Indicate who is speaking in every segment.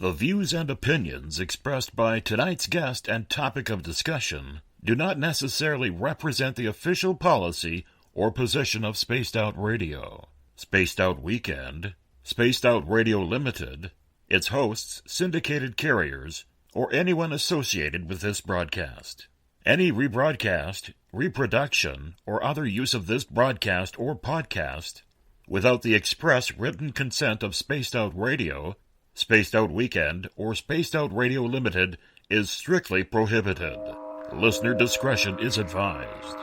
Speaker 1: The views and opinions expressed by tonight's guest and topic of discussion do not necessarily represent the official policy or position of Spaced Out Radio, Spaced Out Weekend, Spaced Out Radio Limited, its hosts, syndicated carriers, or anyone associated with this broadcast. Any rebroadcast, reproduction, or other use of this broadcast or podcast without the express written consent of Spaced Out Radio, Spaced Out Weekend, or Spaced Out Radio Limited is strictly prohibited. Listener discretion is advised.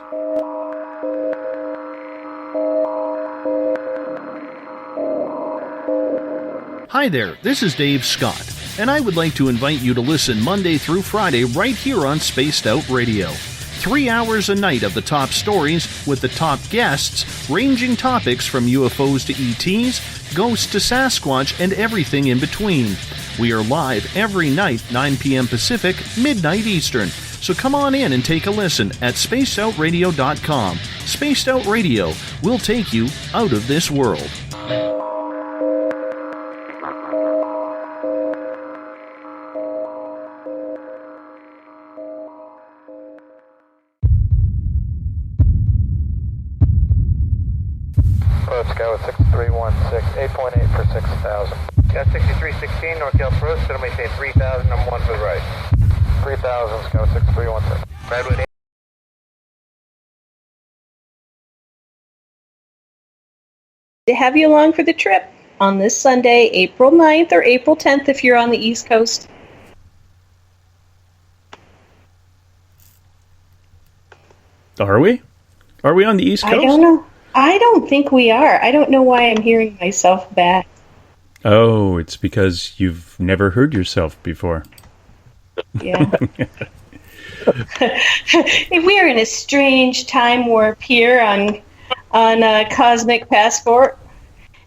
Speaker 2: Hi there, this is Dave Scott, and I would like to invite you to listen Monday through Friday right here on Spaced Out Radio. 3 hours a night of the top stories with the top guests, ranging topics from UFOs to ETs, ghosts to Sasquatch, and everything in between. We are live every night, 9 p.m. Pacific, midnight Eastern. So come on in and take a listen at spacedoutradio.com. Spaced Out Radio will take you out of this world.
Speaker 3: Sky with 6316, 8.8 for 6,000.
Speaker 4: Got 6316, North Yelp Road, so may say 3,000, I'm 1 for the right.
Speaker 3: 3,000, Sky with 6316.
Speaker 4: Redwood 8.
Speaker 5: To have you along for the trip on this Sunday, April 9th or April 10th if you're on the East Coast.
Speaker 6: Are we? Are we on the East Coast?
Speaker 5: I don't know. I don't think we are. I don't know why I'm hearing myself back.
Speaker 6: Oh, it's because you've never heard yourself before.
Speaker 5: Yeah. We are in a strange time warp here on Cosmic Passport,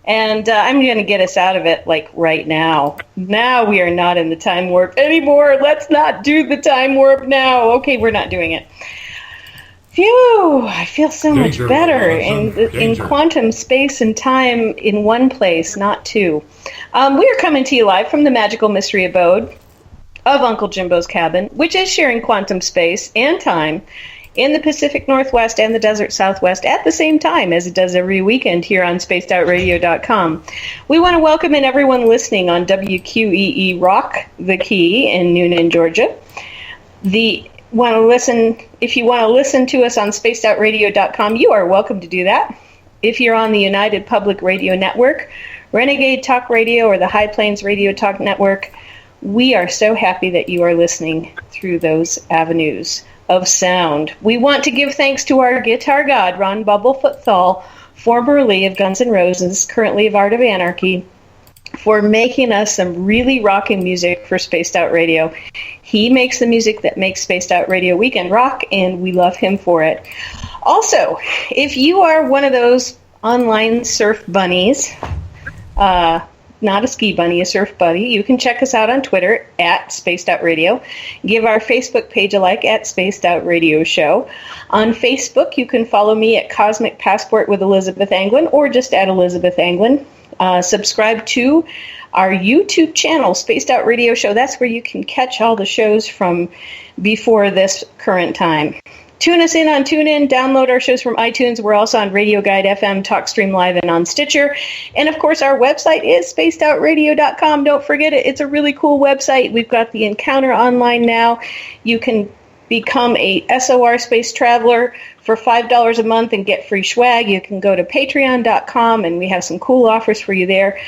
Speaker 5: and I'm going to get us out of it like right now. Now we are not in the time warp anymore. Let's not do the time warp now. Okay, we're not doing it. Phew, I feel so much better in quantum space and time in one place, not two. We are coming to you live from the magical mystery abode of Uncle Jimbo's cabin, which is sharing quantum space and time in the Pacific Northwest and the Desert Southwest at the same time as it does every weekend here on spacedoutradio.com. We want to welcome in everyone listening on WQEE Rock, the Key in Noonan, Georgia. If you want to listen to us on spacedoutradio.com, you are welcome to do that. If you're on the United Public Radio Network, Renegade Talk Radio, or the High Plains Radio Talk Network, we are so happy that you are listening through those avenues of sound. We want to give thanks to our guitar god, Ron Bubblefoot Thal, formerly of Guns N' Roses, currently of Art of Anarchy, for making us some really rocking music for Spaced Out Radio. He makes the music that makes Spaced Out Radio Weekend rock, and we love him for it. Also, if you are one of those online surf bunnies, not a ski bunny, a surf bunny, you can check us out on Twitter at Spaced Out Radio. Give our Facebook page a like at Spaced Out Radio Show. On Facebook, you can follow me at Cosmic Passport with Elizabeth Anglin, or just at Elizabeth Anglin. Subscribe to our YouTube channel, Spaced Out Radio Show. That's where you can catch all the shows from before this current time. Tune us in on TuneIn. Download our shows from iTunes. We're also on Radio Guide FM, TalkStream Live, and on Stitcher. And, of course, our website is spacedoutradio.com. Don't forget it. It's a really cool website. We've got the Encounter online now. You can become a SOR Space Traveler for $5 a month and get free swag. You can go to patreon.com, and we have some cool offers for you there.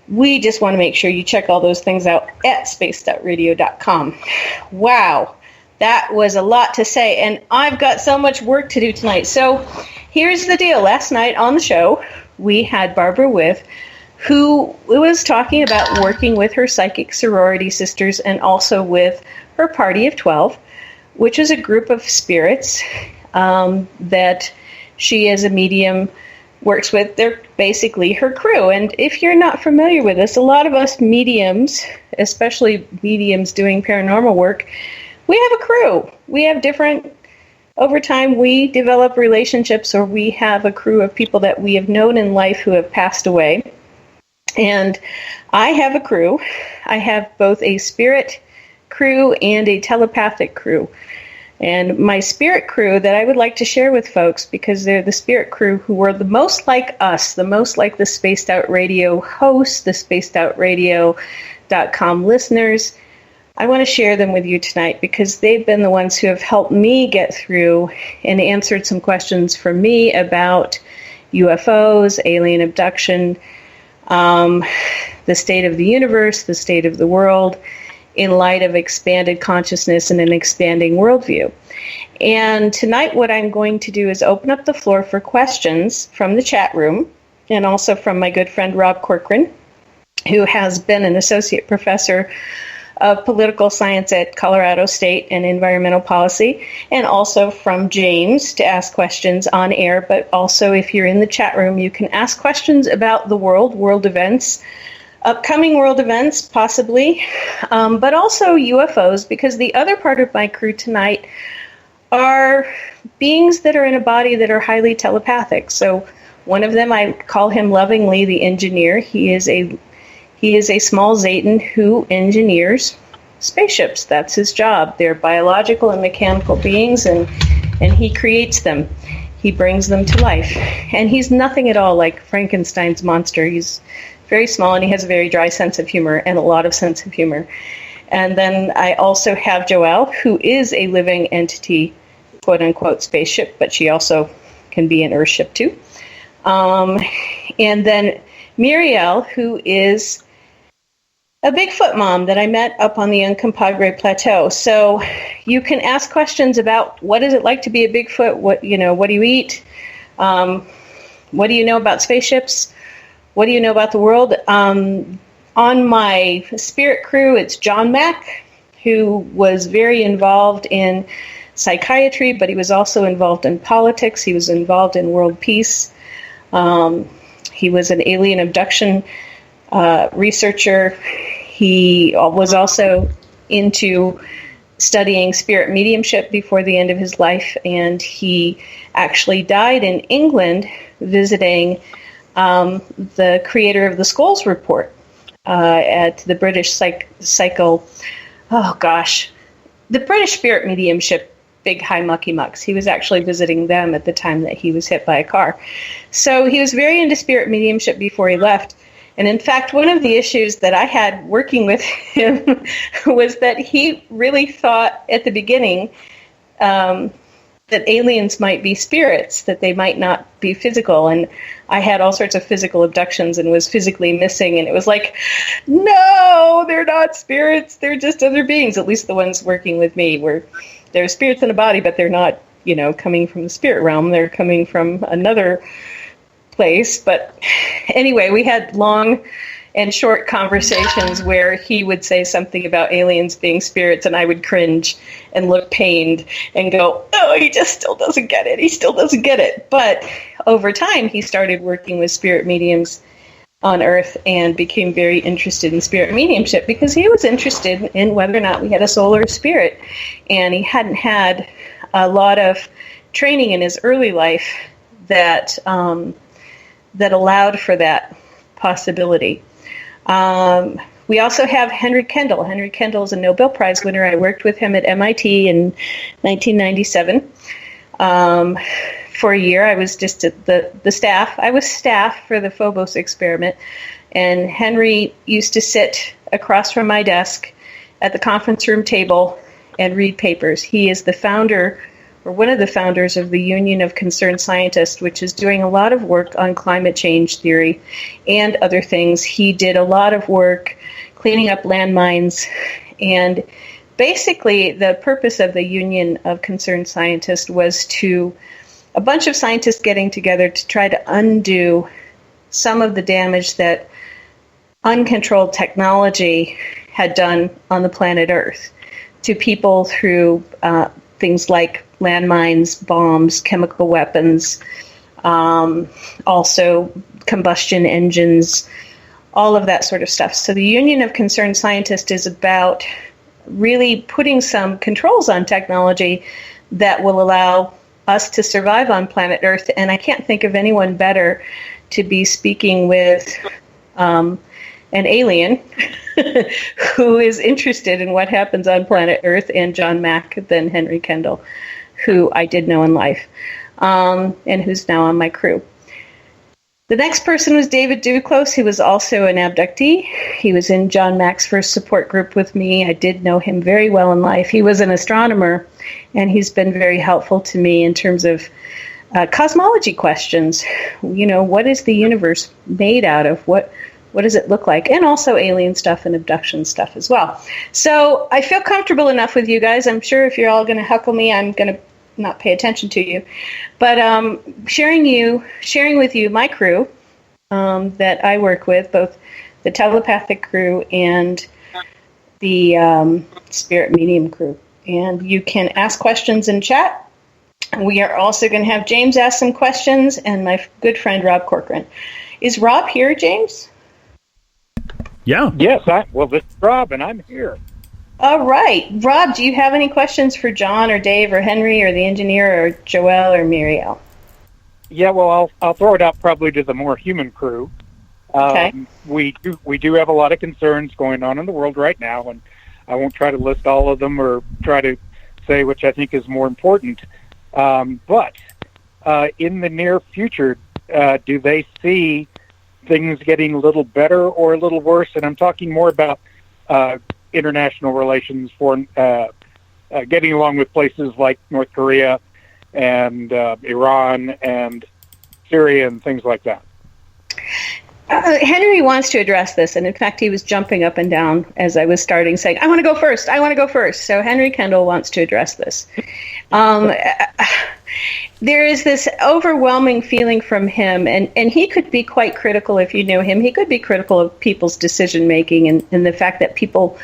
Speaker 5: We just want to make sure you check all those things out at spacedoutradio.com. Wow, that was a lot to say, and I've got so much work to do tonight. So here's the deal. Last night on the show, we had Barbara With, who was talking about working with her psychic sorority sisters and also with her Party of 12, which is a group of spirits that she, as a medium, works with. They're basically her crew. And if you're not familiar with this, a lot of us mediums, especially mediums doing paranormal work, we have a crew. We have different, over time, we develop relationships, or we have a crew of people that we have known in life who have passed away. And I have a crew. I have both a spirit crew and a telepathic crew. And my spirit crew that I would like to share with folks, because they're the spirit crew who are the most like us, the most like the Spaced Out Radio hosts, the spacedoutradio.com listeners. I want to share them with you tonight because they've been the ones who have helped me get through and answered some questions for me about UFOs, alien abduction, the state of the universe, the state of the world, in light of expanded consciousness and an expanding worldview. And tonight what I'm going to do is open up the floor for questions from the chat room and also from my good friend Rob Corcoran, who has been an associate professor of political science at Colorado State and environmental policy, and also from James to ask questions on air. But also, if you're in the chat room, you can ask questions about the world events, upcoming world events, possibly, but also UFOs, because the other part of my crew tonight are beings that are in a body that are highly telepathic. So one of them, I call him lovingly the engineer. He is a small Zetan who engineers spaceships. That's his job. They're biological and mechanical beings, and he creates them. He brings them to life. And he's nothing at all like Frankenstein's monster. He's very small, and he has a very dry sense of humor and a lot of sense of humor. And then I also have Joelle, who is a living entity, quote-unquote spaceship, but she also can be an Earthship too. And then Mireal, who is a Bigfoot mom that I met up on the Uncompahgre Plateau. So you can ask questions about what is it like to be a Bigfoot, what do you eat, what do you know about spaceships, what do you know about the world. On my spirit crew, it's John Mack, who was very involved in psychiatry, but he was also involved in politics. He was involved in world peace. He was an alien abduction researcher. He was also into studying spirit mediumship before the end of his life, and he actually died in England visiting the creator of the Skulls Report at the British the British spirit mediumship, Big High Mucky Mucks. He was actually visiting them at the time that he was hit by a car. So he was very into spirit mediumship before he left. And in fact, one of the issues that I had working with him was that he really thought at the beginning that aliens might be spirits, that they might not be physical. And I had all sorts of physical abductions and was physically missing. And it was like, no, they're not spirits. They're just other beings. At least the ones working with me they're spirits in a body, but they're not, coming from the spirit realm. They're coming from another place. But anyway, we had long and short conversations where he would say something about aliens being spirits, and I would cringe and look pained and go, oh, he just still doesn't get it. He still doesn't get it. But over time, he started working with spirit mediums on Earth and became very interested in spirit mediumship because he was interested in whether or not we had a soul or a spirit. And he hadn't had a lot of training in his early life that allowed for that possibility. We also have Henry Kendall. Henry Kendall is a Nobel Prize winner. I worked with him at MIT in 1997 for a year. I was just at the staff. I was staff for the Phobos experiment, and Henry used to sit across from my desk at the conference room table and read papers. He is the founder, or one of the founders, of the Union of Concerned Scientists, which is doing a lot of work on climate change theory and other things. He did a lot of work cleaning up landmines, and basically the purpose of the Union of Concerned Scientists was to a bunch of scientists getting together to try to undo some of the damage that uncontrolled technology had done on the planet Earth to people through things like landmines, bombs, chemical weapons, also combustion engines, all of that sort of stuff. So the Union of Concerned Scientists is about really putting some controls on technology that will allow us to survive on planet Earth. And I can't think of anyone better to be speaking with an alien who is interested in what happens on planet Earth, and John Mack, then Henry Kendall, who I did know in life, and who's now on my crew. The next person was David Duclos, who was also an abductee. He was in John Mack's first support group with me. I did know him very well in life. He was an astronomer, and he's been very helpful to me in terms of cosmology questions. You know, what is the universe made out of? What does it look like? And also alien stuff and abduction stuff as well. So I feel comfortable enough with you guys. I'm sure if you're all going to heckle me, I'm going to not pay attention to you. But sharing with you my crew that I work with, both the telepathic crew and the spirit medium crew. And you can ask questions in chat. We are also going to have James ask some questions, and my good friend Rob Corcoran. Is Rob here, James?
Speaker 6: Yeah.
Speaker 7: Yes, this is Rob, and I'm here.
Speaker 5: All right. Rob, do you have any questions for John or Dave or Henry or the engineer or Joelle or Mireal?
Speaker 7: Yeah, well, I'll throw it out probably to the more human crew.
Speaker 5: Okay.
Speaker 7: We do have a lot of concerns going on in the world right now, and I won't try to list all of them or try to say which I think is more important. But in the near future, do they see things getting a little better or a little worse? And I'm talking more about international relations for getting along with places like North Korea and Iran and Syria and things like that.
Speaker 5: Henry wants to address this, and in fact, he was jumping up and down as I was starting, saying, I want to go first, I want to go first. So Henry Kendall wants to address this. There is this overwhelming feeling from him, and he could be quite critical if you know him. He could be critical of people's decision-making and the fact that people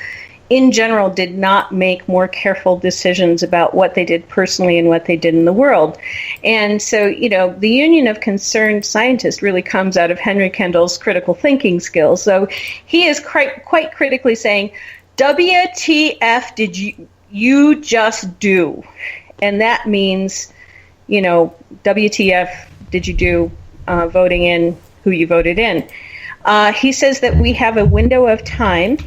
Speaker 5: in general did not make more careful decisions about what they did personally and what they did in the world. And so, you know, the Union of Concerned Scientists really comes out of Henry Kendall's critical thinking skills. So he is quite critically saying, WTF did you just do? And that means, you know, WTF did you do voting in who you voted in? He says that we have a window of time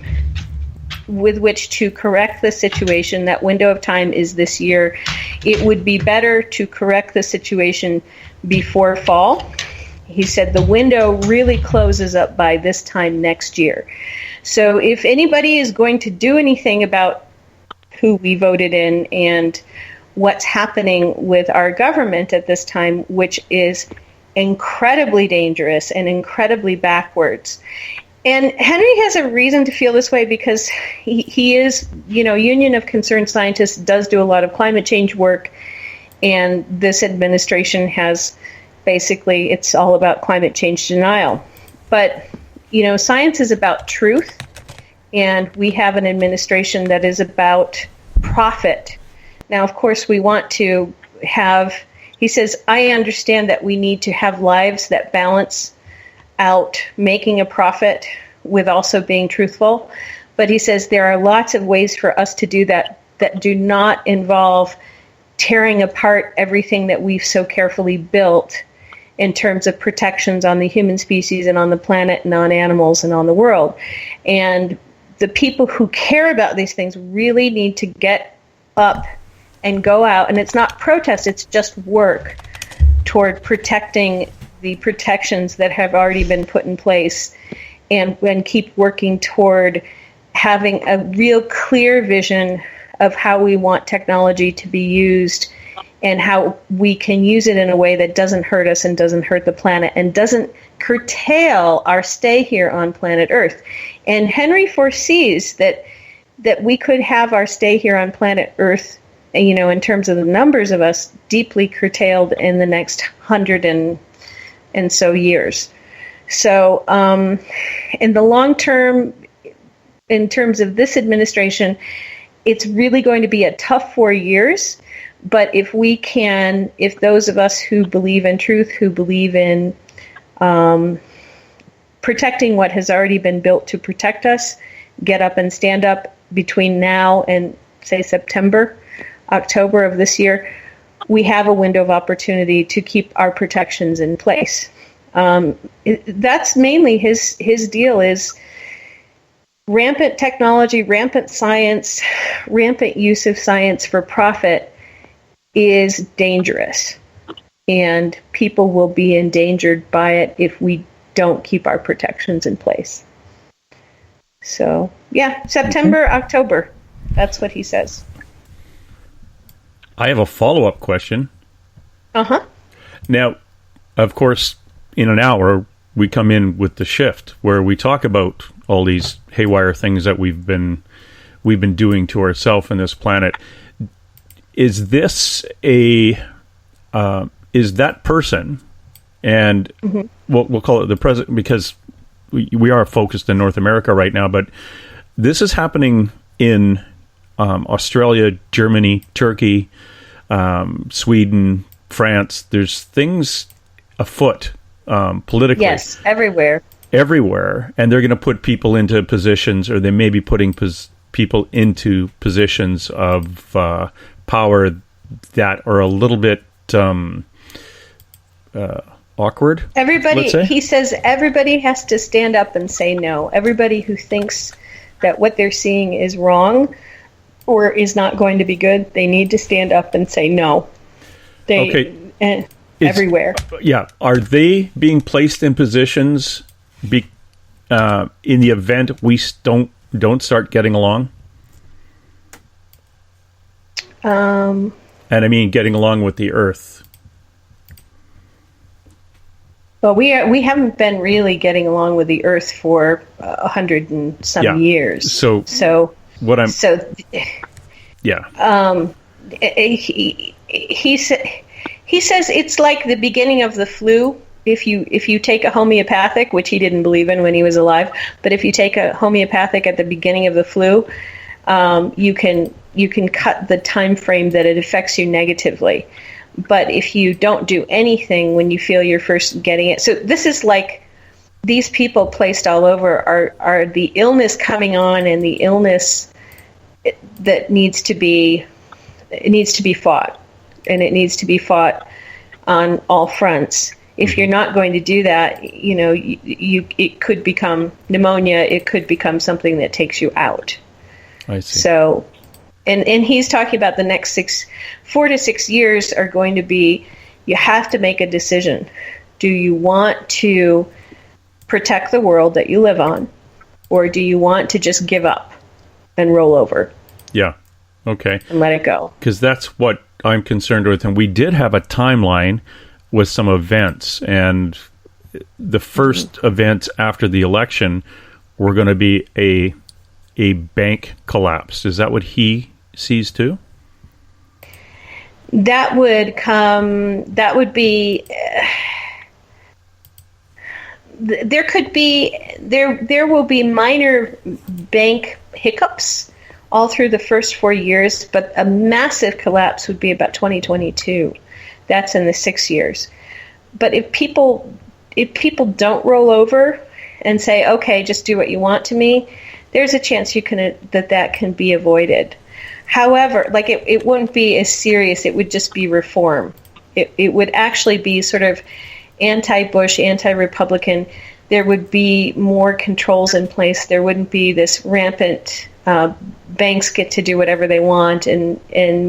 Speaker 5: with which to correct the situation. That window of time is this year. It would be better to correct the situation before fall. He said the window really closes up by this time next year. So if anybody is going to do anything about who we voted in and what's happening with our government at this time, which is incredibly dangerous and incredibly backwards. And Henry has a reason to feel this way because he is, you know, Union of Concerned Scientists does do a lot of climate change work, and this administration has basically, it's all about climate change denial. But, you know, science is about truth, and we have an administration that is about profit. Now, of course, we want to have, he says, I understand that we need to have lives that balance out making a profit with also being truthful. But he says there are lots of ways for us to do that that do not involve tearing apart everything that we've so carefully built in terms of protections on the human species and on the planet and on animals and on the world. And the people who care about these things really need to get up and go out. And it's not protest, it's just work toward protecting the protections that have already been put in place, and keep working toward having a real clear vision of how we want technology to be used and how we can use it in a way that doesn't hurt us and doesn't hurt the planet and doesn't curtail our stay here on planet Earth. And Henry foresees that we could have our stay here on planet Earth, you know, in terms of the numbers of us, deeply curtailed in the next 100 and so years. So in the long term, in terms of this administration, it's really going to be a tough 4 years. But if those of us who believe in truth, who believe in protecting what has already been built to protect us, get up and stand up between now and, say, October of this year, we have a window of opportunity to keep our protections in place. That's mainly his deal is rampant technology, rampant science, rampant use of science for profit is dangerous. And people will be endangered by it if we don't keep our protections in place. So, yeah, September, October. That's what he says.
Speaker 6: I have a follow-up question.
Speaker 5: Uh-huh.
Speaker 6: Now, of course, in an hour, we come in with the shift where we talk about all these haywire things that we've been doing to ourselves and this planet. Is this is that person, and we'll call it the president, because we are focused in North America right now, but this is happening in Australia, Germany, Turkey, Sweden, France. There's things afoot politically.
Speaker 5: Yes, everywhere,
Speaker 6: and they're going to put people into positions, or they may be putting people into positions of power that are a little bit awkward.
Speaker 5: He says everybody has to stand up and say no. Everybody who thinks that what they're seeing is wrong or is not going to be good, they need to stand up and say no. Everywhere.
Speaker 6: Yeah. Are they being placed in positions in the event we don't start getting along? And I mean getting along with the Earth.
Speaker 5: Well, we haven't been really getting along with the Earth for 100 and some years.
Speaker 6: So what I'm
Speaker 5: he says it's like the beginning of the flu. If you take a homeopathic, which he didn't believe in when he was alive, but if you take a homeopathic at the beginning of the flu, you can cut the time frame that it affects you negatively. But if you don't do anything when you feel you're first getting it, so this is like these people placed all over are the illness coming on, and the illness that needs to be fought, and it needs to be fought on all fronts. If you're not going to do that, it could become pneumonia. It could become something that takes you out.
Speaker 6: I see.
Speaker 5: So, and he's talking about the next 4 to 6 years are going to be, you have to make a decision. Do you want to protect the world that you live on, or do you want to just give up and roll over?
Speaker 6: Yeah. Okay.
Speaker 5: And let it go.
Speaker 6: Because that's what I'm concerned with. And we did have a timeline with some events, and the first events after the election were going to be a bank collapse. Is that what he sees too?
Speaker 5: That would be there will be minor bank hiccups all through the first 4 years, but a massive collapse would be about 2022. That's in the 6 years. But if people don't roll over and say, okay, just do what you want to me, there's a chance that can be avoided. However, like it wouldn't be as serious. It would just be reform. It would actually be sort of anti-Bush, anti-Republican. There would be more controls in place. There wouldn't be this rampant banks get to do whatever they want and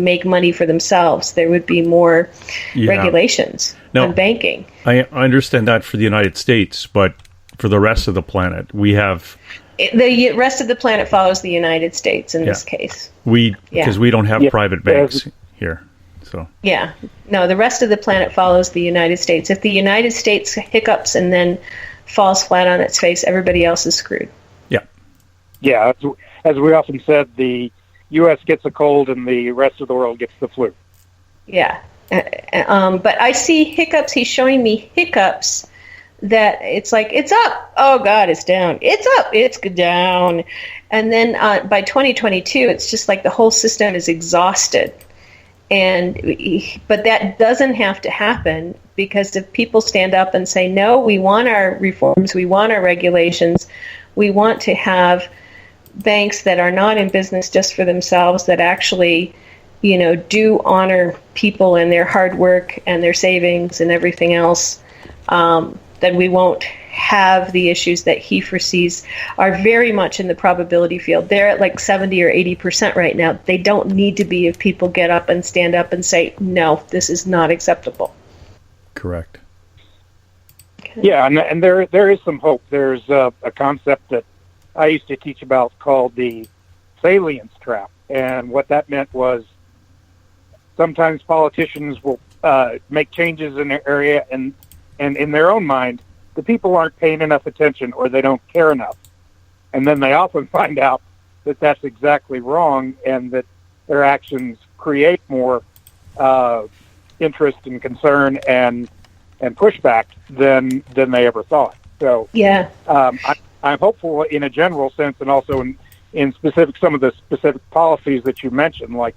Speaker 5: make money for themselves. There would be more regulations on banking.
Speaker 6: I understand that for the United States, but for the rest of the planet, we have...
Speaker 5: The rest of the planet follows the United States in this case.
Speaker 6: Because we don't have private banks here. So no, the rest of the planet follows the United States. If the United States hiccups and then falls flat on its face, everybody else is screwed.
Speaker 7: Yeah, as we often said, the U.S. gets a cold and the rest of the world gets the flu.
Speaker 5: Yeah, but I see hiccups. He's showing me hiccups that it's like, it's up. Oh, God, it's down. It's up. It's down. And then by 2022, it's just like the whole system is exhausted. But that doesn't have to happen, because if people stand up and say, no, we want our reforms, we want our regulations, we want to have banks that are not in business just for themselves, that actually, do honor people and their hard work and their savings and everything else. then we won't have the issues that he foresees are very much in the probability field. They're at like 70 or 80% right now. They don't need to be if people get up and stand up and say, no, this is not acceptable.
Speaker 6: Correct.
Speaker 5: Okay.
Speaker 7: Yeah, and there is some hope. There's a concept that I used to teach about called the salience trap. And what that meant was sometimes politicians will make changes in their area, and in their own mind, the people aren't paying enough attention or they don't care enough. And then they often find out that that's exactly wrong and that their actions create more interest and concern and pushback than they ever thought. So
Speaker 5: yeah,
Speaker 7: I'm hopeful in a general sense, and also in specific, some of the specific policies that you mentioned, like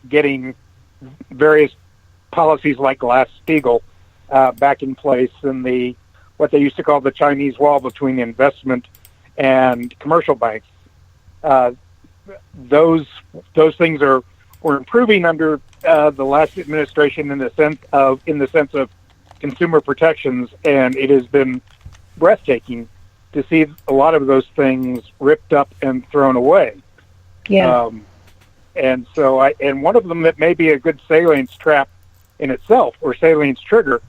Speaker 7: getting various policies like Glass-Steagall back in place, and what they used to call the Chinese wall between investment and commercial banks. Those things were improving under the last administration in the sense of consumer protections, and it has been breathtaking to see a lot of those things ripped up and thrown away.
Speaker 5: Yeah.
Speaker 7: And so, one of them that may be a good salience trap in itself, or salience trigger,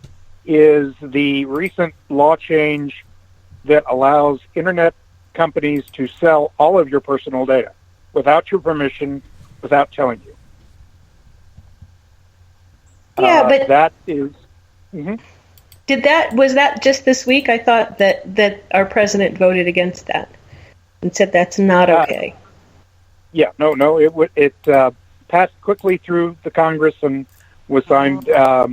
Speaker 7: is the recent law change that allows internet companies to sell all of your personal data without your permission, without telling you.
Speaker 5: Yeah, but
Speaker 7: that is. Mm-hmm.
Speaker 5: Was that just this week? I thought that our president voted against that and said that's not okay.
Speaker 7: Yeah, no, it passed quickly through the Congress and was signed out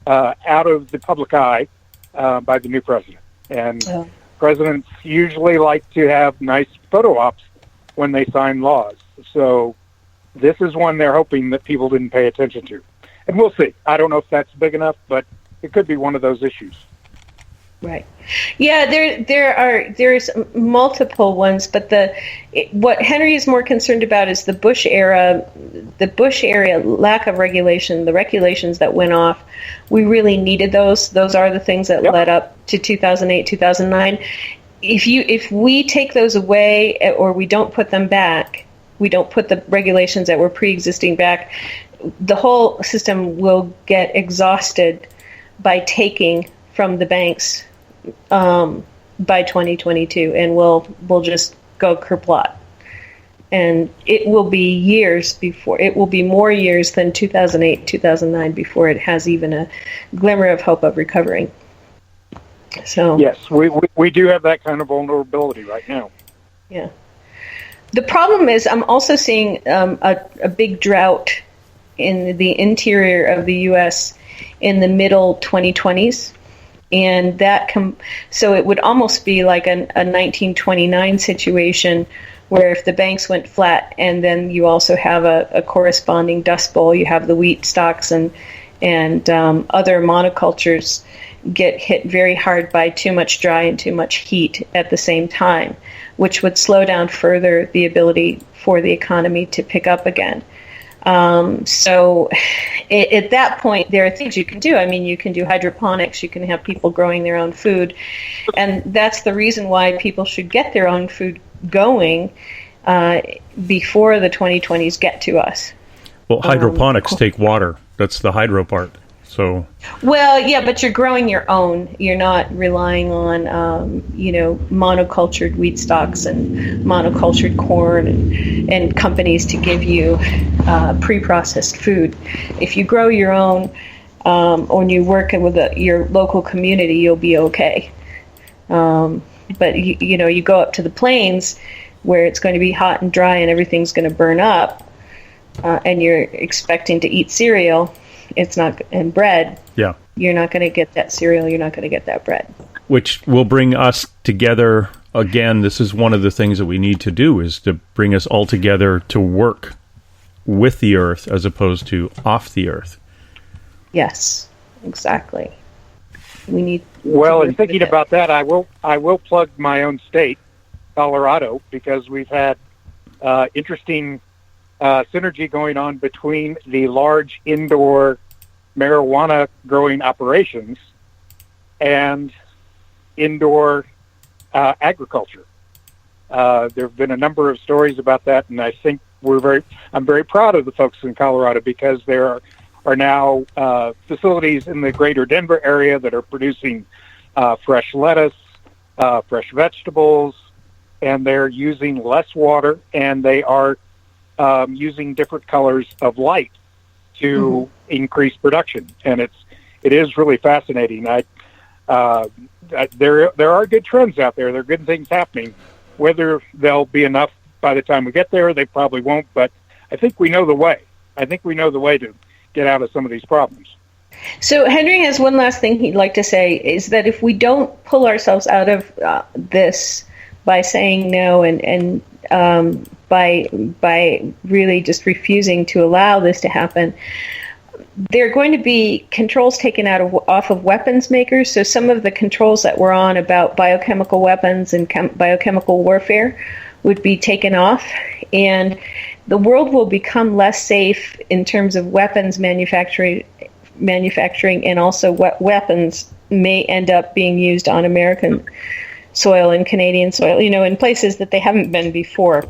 Speaker 7: of the public eye by the new president. And presidents usually like to have nice photo ops when they sign laws. So this is one they're hoping that people didn't pay attention to. And we'll see. I don't know if that's big enough, but it could be one of those issues.
Speaker 5: Right. Yeah, there's multiple ones, but what Henry is more concerned about is the Bush era lack of regulation, the regulations that went off. We really needed those. Those are the things that led up to 2008, 2009. If we take those away, or we don't put them back, we don't put the regulations that were pre-existing back, the whole system will get exhausted by taking from the banks by 2022, and we'll just go kerplot. And it will be more years than 2008, 2009 before it has even a glimmer of hope of recovering. So
Speaker 7: yes, we do have that kind of vulnerability right now.
Speaker 5: Yeah. The problem is I'm also seeing a big drought in the interior of the U.S. in the middle 2020s. And so it would almost be like a 1929 situation where if the banks went flat and then you also have a corresponding dust bowl, you have the wheat stocks and other monocultures get hit very hard by too much dry and too much heat at the same time, which would slow down further the ability for the economy to pick up again. So at that point, there are things you can do. I mean, you can do hydroponics, you can have people growing their own food, and that's the reason why people should get their own food going before the 2020s get to us.
Speaker 6: Well, hydroponics take water. That's the hydro part. So.
Speaker 5: Well, yeah, but you're growing your own. You're not relying on, monocultured wheat stalks and monocultured corn and companies to give you pre-processed food. If you grow your own, or you work with your local community, you'll be okay. But you go up to the plains where it's going to be hot and dry and everything's going to burn up, and you're expecting to eat cereal. It's not, and bread. Yeah. You're not going to get that cereal. You're not going to get that bread.
Speaker 6: Which will bring us together again. This is one of the things that we need to do, is to bring us all together to work with the earth as opposed to off the earth.
Speaker 5: Yes, exactly. We need.
Speaker 7: Well, in thinking about that, I will plug my own state, Colorado, because we've had interesting synergy going on between the large indoor marijuana growing operations and indoor agriculture. There have been a number of stories about that, and I think I'm very proud of the folks in Colorado, because there are now facilities in the greater Denver area that are producing fresh lettuce, fresh vegetables, and they're using less water, and they are using different colors of light to increase production. And it is really fascinating. There are good trends out there. There are good things happening. Whether they'll be enough by the time we get there, they probably won't. But I think we know the way. I think we know the way to get out of some of these problems.
Speaker 5: So Henry has one last thing he'd like to say, is that if we don't pull ourselves out of this by saying no and by really just refusing to allow this to happen, there are going to be controls taken off of weapons makers. So some of the controls that were on about biochemical weapons and biochemical warfare would be taken off, and the world will become less safe in terms of weapons manufacturing, and also weapons may end up being used on American soil and Canadian soil, in places that they haven't been before.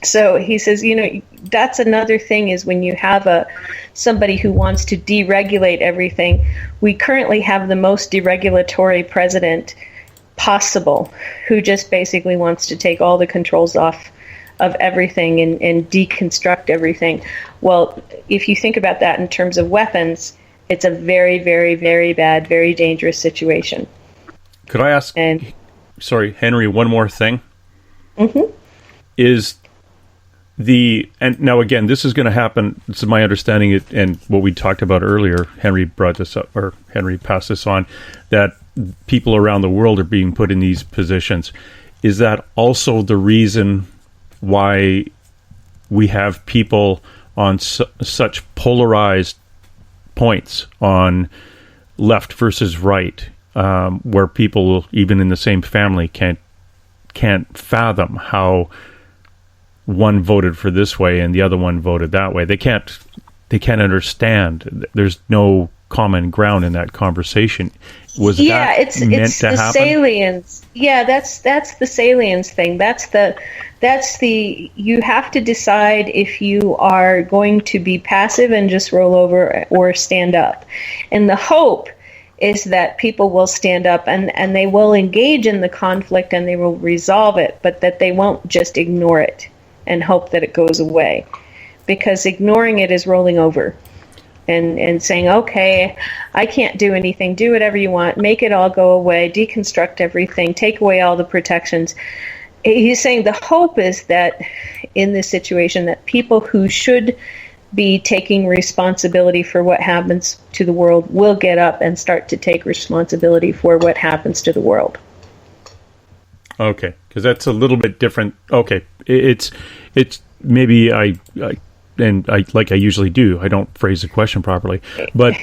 Speaker 5: So he says, that's another thing, is when you have somebody who wants to deregulate everything. We currently have the most deregulatory president possible, who just basically wants to take all the controls off of everything and deconstruct everything. Well, if you think about that in terms of weapons, it's a very, very, very bad, very dangerous situation.
Speaker 6: Could I ask, Henry, one more thing?
Speaker 5: Mm-hmm.
Speaker 6: And now again, this is going to happen, this is my understanding, and what we talked about earlier, Henry brought this up, or Henry passed this on, that people around the world are being put in these positions. Is that also the reason why we have people on such polarized points on left versus right, where people, even in the same family, can't fathom how one voted for this way and the other one voted that way? They can't understand. There's no common ground in that conversation. Was that
Speaker 5: it's
Speaker 6: meant to
Speaker 5: the
Speaker 6: happen?
Speaker 5: Salience. Yeah, that's the salience thing. That's the you have to decide if you are going to be passive and just roll over or stand up. And the hope is that people will stand up and they will engage in the conflict and they will resolve it, but that they won't just ignore it and hope that it goes away. Because ignoring it is rolling over and saying, okay, I can't do anything, do whatever you want, make it all go away, deconstruct everything, take away all the protections. He's saying the hope is that in this situation that people who should be taking responsibility for what happens to the world will get up and start to take responsibility for what happens to the world.
Speaker 6: Okay, because that's a little bit different. Okay, it's maybe I like I usually do, I don't phrase the question properly, but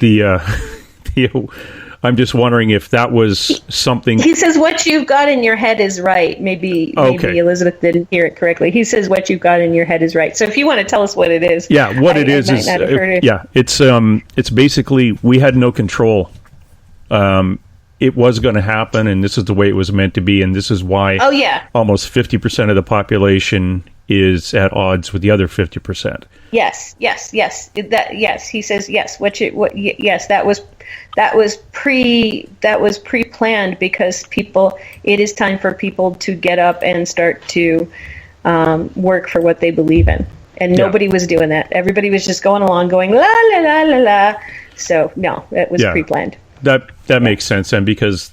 Speaker 6: I'm just wondering if that was something.
Speaker 5: He says what you've got in your head is right. Maybe Elizabeth didn't hear it correctly. He says what you've got in your head is right. So if you want to tell us what it is.
Speaker 6: Yeah, what it is it's basically we had no control. It was going to happen, and this is the way it was meant to be, and this is why almost 50% of the population is at odds with the other 50%. Yes.
Speaker 5: He says yes. That was pre-planned because it is time for people to get up and start to work for what they believe in. And nobody was doing that. Everybody was just going along going la la la la la. So no, it was pre-planned.
Speaker 6: That makes sense, and because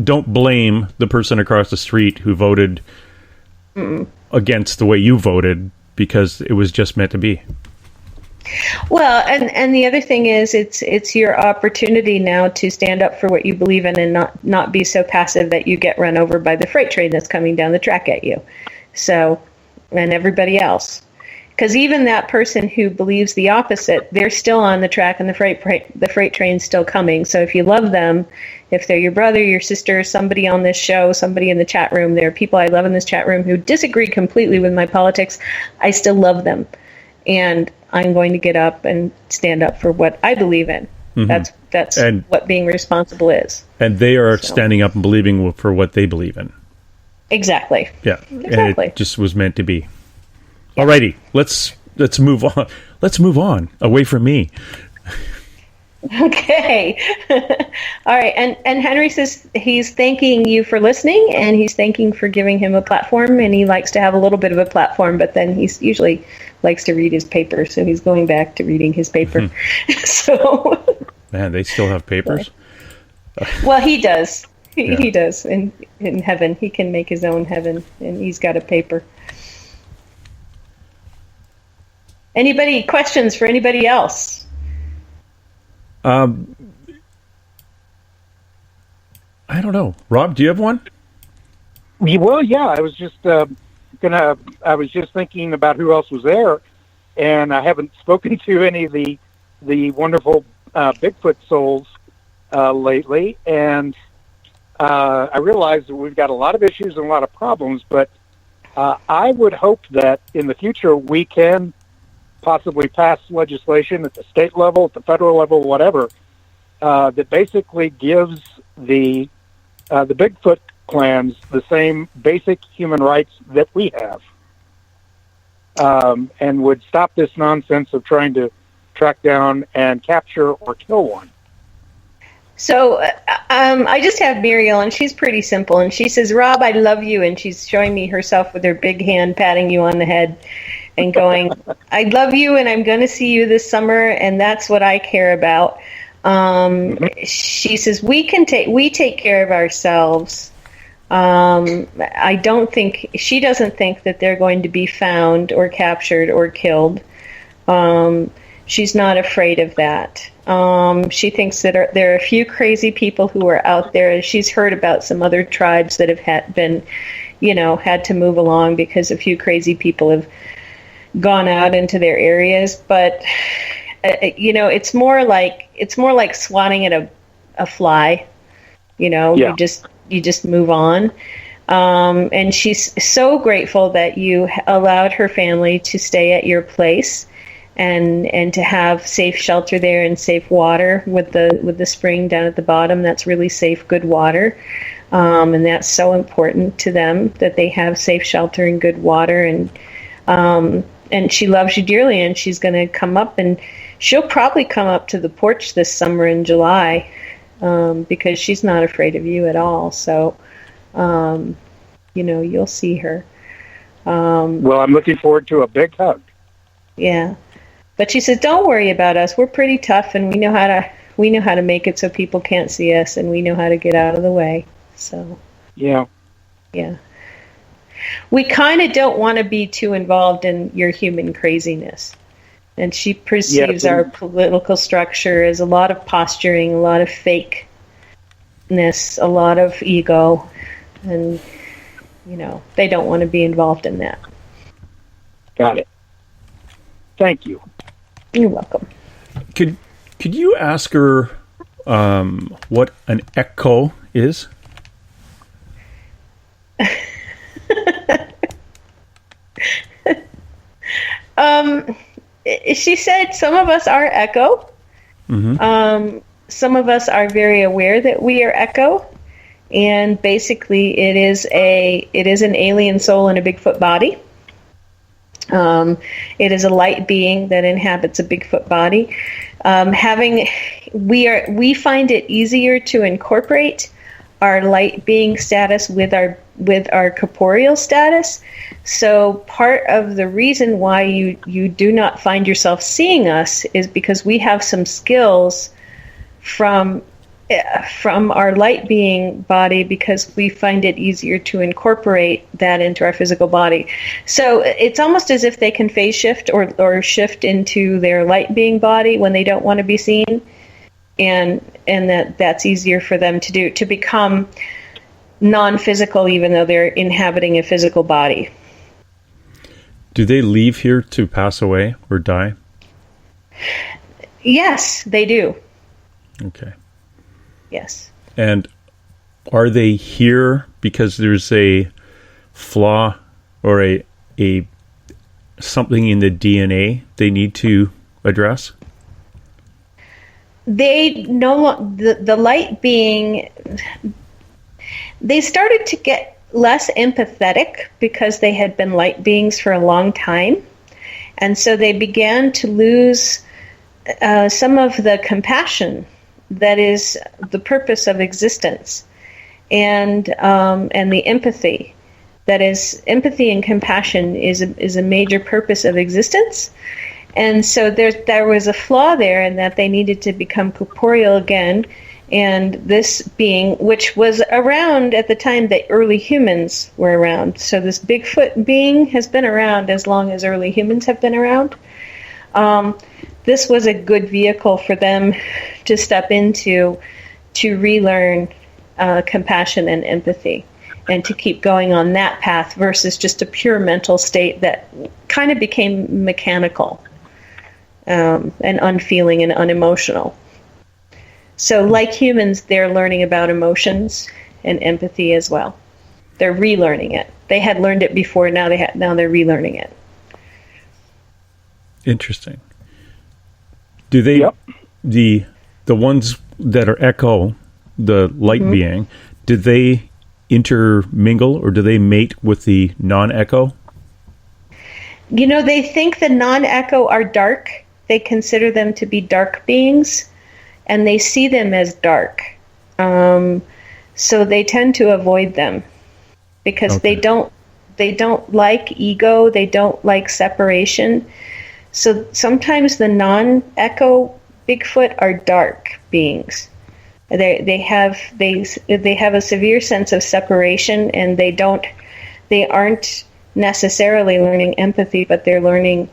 Speaker 6: don't blame the person across the street who voted against the way you voted, because it was just meant to be.
Speaker 5: Well, and the other thing is it's your opportunity now to stand up for what you believe in and not be so passive that you get run over by the freight train that's coming down the track at you. So, and everybody else. Because even that person who believes the opposite, they're still on the track and the freight train's still coming. So if you love them, if they're your brother, your sister, somebody on this show, somebody in the chat room, there are people I love in this chat room who disagree completely with my politics, I still love them. And I'm going to get up and stand up for what I believe in. Mm-hmm. That's what being responsible is.
Speaker 6: And they are standing up and believing for what they believe in.
Speaker 5: Exactly.
Speaker 6: Yeah.
Speaker 5: Exactly.
Speaker 6: And it just was meant to be. Yeah. Alrighty, let's move on. Let's move on away from me.
Speaker 5: Okay. All right. And Henry says he's thanking you for listening, and he's thanking for giving him a platform, and he likes to have a little bit of a platform, but then he's usually likes to read his paper, so he's going back to reading his paper. So
Speaker 6: man, they still have papers?
Speaker 5: Well, he does. He does. In heaven. He can make his own heaven, and he's got a paper. Anybody questions for anybody else?
Speaker 6: I don't know. Rob, do you have one?
Speaker 7: Well, yeah. I was just I was just thinking about who else was there, and I haven't spoken to any of the wonderful Bigfoot souls lately, and I realize that we've got a lot of issues and a lot of problems, but I would hope that in the future we can possibly pass legislation at the state level, at the federal level, whatever, that basically gives the Bigfoot clans the same basic human rights that we have, and would stop this nonsense of trying to track down and capture or kill one.
Speaker 5: So I just have Mireal, and she's pretty simple, and she says, Rob, I love you, and she's showing me herself with her big hand patting you on the head and going, I love you, and I'm going to see you this summer, and that's what I care about. She says, we take care of ourselves. She doesn't think that they're going to be found or captured or killed. She's not afraid of that. She thinks that there are a few crazy people who are out there. She's heard about some other tribes that have had to move along because a few crazy people have gone out into their areas. But it's more like swatting at a fly. You just move on. And she's so grateful that you allowed her family to stay at your place. And to have safe shelter there and safe water with the spring down at the bottom. That's really safe, good water, and that's so important to them that they have safe shelter and good water. And she loves you dearly, and she's going to come up, and she'll probably come up to the porch this summer in July, because she's not afraid of you at all. So, you'll see her.
Speaker 7: Well, I'm looking forward to a big hug.
Speaker 5: Yeah. But she says, "Don't worry about us. We're pretty tough, and we know how to make it so people can't see us, and we know how to get out of the way." So, yeah. We kind of don't want to be too involved in your human craziness, and she perceives our political structure as a lot of posturing, a lot of fakeness, a lot of ego, and they don't want to be involved in that.
Speaker 7: Got it. Thank you.
Speaker 5: You're welcome.
Speaker 6: Could you ask her what an echo is?
Speaker 5: She said some of us are echo. Mm-hmm. Some of us are very aware that we are echo, and basically it is an alien soul in a Bigfoot body. It is a light being that inhabits a Bigfoot body. We find it easier to incorporate our light being status with our corporeal status. So part of the reason why you do not find yourself seeing us is because we have some skills from our light being body, because we find it easier to incorporate that into our physical body. So it's almost as if they can phase shift or shift into their light being body when they don't want to be seen, and that's easier for them to do, to become non-physical even though they're inhabiting a physical body.
Speaker 6: Do they leave here to pass away or die?
Speaker 5: Yes, they do.
Speaker 6: Okay.
Speaker 5: Yes.
Speaker 6: And are they here because there's a flaw or a something in the DNA they need to address?
Speaker 5: they the light being, they started to get less empathetic because they had been light beings for a long time. And so they began to lose some of the compassion that is the purpose of existence, and the empathy. That is, empathy and compassion is a major purpose of existence. And so there was a flaw there in that they needed to become corporeal again. And this being, which was around at the time that early humans were around. So this Bigfoot being has been around as long as early humans have been around. This was a good vehicle for them to step into, to relearn compassion and empathy, and to keep going on that path versus just a pure mental state that kind of became mechanical and unfeeling and unemotional. So like humans, they're learning about emotions and empathy as well. They're relearning it. They had learned it before, now they're relearning it.
Speaker 6: Interesting. Do they, the ones that are echo, the light being, did they intermingle or do they mate with the non-echo?
Speaker 5: You know, they think the non-echo are dark. They consider them to be dark beings, and they see them as dark. So they tend to avoid them because they don't like ego, they don't like separation. So sometimes the non-echo Bigfoot are dark beings. They have a severe sense of separation, and they aren't necessarily learning empathy, but they're learning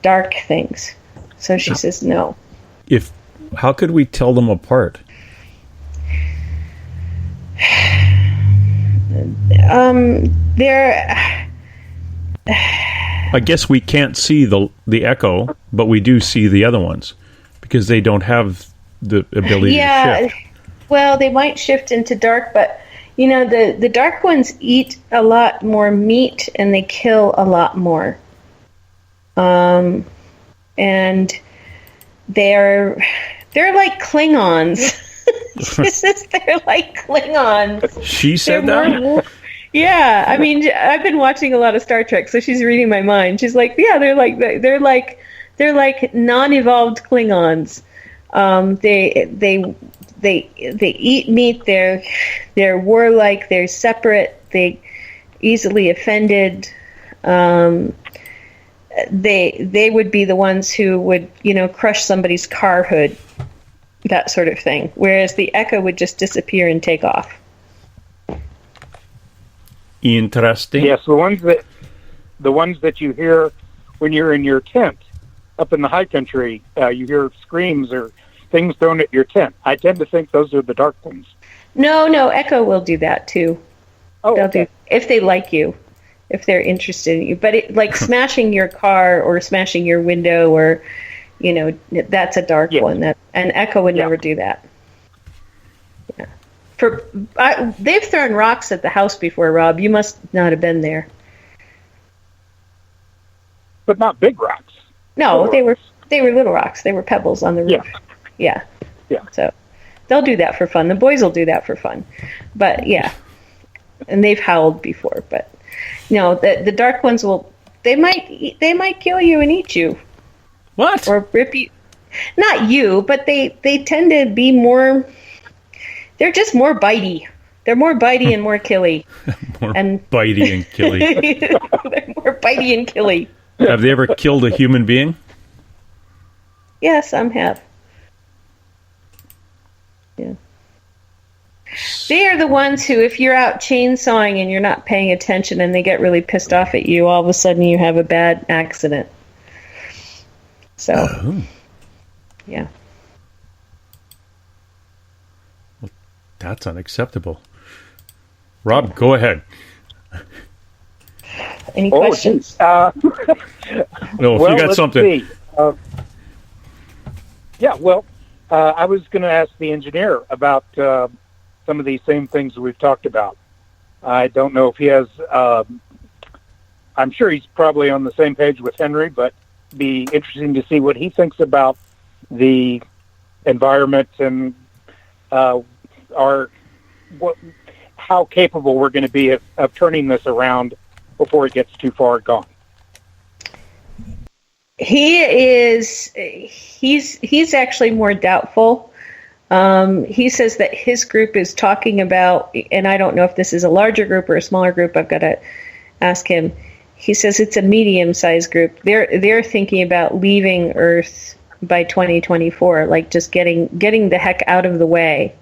Speaker 5: dark things. So she says no.
Speaker 6: How could we tell them apart? I guess we can't see the echo, but we do see the other ones because they don't have the ability to shift.
Speaker 5: Well, they might shift into dark, but you know, the dark ones eat a lot more meat and they kill a lot more. And they're like Klingons. They're like Klingons.
Speaker 6: She said that?
Speaker 5: Yeah, I mean, I've been watching a lot of Star Trek, so she's reading my mind. She's like, yeah, they're like non-evolved Klingons. They eat meat. They're warlike. They're separate. They easily offended. They would be the ones who would, crush somebody's car hood, that sort of thing. Whereas the echo would just disappear and take off.
Speaker 6: Interesting.
Speaker 7: Yes, the ones that you hear when you're in your tent up in the high country, you hear screams or things thrown at your tent. I tend to think those are the dark ones.
Speaker 5: No, echo will do that too. They'll do if they like you, if they're interested in you. But like smashing your car or smashing your window, or that's a dark one. That an echo would never do that. Yeah. They've thrown rocks at the house before, Rob. You must not have been there.
Speaker 7: But not big rocks.
Speaker 5: No, they were little rocks. They were pebbles on the roof. Yeah. So they'll do that for fun. The boys will do that for fun. But yeah. And they've howled before, but the dark ones they might kill you and eat you.
Speaker 6: What?
Speaker 5: Or rip you. Not you, but they tend to be more, they're just more bitey. They're more bitey and more killy.
Speaker 6: Bitey and killy.
Speaker 5: They're more bitey and killy.
Speaker 6: Have they ever killed a human being?
Speaker 5: Yeah, some have. Yeah. They are the ones who, if you're out chainsawing and you're not paying attention and they get really pissed off at you, all of a sudden you have a bad accident. So, yeah.
Speaker 6: Well, that's unacceptable. Rob, go ahead.
Speaker 5: Any questions?
Speaker 6: No, if you got something.
Speaker 7: I was going to ask the engineer about some of these same things we've talked about. I don't know if he has, I'm sure he's probably on the same page with Henry, but be interesting to see what he thinks about the environment and how capable we're going to be of turning this around before it gets too far gone.
Speaker 5: He's actually more doubtful. He says that his group is talking about, and I don't know if this is a larger group or a smaller group. I've got to ask him. He says it's a medium-sized group. They're thinking about leaving Earth by 2024, like just getting the heck out of the way,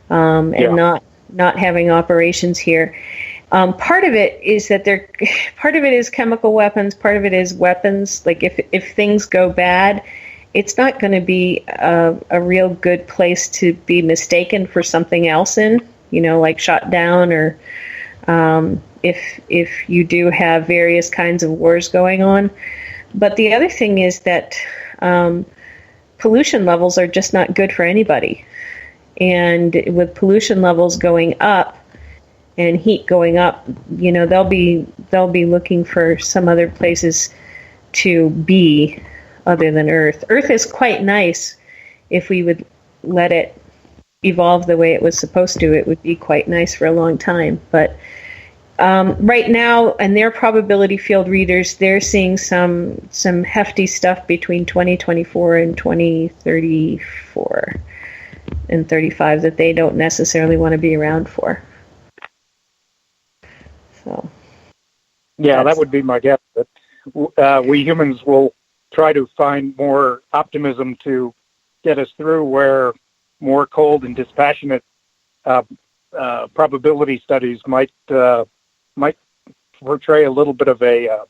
Speaker 5: and not having operations here. Part of it is that part of it is chemical weapons. Part of it is weapons. Like if things go bad, it's not going to be a real good place to be mistaken for something else in, like shot down, or if you do have various kinds of wars going on. But the other thing is that pollution levels are just not good for anybody. And with pollution levels going up and heat going up, they'll be looking for some other places to be other than Earth. Earth is quite nice. If we would let it evolve the way it was supposed to, it would be quite nice for a long time. But right now, and their probability field readers, they're seeing some hefty stuff between 2024 and 2034 and 35 that they don't necessarily want to be around for. So,
Speaker 7: yeah, that would be my guess. That we humans will try to find more optimism to get us through, where more cold and dispassionate probability studies might portray a little bit of a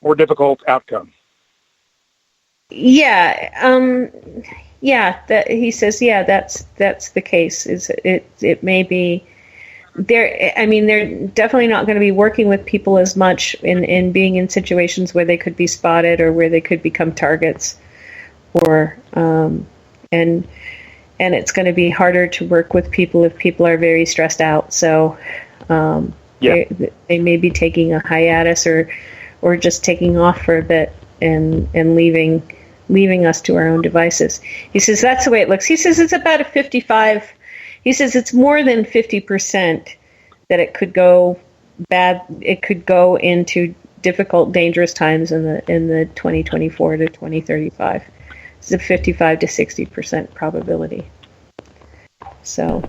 Speaker 7: more difficult outcome.
Speaker 5: Yeah, he says, that's the case. It may be there. I mean, they're definitely not going to be working with people as much in being in situations where they could be spotted or where they could become targets, or and it's going to be harder to work with people if people are very stressed out. So they may be taking a hiatus or just taking off for a bit and leaving us to our own devices. He says that's the way it looks. He says it's about a 55. He says it's more than 50% that it could go bad. It could go into difficult, dangerous times in the 2024 to 2035. It's a 55 to 60% probability. So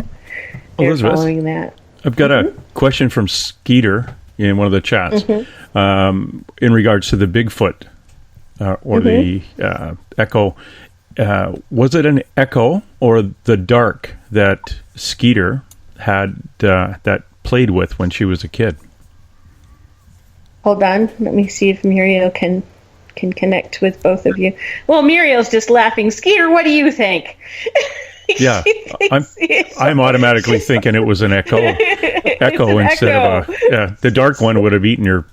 Speaker 5: they're following that.
Speaker 6: I've got a question from Skeeter in one of the chats in regards to the Bigfoot or the echo. Was it an echo or the dark that Skeeter had that played with when she was a kid?
Speaker 5: Hold on. Let me see if Mireal can connect with both of you. Well, Mireal's just laughing. Skeeter, what do you think?
Speaker 6: Yeah, I'm automatically thinking it was an echo instead of the dark one would have eaten your.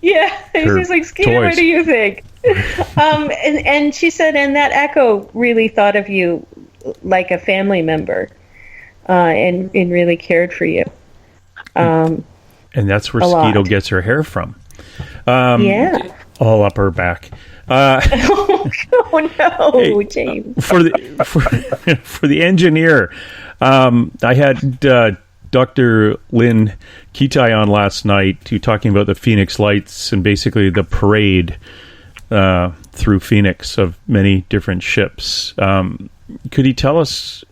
Speaker 5: Yeah, she's like, Skeeter, what do you think? And she said, and that echo really thought of you like a family member, and really cared for you.
Speaker 6: And that's where Skeeter gets her hair from. All up her back.
Speaker 5: Oh no, hey, James!
Speaker 6: For the engineer, I had Dr. Lynn Kitai on last night, talking about the Phoenix Lights and basically the parade through Phoenix of many different ships. Could he tell us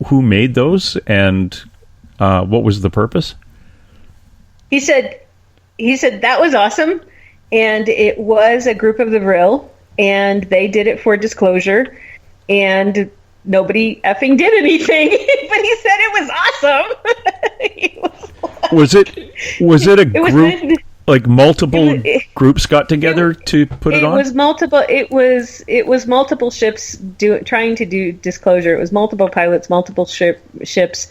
Speaker 6: who made those and what was the purpose?
Speaker 5: He said that was awesome. And it was a group of the Vril, and they did it for disclosure, and nobody effing did anything. But he said it was awesome.
Speaker 6: Was it a group, like multiple groups got together to put it on?
Speaker 5: It was multiple ships trying to do disclosure. It was multiple pilots, multiple ships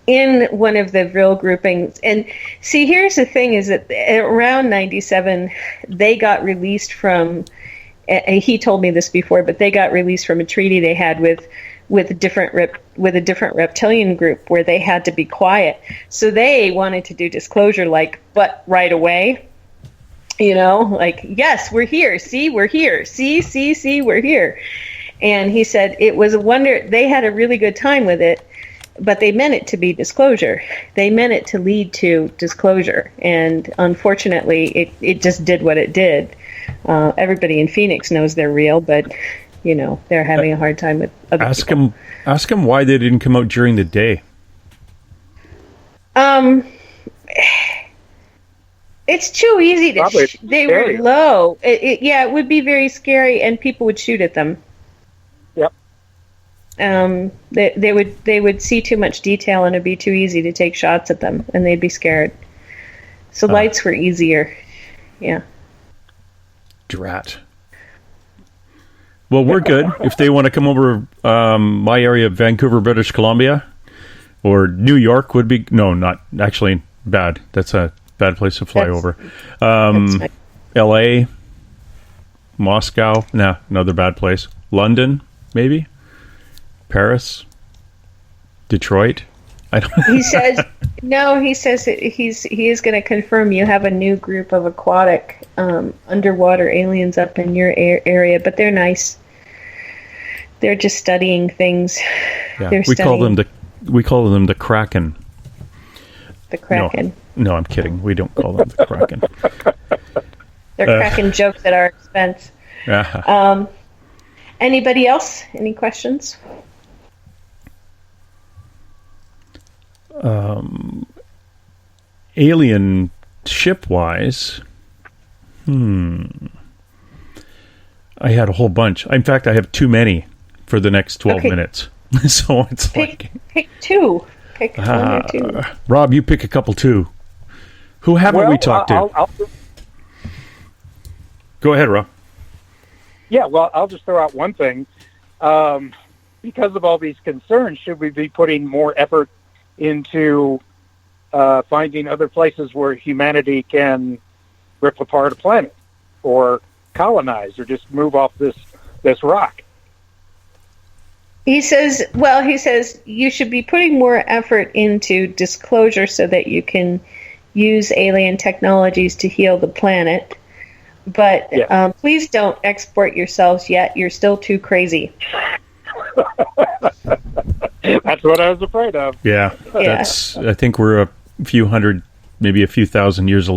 Speaker 5: in one of the Vril groupings. And see, here's the thing, is that around 97, they got released from, he told me this before, but they got released from a treaty they had with a different reptilian group where they had to be quiet. So they wanted to do disclosure, but right away, yes, we're here. See, we're here. See, we're here. And he said it was a wonder. They had a really good time with it, but they meant it to be disclosure. They meant it to lead to disclosure. And unfortunately, it just did what it did. Everybody in Phoenix knows they're real, but, they're having a hard time with other people.
Speaker 6: Ask them why they didn't come out during the day.
Speaker 5: It's too easy to. They were low. It would be very scary, and people would shoot at them.
Speaker 7: Yep.
Speaker 5: They would see too much detail, and it'd be too easy to take shots at them, and they'd be scared. So lights were easier. Yeah.
Speaker 6: Drat. Well, we're good. If they want to come over my area of Vancouver, British Columbia, or New York would be... No, not actually bad. That's a bad place to fly over. L.A., Moscow, another bad place. London, maybe? Paris? Detroit? I don't know.
Speaker 5: He says... No, he says that he is going to confirm you have a new group of aquatic underwater aliens up in your area, but they're nice. They're just studying things.
Speaker 6: Yeah, we call them the Kraken.
Speaker 5: The Kraken.
Speaker 6: No, I'm kidding. We don't call them the Kraken.
Speaker 5: They're cracking jokes at our expense. Anybody else? Any questions?
Speaker 6: Alien ship-wise, I had a whole bunch. In fact, I have too many for the next 12 minutes. So it's
Speaker 5: pick two. Pick one or two.
Speaker 6: Rob, you pick a couple too. Who haven't we talked to? Go ahead, Rob.
Speaker 7: Yeah, well, I'll just throw out one thing. Because of all these concerns, should we be putting more effort into finding other places where humanity can rip apart a planet or colonize or just move off this rock?
Speaker 5: He says you should be putting more effort into disclosure so that you can use alien technologies to heal the planet. But please don't export yourselves yet. You're still too crazy.
Speaker 7: That's what I was afraid of.
Speaker 6: Yeah. I think we're a few hundred, maybe a few thousand years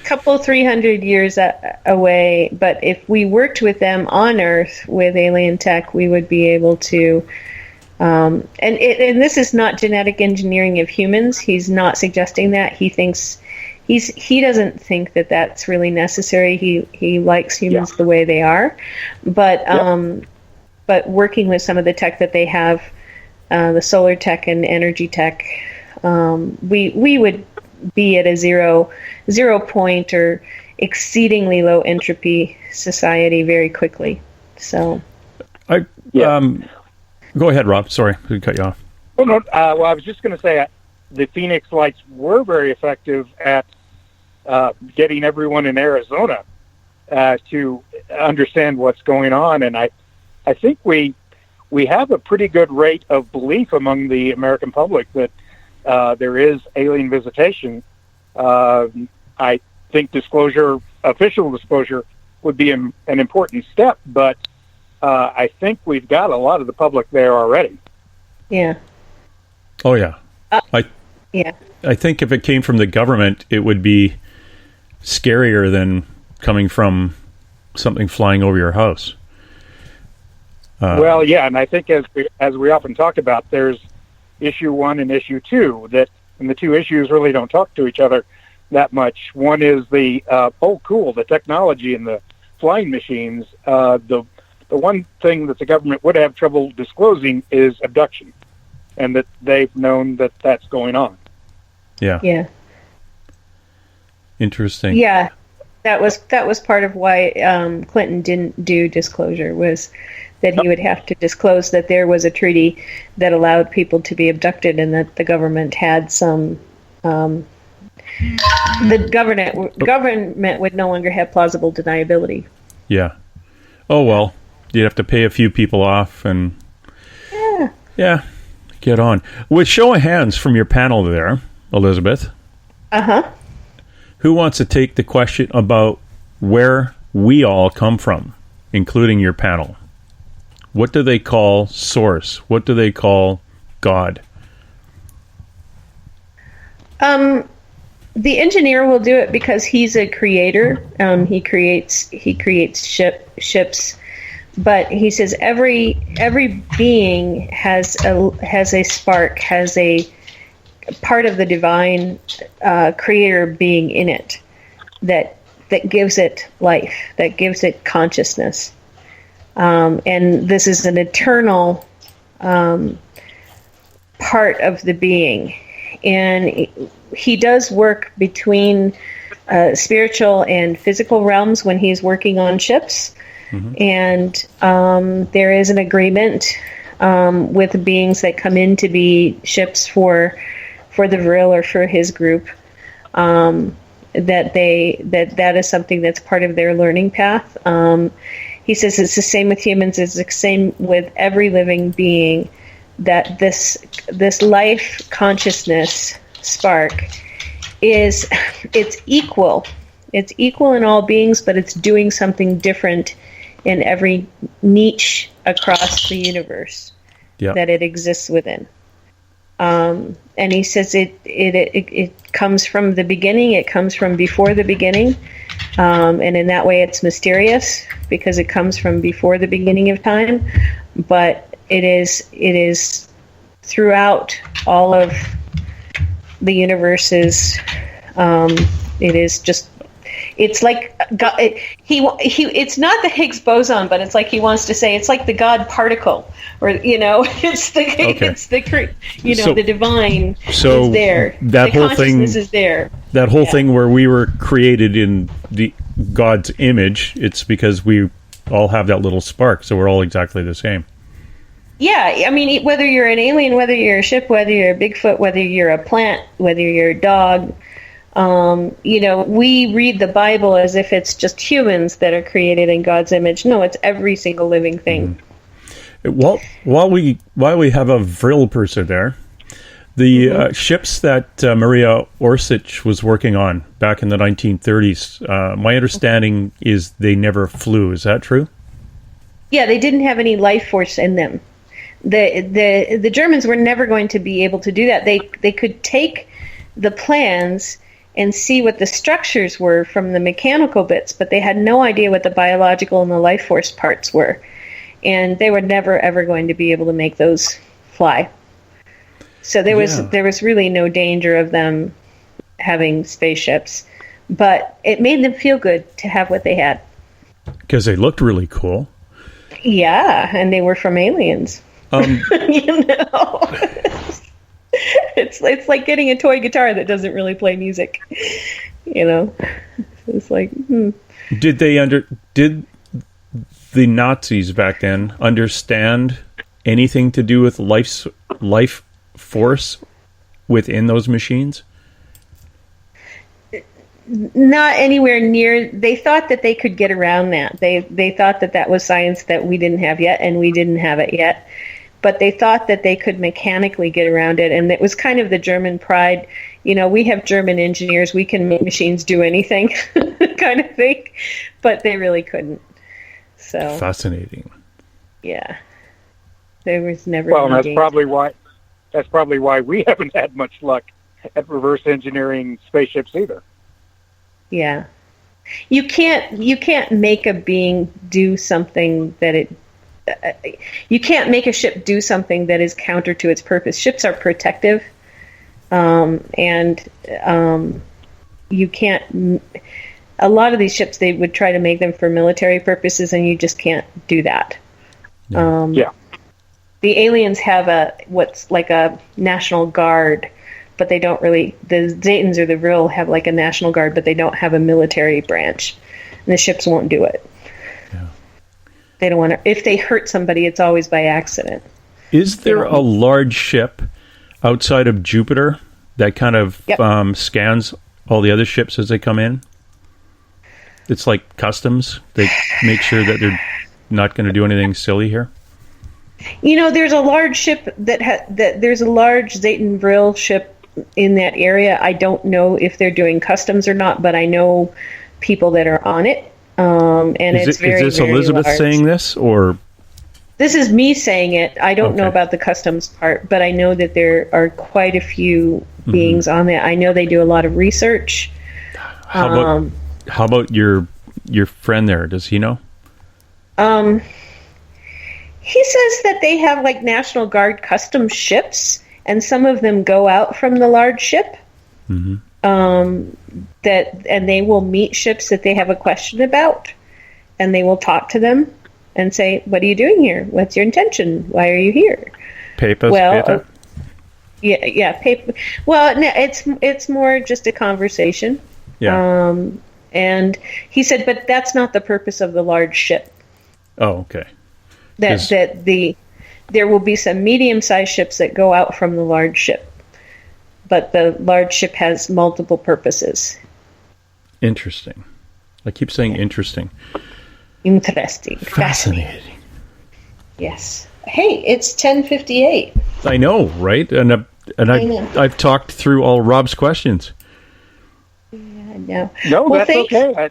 Speaker 5: couple 300 years away. But if we worked with them on Earth with alien tech, we would be able to. And this is not genetic engineering of humans. He's not suggesting that. He thinks he doesn't think that that's really necessary. He likes humans the way they are, but working with some of the tech that they have, the solar tech and energy tech, we would be at a zero point or exceedingly low entropy society very quickly. So,
Speaker 6: go ahead, Rob. Sorry, I cut you off.
Speaker 7: Oh, no. Well, I was just going to say the Phoenix Lights were very effective at getting everyone in Arizona to understand what's going on, and I think we have a pretty good rate of belief among the American public that there is alien visitation. I think official disclosure, would be an important step, but I think we've got a lot of the public there already.
Speaker 5: Yeah.
Speaker 6: Oh, yeah. I think if it came from the government, it would be scarier than coming from something flying over your house.
Speaker 7: Well, yeah, and I think as we often talk about, there's issue 1 and issue 2, and the two issues really don't talk to each other that much. One is the the technology and the flying machines. The one thing that the government would have trouble disclosing is abduction, and that they've known that that's going on.
Speaker 6: Yeah.
Speaker 5: Yeah.
Speaker 6: Interesting.
Speaker 5: Yeah, that was part of why Clinton didn't do disclosure, was that he would have to disclose that there was a treaty that allowed people to be abducted, and that the government had some. The government would no longer have plausible deniability.
Speaker 6: Yeah. Oh well, you'd have to pay a few people off, and get on. With show of hands from your panel there, Elizabeth. Who wants to take the question about where we all come from, including your panel? what do they call Source? What do they call God?
Speaker 5: The engineer will do it because he's a creator. He creates ships, but he says every being has a spark, has a part of the divine creator being in it that gives it life, that gives it consciousness, and this is an eternal part of the being. And he does work between spiritual and physical realms when he's working on ships. Mm-hmm. And there is an agreement with beings that come in to be ships for the Mireal or for his group, that is something that's part of their learning path. He says it's the same with humans, it's the same with every living being, that this life consciousness spark it's equal in all beings, but it's doing something different in every niche across the universe that it exists within. And he says it comes from the beginning, it comes from before the beginning, and in that way it's mysterious because it comes from before the beginning of time, but it is throughout all of the universes. It is just, it's like God, it's not the Higgs boson, but it's like he wants to say it's like the God particle, or it's the the divine is there.
Speaker 6: That
Speaker 5: the
Speaker 6: whole thing
Speaker 5: is there.
Speaker 6: That whole thing where we were created in the God's image. It's because we all have that little spark, so we're all exactly the same.
Speaker 5: Yeah, I mean, whether you're an alien, whether you're a ship, whether you're a Bigfoot, whether you're a plant, whether you're a dog, we read the Bible as if it's just humans that are created in God's image. No, it's every single living thing.
Speaker 6: Well, while we have a Vril person there, the ships that Maria Orsich was working on back in the 1930s, my understanding is they never flew. Is that true?
Speaker 5: Yeah, they didn't have any life force in them. The Germans were never going to be able to do that. They could take the plans and see what the structures were from the mechanical bits, but they had no idea what the biological and the life force parts were. And they were never, ever going to be able to make those fly. So there was really no danger of them having spaceships. But it made them feel good to have what they had.
Speaker 6: Because they looked really cool.
Speaker 5: Yeah, and they were from aliens. It's like getting a toy guitar that doesn't really play music. It's like
Speaker 6: Did the Nazis back then understand anything to do with life force within those machines?
Speaker 5: Not anywhere near. They thought that they could get around that. They thought that was science that we didn't have yet, and we didn't have it yet. But they thought that they could mechanically get around it, and it was kind of the German pride. We have German engineers. We can make machines do anything kind of thing, but they really couldn't. So
Speaker 6: fascinating.
Speaker 5: Yeah. There was never.
Speaker 7: Well, and that's probably why we haven't had much luck at reverse engineering spaceships either.
Speaker 5: Yeah. You can't make a being do something that you can't make a ship do something that is counter to its purpose. Ships are protective, and you can't. A lot of these ships, they would try to make them for military purposes, and you just can't do that.
Speaker 6: Yeah.
Speaker 5: The aliens have what's like a national guard, but they don't really. The Zetans or the Mireal have like a national guard, but they don't have a military branch, and the ships won't do it. Yeah. They don't want to. If they hurt somebody, it's always by accident.
Speaker 6: Is there a large ship outside of Jupiter that kind of scans all the other ships as they come in? It's like customs. They make sure that they're not going to do anything silly here.
Speaker 5: There's a large ship there's a large Zetan Mireal ship in that area. I don't know if they're doing customs or not, but I know people that are on it. And
Speaker 6: is
Speaker 5: it's very,
Speaker 6: is this
Speaker 5: very
Speaker 6: Elizabeth
Speaker 5: large.
Speaker 6: saying this, or
Speaker 5: This is me saying it. I don't know
Speaker 6: Okay.
Speaker 5: about the customs part, but I know that there are quite a few beings on there. I know they do a lot of research.
Speaker 6: How about your friend there? Does he know?
Speaker 5: He says that they have like National Guard custom ships, and some of them go out from the large ship. And they will meet ships that they have a question about, and they will talk to them and say, "What are you doing here? What's your intention? Why are you here?"
Speaker 6: Papers,
Speaker 5: Well, yeah, paper. Well, no, it's more just a conversation.
Speaker 6: yeah.
Speaker 5: And he said, but that's not the purpose of the large ship.
Speaker 6: Oh, okay.
Speaker 5: There will be some medium-sized ships that go out from the large ship, but the large ship has multiple purposes.
Speaker 6: Interesting. I keep saying interesting.
Speaker 5: Interesting.
Speaker 6: Fascinating.
Speaker 5: Yes. Hey, it's 10:58.
Speaker 6: I know, right? And I've talked through all Rob's questions.
Speaker 5: I know.
Speaker 7: No,
Speaker 5: Well,
Speaker 7: that's
Speaker 5: thanks.
Speaker 7: okay.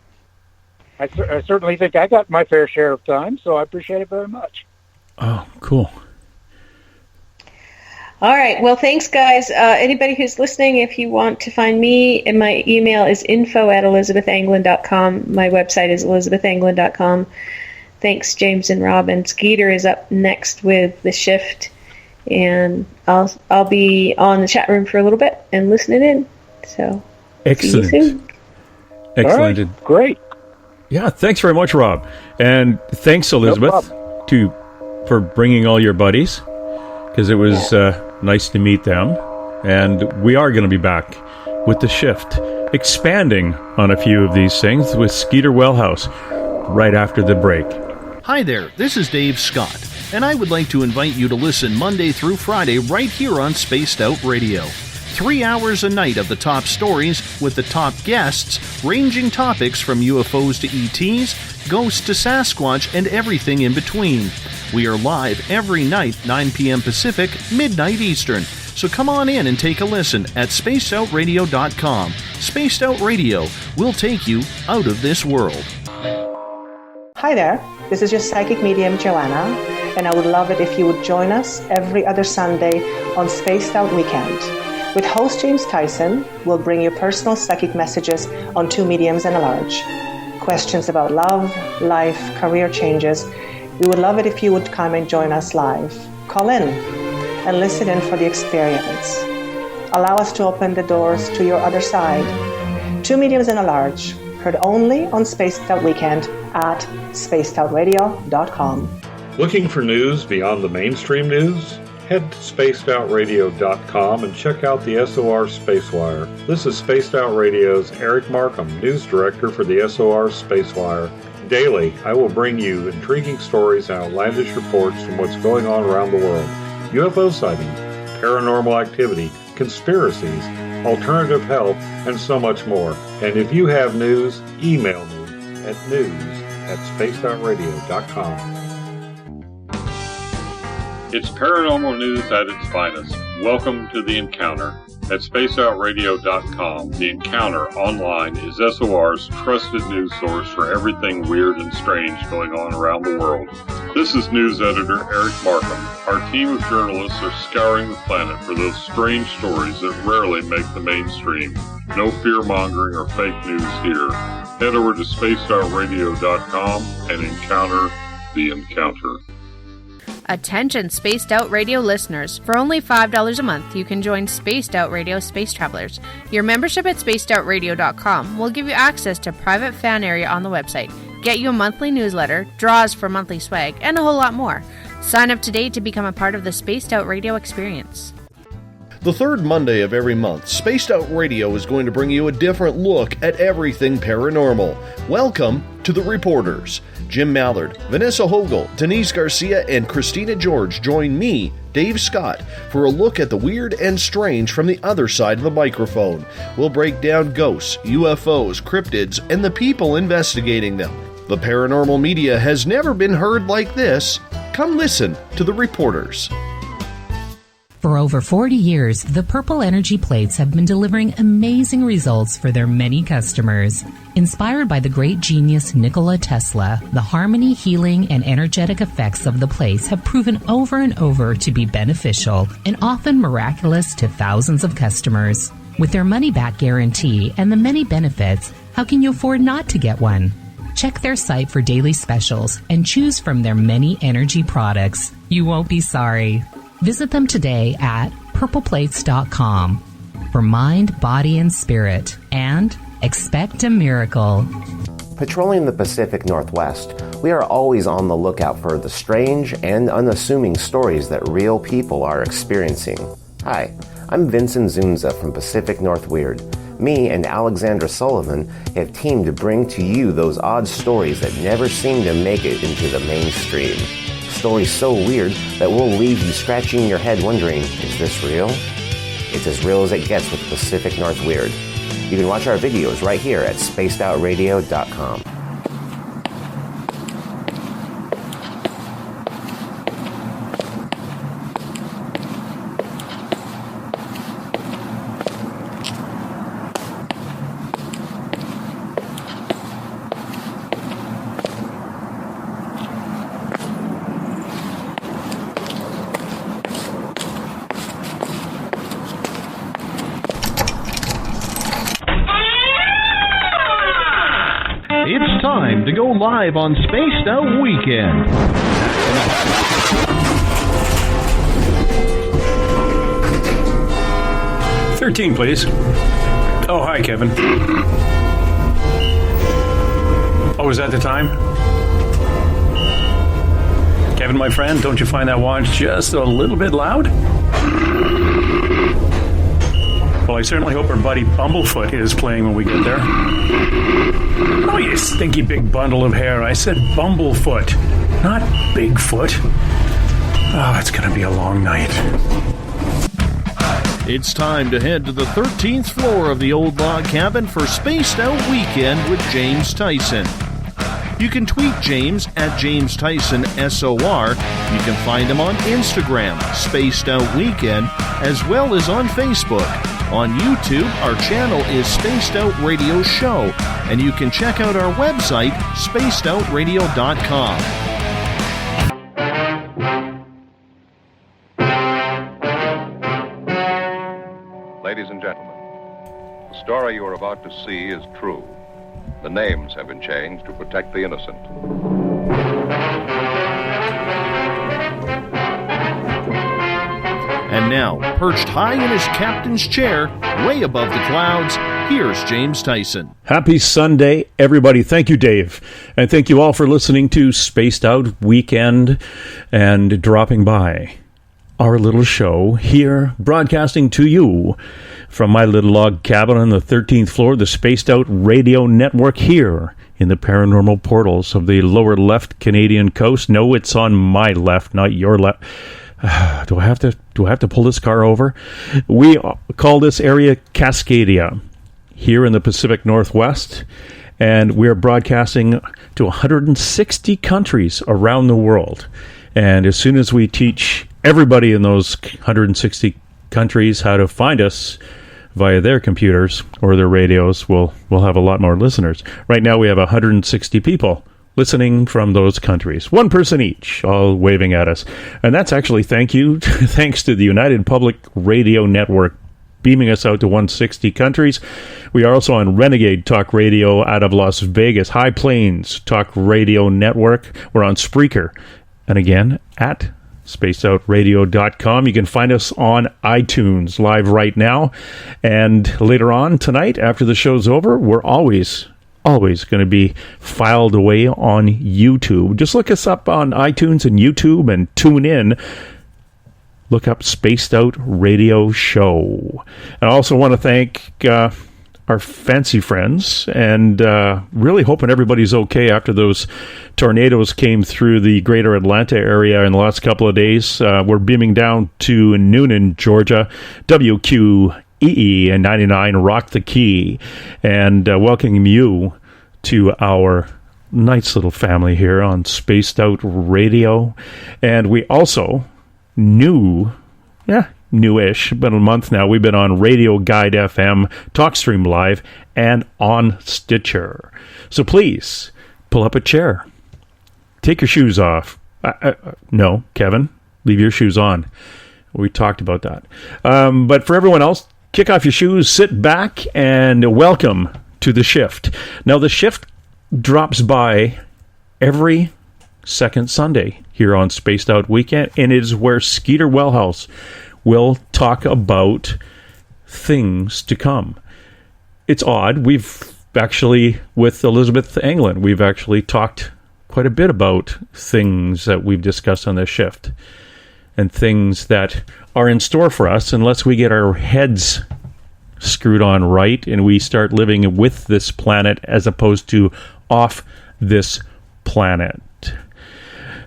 Speaker 7: I certainly think I got my fair share of time, so I appreciate it very much.
Speaker 6: Oh, cool.
Speaker 5: All right. Well, thanks, guys. Anybody who's listening, if you want to find me, and my email is info@elizabethanglin.com. My website is elizabethanglin.com. Thanks, James and Rob. And Skeeter is up next with The Shift. And I'll be on the chat room for a little bit and listening in. So,
Speaker 6: Excellent.
Speaker 5: see you soon.
Speaker 6: Excellent.
Speaker 7: All right, great.
Speaker 6: Yeah, thanks very much, Rob. And thanks, Elizabeth, for bringing all your buddies, because it was nice to meet them. And we are going to be back with The Shift, expanding on a few of these things with Skeeter Welhouse right after the break.
Speaker 2: Hi there, this is Dave Scott, and I would like to invite you to listen Monday through Friday right here on Spaced Out Radio. 3 hours a night of the top stories with the top guests, ranging topics from UFOs to ETs, ghosts to Sasquatch, and everything in between. We are live every night, 9 p.m. Pacific, midnight Eastern. So come on in and take a listen at spacedoutradio.com. Spaced Out Radio will take you out of this world.
Speaker 8: Hi there, this is your psychic medium Joanna, and I would love it if you would join us every other Sunday on Spaced Out Weekend. With host James Tyson, we'll bring you personal psychic messages on 2 mediums and a large. Questions about love, life, career changes. We would love it if you would come and join us live. Call in and listen in for the experience. Allow us to open the doors to your other side. 2 mediums and a large, heard only on Spaced Out Weekend at spacedoutradio.com.
Speaker 9: Looking for news beyond the mainstream news? Head to spacedoutradio.com and check out the SOR Spacewire. This is Spaced Out Radio's Eric Markham, news director for the SOR Spacewire. Daily, I will bring you intriguing stories and outlandish reports from what's going on around the world. UFO sightings, paranormal activity, conspiracies, alternative health, and so much more. And if you have news, email me at news@spacedoutradio.com. It's paranormal news at its finest. Welcome to The Encounter. At spacedoutradio.com, The Encounter online is SOR's trusted news source for everything weird and strange going on around the world. This is news editor Eric Markham. Our team of journalists are scouring the planet for those strange stories that rarely make the mainstream. No fear-mongering or fake news here. Head over to spacedoutradio.com and encounter The Encounter.
Speaker 10: Attention Spaced Out Radio listeners, for only $5 a month you can join Spaced Out Radio Space Travelers. Your membership at spacedoutradio.com will give you access to private fan area on the website, get you a monthly newsletter, draws for monthly swag, and a whole lot more. Sign up today to become a part of the Spaced Out Radio experience.
Speaker 2: The third Monday of every month, Spaced Out Radio is going to bring you a different look at everything paranormal. Welcome to The Reporters. Jim Mallard, Vanessa Hogel, Denise Garcia, and Christina George join me, Dave Scott, for a look at the weird and strange from the other side of the microphone. We'll break down ghosts, UFOs, cryptids, and the people investigating them. The paranormal media has never been heard like this. Come listen to The Reporters.
Speaker 11: For over 40 years, the Purple Energy Plates have been delivering amazing results for their many customers. Inspired by the great genius Nikola Tesla, the harmony, healing, and energetic effects of the plates have proven over and over to be beneficial and often miraculous to thousands of customers. With their money-back guarantee and the many benefits, how can you afford not to get one? Check their site for daily specials and choose from their many energy products. You won't be sorry. Visit them today at purpleplates.com for mind, body, and spirit, and expect a miracle.
Speaker 12: Patrolling the Pacific Northwest, we are always on the lookout for the strange and unassuming stories that real people are experiencing. Hi, I'm Vincent Zunza from Pacific North Weird. Me and Alexandra Sullivan have teamed to bring to you those odd stories that never seem to make it into the mainstream. Stories so weird that will leave you scratching your head wondering, is this real? It's as real as it gets with Pacific North Weird. You can watch our videos right here at spacedoutradio.com.
Speaker 2: To go live on Spaced Out Weekend.
Speaker 6: 13, please. Oh, hi, Kevin. Oh, is that the time? Kevin, my friend, don't you find that watch just a little bit loud? Well, I certainly hope our buddy Bumblefoot is playing when we get there. Oh, you stinky big bundle of hair. I said Bumblefoot, not Bigfoot. Oh, it's going to be a long night.
Speaker 2: It's time to head to the 13th floor of the old log cabin for Spaced Out Weekend with James Tyson. You can tweet James at James Tyson SOR. You can find him on Instagram, Spaced Out Weekend, as well as on Facebook. On YouTube, our channel is Spaced Out Radio Show, and you can check out our website, spacedoutradio.com.
Speaker 13: Ladies and gentlemen, the story you are about to see is true. The names have been changed to protect the innocent.
Speaker 2: And now, perched high in his captain's chair, way above the clouds, here's James Tyson.
Speaker 6: Happy Sunday, everybody. Thank you, Dave. And thank you all for listening to Spaced Out Weekend and dropping by our little show here, broadcasting to you from my little log cabin on the 13th floor of the Spaced Out Radio Network here in the paranormal portals of the lower left Canadian coast. No, it's on my left, not your left. Do I have to pull this car over? We call this area Cascadia here in the Pacific Northwest, and we're broadcasting to 160 countries around the world. And as soon as we teach everybody in those 160 countries how to find us via their computers or their radios, we'll have a lot more listeners. Right now we have 160 people listening from those countries. One person each, all waving at us. And that's actually thanks to the United Public Radio Network beaming us out to 160 countries. We are also on Renegade Talk Radio out of Las Vegas, High Plains Talk Radio Network. We're on Spreaker. And again, at spacedoutradio.com. You can find us on iTunes live right now. And later on tonight, after the show's over, we're always going to be filed away on YouTube. Just look us up on iTunes and YouTube and tune in. Look up Spaced Out Radio Show. And I also want to thank our fancy friends, and really hoping everybody's okay after those tornadoes came through the greater Atlanta area in the last couple of days. We're beaming down to Noonan, Georgia, WQEE and 99 Rock the Key, and welcoming you to our nice little family here on Spaced Out Radio. And we also newish, but a month now, we've been on Radio Guide FM, TalkStream Live, and on Stitcher. So please, pull up a chair. Take your shoes off. No, Kevin, leave your shoes on. We talked about that. But for everyone else, kick off your shoes, sit back, and welcome to The Shift. Now, The Shift drops by every second Sunday here on Spaced Out Weekend, and it is where Skeeter Welhouse will talk about things to come. It's odd. We've actually, with Elizabeth Anglin, we've actually talked quite a bit about things that we've discussed on this shift and things that are in store for us unless we get our heads screwed on right and we start living with this planet as opposed to off this planet.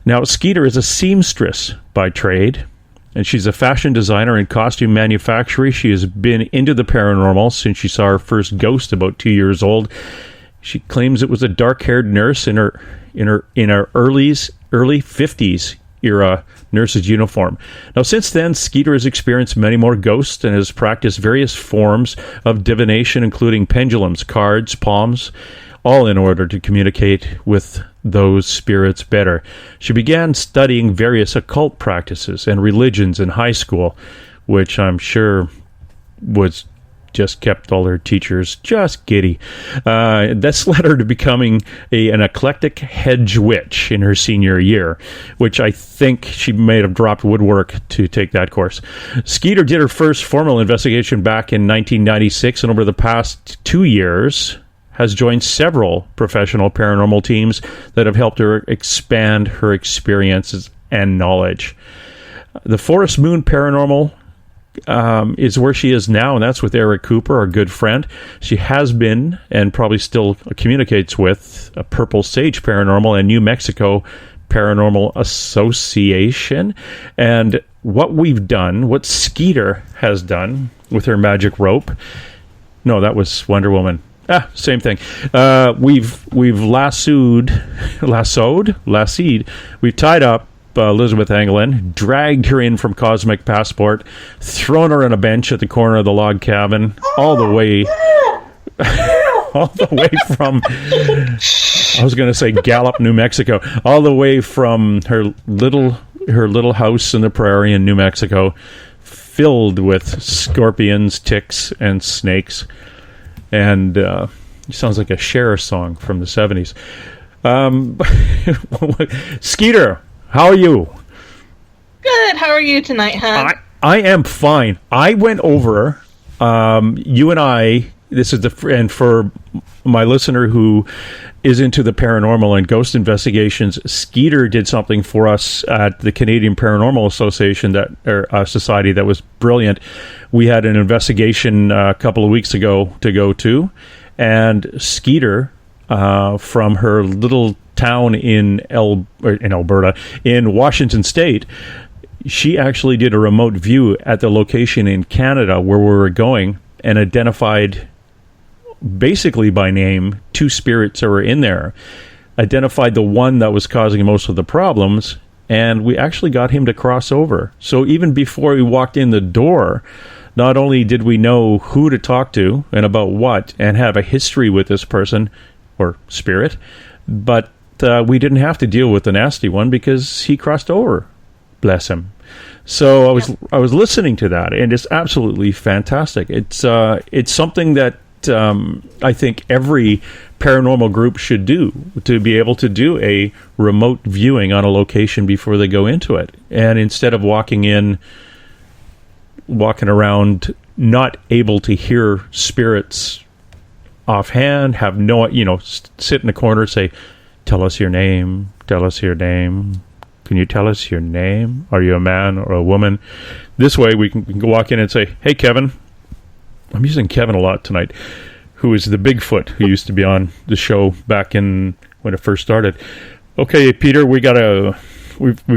Speaker 6: Now, Skeeter is a seamstress by trade, and she's a fashion designer and costume manufacturer. She has been into the paranormal since she saw her first ghost about 2 years old. She claims it was a dark-haired nurse in her early 50s era nurse's uniform. Now, since then, Skeeter has experienced many more ghosts and has practiced various forms of divination, including pendulums, cards, palms, all in order to communicate with those spirits better. She began studying various occult practices and religions in high school, which I'm sure was just kept all her teachers just giddy. This led her to becoming an eclectic hedge witch in her senior year, which I think she may have dropped woodwork to take that course. Skeeter did her first formal investigation back in 1996, and over the past 2 years has joined several professional paranormal teams that have helped her expand her experiences and knowledge. The Forest Moon Paranormal is where she is now, and that's with Eric Cooper, our good friend. She has been, and probably still communicates with, a Purple Sage Paranormal and New Mexico Paranormal Association. And what we've done, what Skeeter has done with her magic rope, no, that was Wonder Woman. Same thing. We've lassoed. We've tied up Elizabeth Anglin, dragged her in from Cosmic Passport, thrown her on a bench at the corner of the log cabin, all the way from, I was going to say Gallup, New Mexico, all the way from her little house in the prairie in New Mexico, filled with scorpions, ticks, and snakes. And it sounds like a Cher song from the 70s. Skeeter, how are you?
Speaker 14: Good. How are you tonight, hon?
Speaker 6: I am fine. I went over, you and I, this is and for my listener who is into the paranormal and ghost investigations, Skeeter did something for us at the Canadian Paranormal Association, Society, that was brilliant. We had an investigation a couple of weeks ago to go to, and Skeeter, from her little town in Alberta, in Washington State, she actually did a remote view at the location in Canada where we were going and identified, basically by name, 2 spirits that were in there, identified the one that was causing most of the problems, and we actually got him to cross over. So even before we walked in the door, not only did we know who to talk to and about what, and have a history with this person or spirit, but we didn't have to deal with the nasty one because he crossed over. Bless him. So I was listening to that, and it's absolutely fantastic. It's something that I think every paranormal group should do, to be able to do a remote viewing on a location before they go into it. And instead of walking around not able to hear spirits offhand, have no, sit in the corner, say, tell us your name, tell us your name. Can you tell us your name? Are you a man or a woman? This way we can walk in and say, hey, Kevin. I'm using Kevin a lot tonight, who is the Bigfoot who used to be on the show back in when it first started. Okay, Peter, we've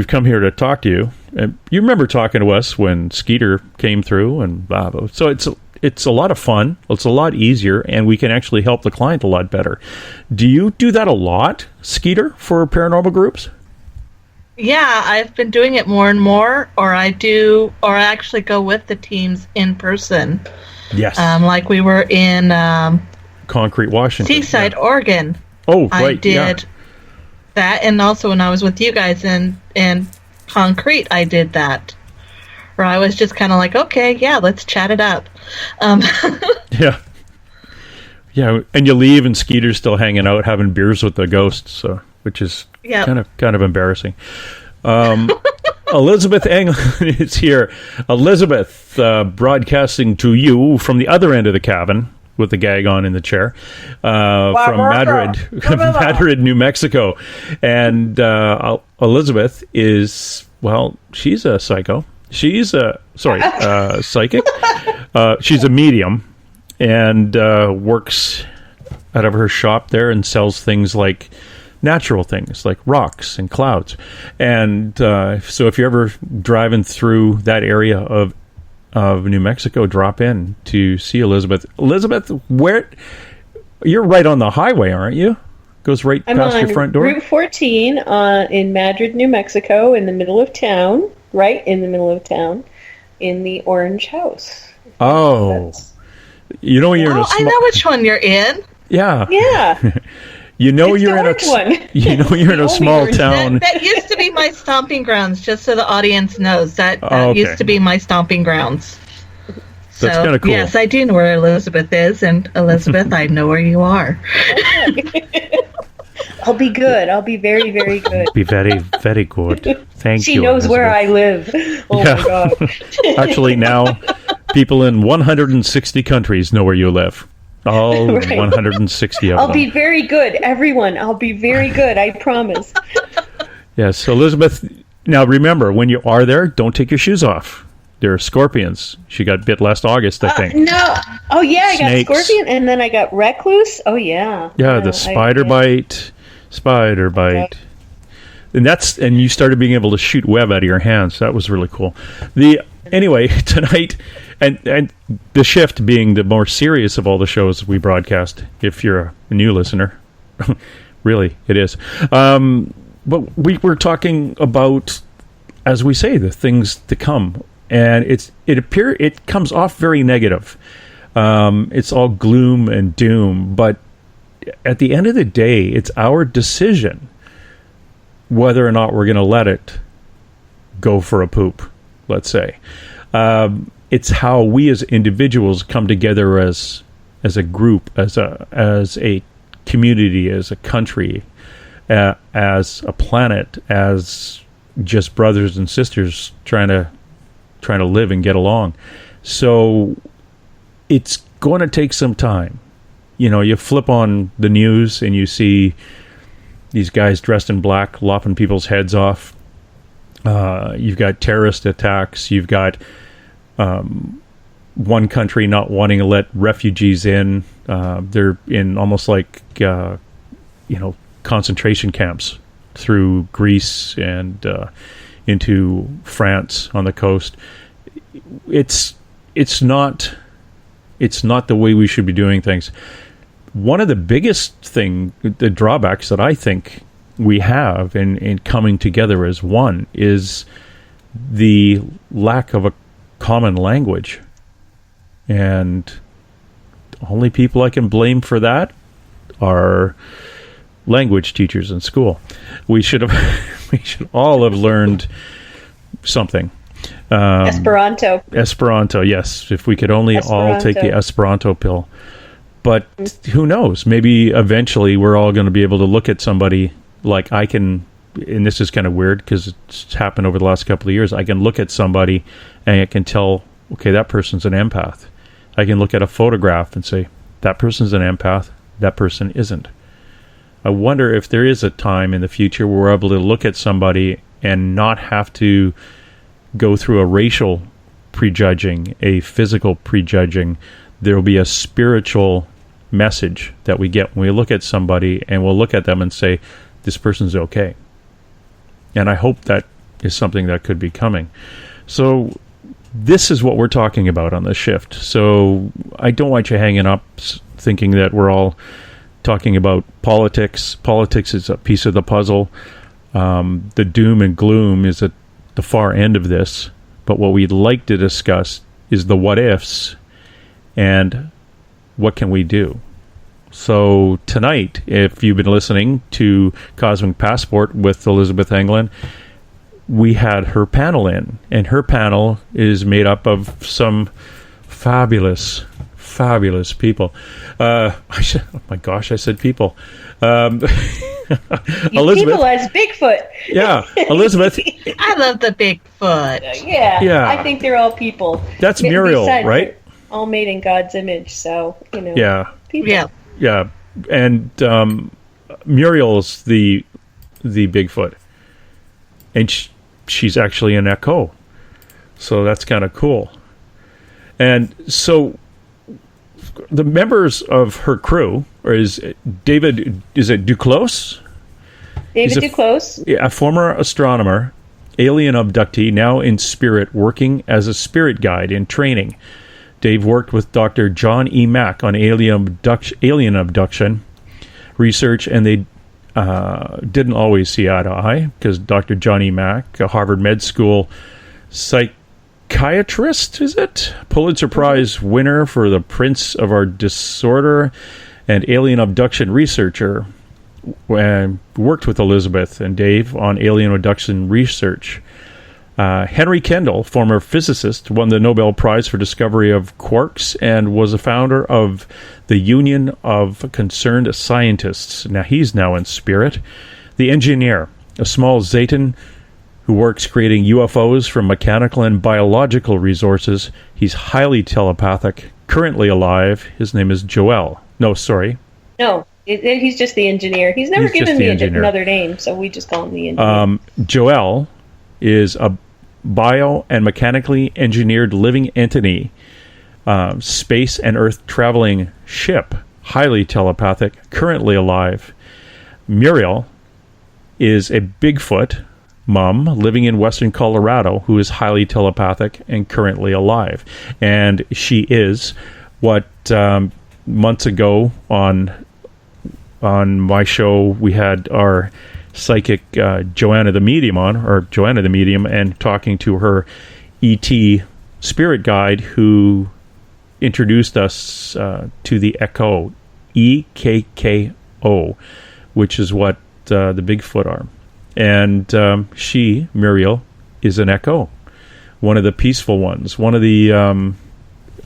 Speaker 6: come here to talk to you. And you remember talking to us when Skeeter came through and blah, blah. So it's a lot of fun. It's a lot easier, and we can actually help the client a lot better. Do you do that a lot, Skeeter, for paranormal groups?
Speaker 14: Yeah, I've been doing it more and more, or I actually go with the teams in person.
Speaker 6: Yes.
Speaker 14: Like we were in
Speaker 6: Concrete, Washington.
Speaker 14: Seaside, Oregon.
Speaker 6: Oh, right.
Speaker 14: I did that, and also when I was with you guys in Concrete, I did that. Where I was just kind of like, okay, yeah, let's chat it up.
Speaker 6: Yeah. Yeah, and you leave and Skeeter's still hanging out having beers with the ghosts, so which is kind of embarrassing. Elizabeth Anglin is here. Elizabeth, broadcasting to you from the other end of the cabin with the gag on in the chair, from Madrid, New Mexico. And Elizabeth is, well, she's a psycho. She's a, psychic. She's a medium and works out of her shop there and sells things like natural things like rocks and clouds. And so if you're ever driving through that area of New Mexico, drop in to see Elizabeth. Elizabeth, where you're right on the highway, aren't you? Goes right past your front door.
Speaker 5: Route 14 in Madrid, New Mexico, in the middle of town, right in the middle of town, in the Orange House.
Speaker 6: Oh, you know you're in a
Speaker 14: I know which one you're in.
Speaker 6: Yeah.
Speaker 5: You know
Speaker 6: you're in a small town.
Speaker 14: That used to be my stomping grounds, just so the audience knows. That used to be my stomping grounds.
Speaker 6: That's kind of cool.
Speaker 14: Yes, I do know where Elizabeth is, and Elizabeth, I know where you are.
Speaker 5: I'll be good. I'll be very, very good.
Speaker 6: Be very, very good. Thank you.
Speaker 5: She knows
Speaker 6: Elizabeth.
Speaker 5: where I live. Oh my God.
Speaker 6: Actually, now people in 160 countries know where you live. All right. 160 of them.
Speaker 5: I'll be very good, everyone. I'll be very good, I promise.
Speaker 6: Yes, Elizabeth, now remember, when you are there, don't take your shoes off. There are scorpions. She got bit last August, I think.
Speaker 5: No. Oh, yeah,
Speaker 6: Snakes.
Speaker 5: I got scorpion, and then I got recluse. Oh, yeah.
Speaker 6: Yeah, the spider bite. And you started being able to shoot web out of your hands. That was really cool. Anyway, tonight... And the shift being the more serious of all the shows we broadcast, if you're a new listener. Really, it is. But we were talking about, as we say, the things to come. And it comes off very negative. It's all gloom and doom. But at the end of the day, it's our decision whether or not we're going to let it go for a poop, let's say. It's how we as individuals come together as a group, as a community, as a country, as a planet, as just brothers and sisters trying to live and get along. So it's going to take some time. You know, you flip on the news and you see these guys dressed in black lopping people's heads off. You've got terrorist attacks. You've got one country not wanting to let refugees in. They're in almost like, concentration camps through Greece and into France on the coast. It's not the way we should be doing things. One of the biggest the drawbacks that I think we have in coming together as one is the lack of a common language, and only people I can blame for that are language teachers in school. We should all have learned something.
Speaker 5: Esperanto,
Speaker 6: yes. If we could only all take the Esperanto pill. But who knows? Maybe eventually we're all going to be able to look at somebody like I can. And this is kind of weird because it's happened over the last couple of years. I can look at somebody and I can tell, okay, that person's an empath. I can look at a photograph and say, that person's an empath, that person isn't. I wonder if there is a time in the future where we're able to look at somebody and not have to go through a racial prejudging, a physical prejudging. There will be a spiritual message that we get when we look at somebody, and we'll look at them and say, this person's okay. And I hope that is something that could be coming. So this is what we're talking about on this shift. So I don't want you hanging up thinking that we're all talking about politics. Politics is a piece of the puzzle. The doom and gloom is at the far end of this, but what we'd like to discuss is the what ifs and what can we do. So tonight, if you've been listening to Cosmic Passport with Elizabeth Anglin, we had her panel in, and her panel is made up of some fabulous people. Oh my gosh, I said people.
Speaker 5: Elizabeth. People as Bigfoot.
Speaker 6: Yeah, Elizabeth.
Speaker 14: I love the Bigfoot.
Speaker 5: Yeah, I think they're all people.
Speaker 6: That's Mireal, right?
Speaker 5: All made in God's image, so,
Speaker 6: Yeah.
Speaker 5: People.
Speaker 6: Yeah, and Mireal's the Bigfoot. And she's actually an echo. So that's kind of cool. And so the members of her crew is David, is it Duclos?
Speaker 5: David Duclos.
Speaker 6: A former astronomer, alien abductee, now in spirit, working as a spirit guide in training. Dave worked with Dr. John E. Mack on alien abduction research, and they didn't always see eye to eye, because Dr. John E. Mack, a Harvard Med School Psychiatrist, is it? Pulitzer Prize winner for The Prince of Our Disorder, and Alien Abduction Researcher, worked with Elizabeth and Dave on Alien Abduction Research. Henry Kendall, former physicist, won the Nobel Prize for discovery of quarks and was a founder of the Union of Concerned Scientists. Now he's now in spirit. The engineer, a small Zetan who works creating UFOs from mechanical and biological resources. He's highly telepathic, currently alive. His name is Joelle. No, he's just the engineer. He's never given me another name, so we just call him the engineer. Joelle is a bio and mechanically engineered living entity, space and earth traveling ship, highly telepathic, currently alive. Mireal is a Bigfoot mom living in western Colorado who is highly telepathic and currently alive. And she is what months ago on my show we had our psychic Joanna the Medium and talking to her ET spirit guide who introduced us to the Echo, EKKO, which is what the Bigfoot are. And Mireal, is an Echo, one of the peaceful ones, one of the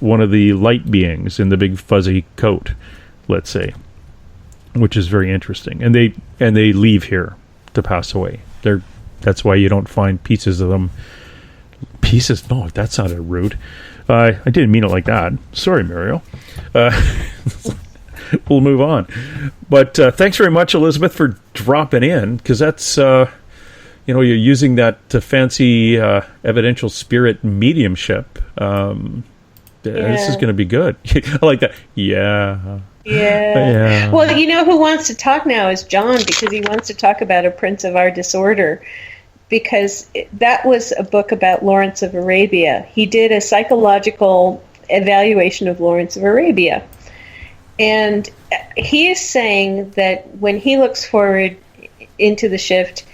Speaker 6: light beings in the big fuzzy coat, let's say, which is very interesting. And they leave here to pass away. That's why you don't find pieces of them. Pieces? No, that sounded rude. I didn't mean it like that. Sorry, Mireal. We'll move on. But thanks very much, Elizabeth, for dropping in, because that's, you're using that fancy evidential spirit mediumship. This is going to be good. I like that. Yeah.
Speaker 5: Well, who wants to talk now is John, because he wants to talk about A Prince of Our Disorder, because that was a book about Lawrence of Arabia. He did a psychological evaluation of Lawrence of Arabia. And he is saying that when he looks forward into the shift,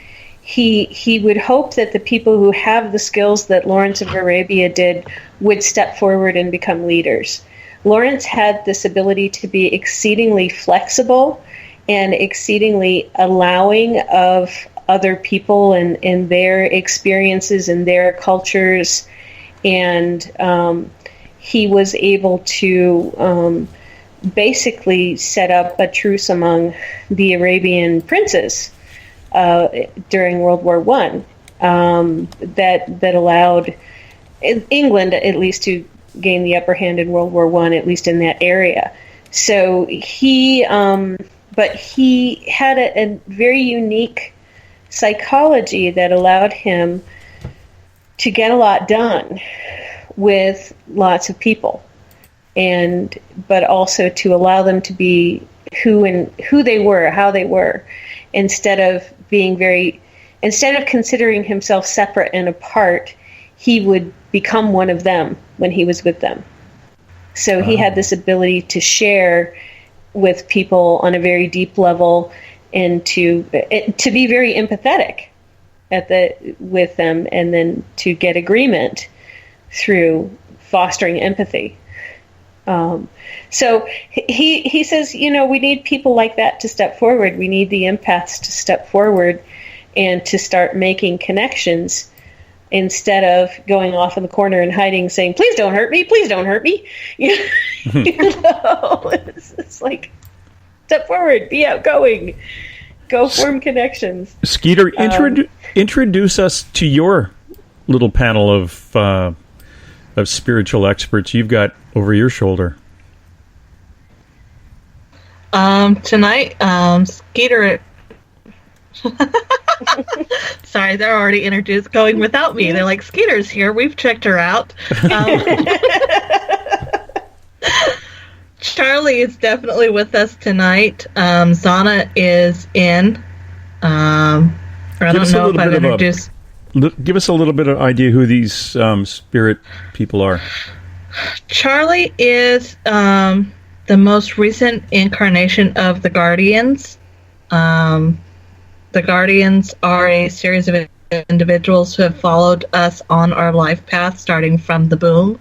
Speaker 5: he would hope that the people who have the skills that Lawrence of Arabia did would step forward and become leaders. Lawrence had this ability to be exceedingly flexible and exceedingly allowing of other people and their experiences and their cultures. And he was able to basically set up a truce among the Arabian princes during World War I that allowed England at least to gain the upper hand in World War I, at least in that area. So he had a very unique psychology that allowed him to get a lot done with lots of people, but also to allow them to be who they were, how they were, instead of considering himself separate and apart. He would become one of them when he was with them. So he had this ability to share with people on a very deep level and to be very empathetic with them, and then to get agreement through fostering empathy. So he says, we need people like that to step forward. We need the empaths to step forward and to start making connections instead of going off in the corner and hiding, saying, "Please don't hurt me. Please don't hurt me." It's like, step forward, be outgoing, go form connections.
Speaker 6: Skeeter, introduce us to your little panel of spiritual experts you've got over your shoulder.
Speaker 14: Tonight, Skeeter. Sorry, they're already introduced, going without me. They're like, Skeeter's here. We've checked her out. Charlie is definitely with us tonight. Zana is in. I don't know if I've introduced.
Speaker 6: Give us a little bit of idea who these spirit people are.
Speaker 14: Charlie is the most recent incarnation of the Guardians. The Guardians are a series of individuals who have followed us on our life path, starting from the boom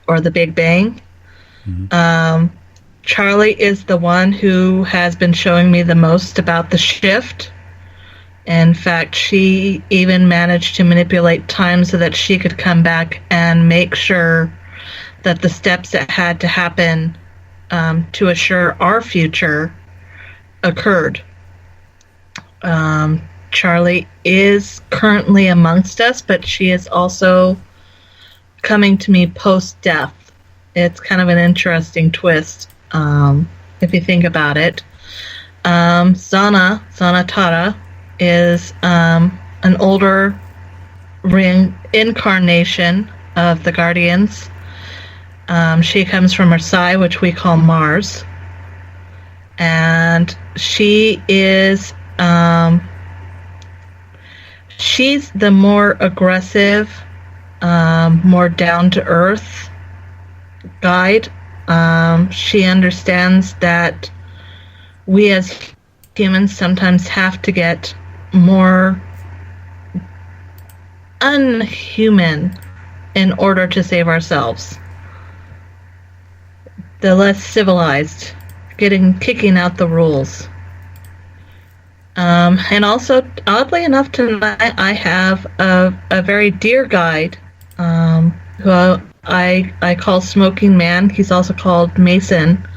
Speaker 14: or the Big Bang. Mm-hmm. Charlie is the one who has been showing me the most about the shift. In fact, she even managed to manipulate time so that she could come back and make sure that the steps that had to happen to assure our future occurred. Charlie is currently amongst us, but she is also coming to me post-death. It's kind of an interesting twist, if you think about it. Zana Tara, is an older incarnation of the Guardians. She comes from Marseille, which we call Mars. And she is... she's the more aggressive, more down-to-earth guide. She understands that we as humans sometimes have to get more unhuman in order to save ourselves. The less civilized, kicking out the rules. And also, oddly enough, tonight I have a very dear guide who I call Smoking Man. He's also called Mason.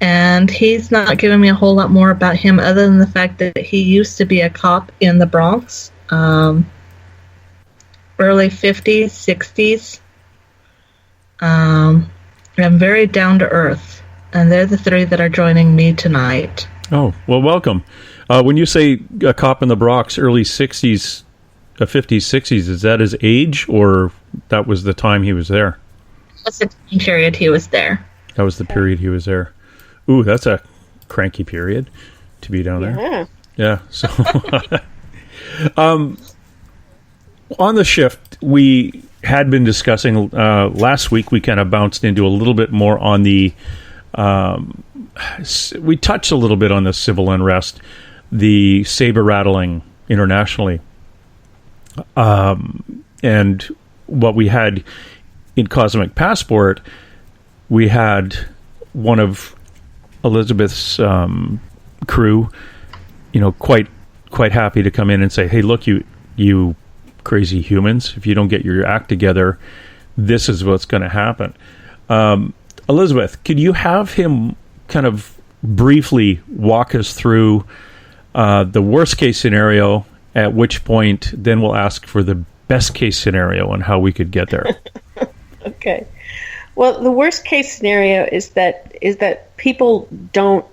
Speaker 14: And he's not giving me a whole lot more about him other than the fact that he used to be a cop in the Bronx, early 50s, 60s. I'm very down to earth, and they're the three that are joining me tonight.
Speaker 6: Oh, well, welcome. When you say a cop in the Bronx, early 60s, 50s, 60s, is that his age, or that was the time he was there?
Speaker 14: That's the time period he was there.
Speaker 6: That was the period he was there. Ooh, that's a cranky period to be down there. Yeah. So, on the shift, we had been discussing last week. We kind of bounced into a little bit more on the. We touched a little bit on the civil unrest, the saber rattling internationally, and what we had in Cosmic Passport. We had one of Elizabeth's crew, quite happy to come in and say, "Hey, look, you crazy humans! If you don't get your act together, this is what's going to happen." Elizabeth, could you have him kind of briefly walk us through the worst case scenario? At which point, then we'll ask for the best case scenario and how we could get there.
Speaker 5: Okay. Well, the worst case scenario is that people don't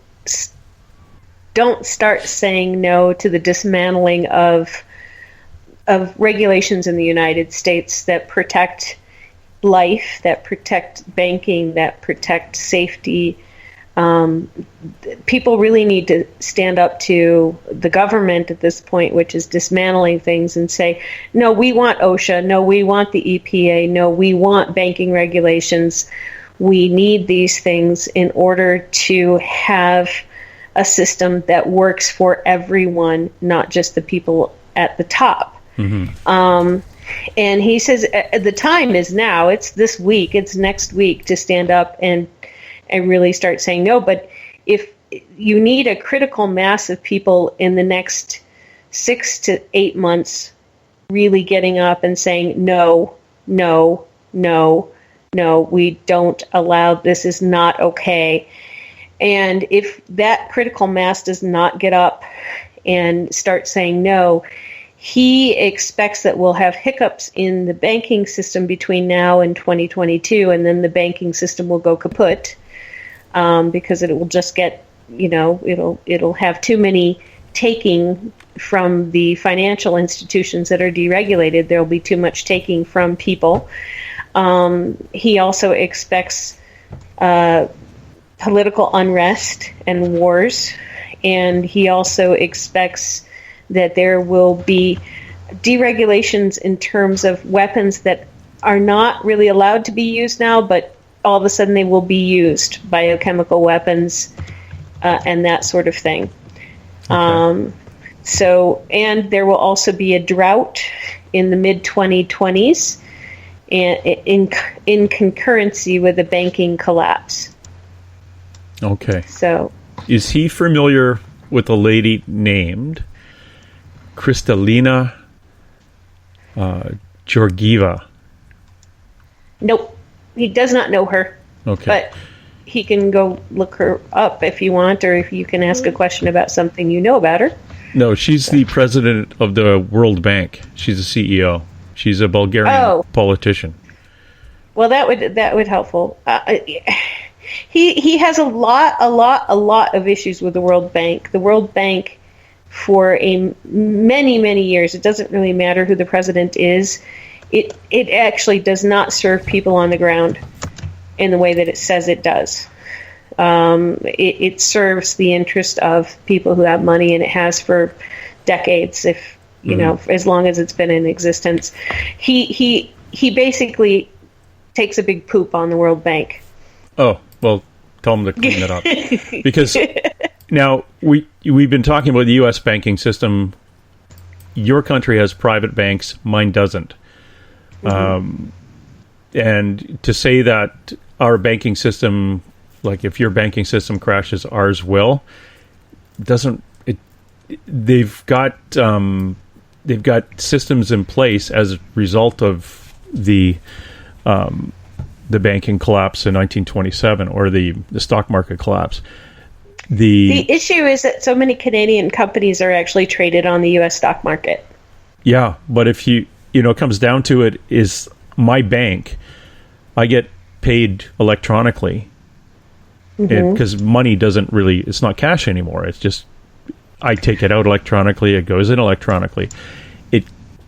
Speaker 5: start saying no to the dismantling of regulations in the United States that protect life, that protect banking, that protect safety. People really need to stand up to the government at this point, which is dismantling things, and say, no, we want OSHA, no, we want the EPA, no, we want banking regulations. We need these things in order to have a system that works for everyone, not just the people at the top. And he says the time is now. It's this week. It's next week to stand up and really start saying no. But if you need a critical mass of people in the next 6 to 8 months really getting up and saying no, no, no, no, we don't allow, this is not okay. And if that critical mass does not get up and start saying no, he expects that we'll have hiccups in the banking system between now and 2022, and then the banking system will go kaput because it will just get, it'll have too many taking from the financial institutions that are deregulated. There will be too much taking from people. He also expects political unrest and wars, and he also expects that there will be deregulations in terms of weapons that are not really allowed to be used now, but all of a sudden they will be used, biochemical weapons and that sort of thing. Okay. And there will also be a drought in the mid-2020s in concurrency with a banking collapse.
Speaker 6: Okay.
Speaker 5: So,
Speaker 6: is he familiar with a lady named Kristalina Georgieva?
Speaker 5: Nope. He does not know her.
Speaker 6: Okay.
Speaker 5: But he can go look her up if you want, or if you can ask a question about something you know about her.
Speaker 6: No, she's the president of the World Bank. She's a CEO. She's a Bulgarian politician.
Speaker 5: Well, that would helpful. He has a lot of issues with the World Bank. The World Bank, for many years, it doesn't really matter who the president is. It actually does not serve people on the ground in the way that it says it does. It serves the interest of people who have money, and it has for decades. If as long as it's been in existence, he basically takes a big poop on the World Bank.
Speaker 6: Oh, well, tell him to clean it up. Because now we've been talking about the U.S. banking system. Your country has private banks. Mine doesn't. And to say that our banking system, like if your banking system crashes, ours will, doesn't. They've got systems in place as a result of the banking collapse in 1927, or the stock market collapse. The
Speaker 5: issue is that so many Canadian companies are actually traded on the U.S. stock market.
Speaker 6: Yeah, but if it comes down to it, is my bank, I get paid electronically because money doesn't really, it's not cash anymore. It's just, I take it out electronically, it goes in electronically.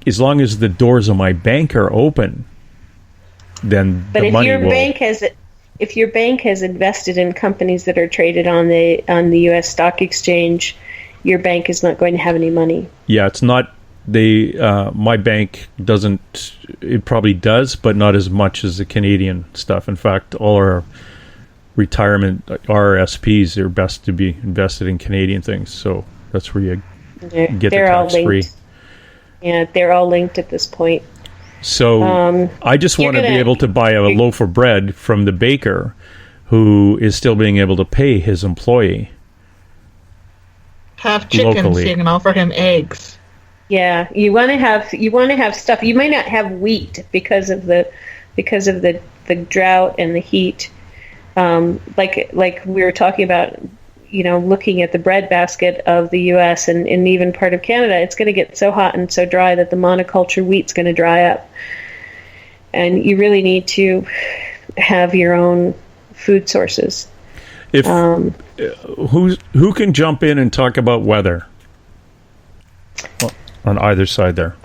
Speaker 6: As long as the doors of my bank are open, then the money will... If your bank has invested in companies that are traded on the U.S. stock exchange, your bank is not going to have any money. Yeah, it's not. My bank doesn't. It probably does, but not as much as the Canadian stuff. In fact, all our retirement RRSPs are best to be invested in Canadian things. So that's where you get the tax-free.
Speaker 5: Yeah, they're all linked at this point.
Speaker 6: So I just want to be able to buy a loaf of bread from the baker who is still being able to pay his employee.
Speaker 14: Have chickens locally. So you can offer him eggs.
Speaker 5: Yeah, you want to have stuff. You might not have wheat because of the drought and the heat. Like we were talking about, looking at the bread basket of the U.S. and even part of Canada, it's going to get so hot and so dry that the monoculture wheat's going to dry up. And you really need to have your own food sources.
Speaker 6: If who can jump in and talk about weather on either side there?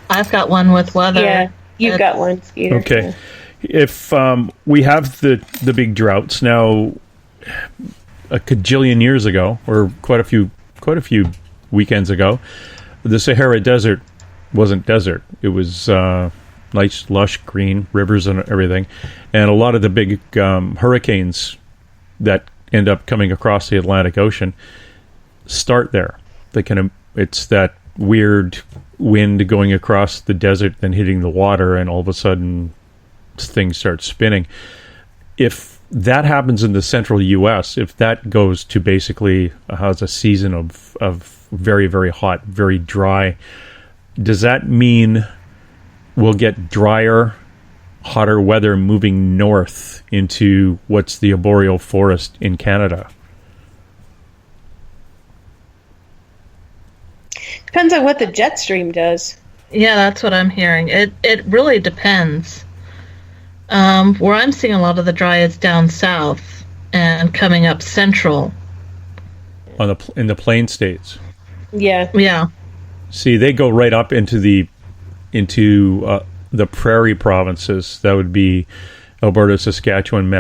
Speaker 14: I've got one with weather.
Speaker 5: Yeah, you've got one, Skeeter.
Speaker 6: Okay.
Speaker 5: Yeah.
Speaker 6: If we have the big droughts now, a cajillion years ago, or quite a few weekends ago, the Sahara Desert wasn't desert. It was nice, lush, green rivers and everything, and a lot of the big hurricanes that end up coming across the Atlantic Ocean start there. It's that weird wind going across the desert, then hitting the water, and all of a sudden things start spinning. If that happens in the central U.S., if that goes to basically has a season of very, very hot, very dry, does that mean we'll get drier, hotter weather moving north into what's the arboreal forest in Canada?
Speaker 5: Depends on what the jet stream does.
Speaker 14: Yeah, that's what I'm hearing. It really depends. Where I'm seeing a lot of the dry is down south and coming up central.
Speaker 6: In the plain states.
Speaker 5: Yeah.
Speaker 14: Yeah.
Speaker 6: See, they go right up into the prairie provinces. That would be Alberta, Saskatchewan,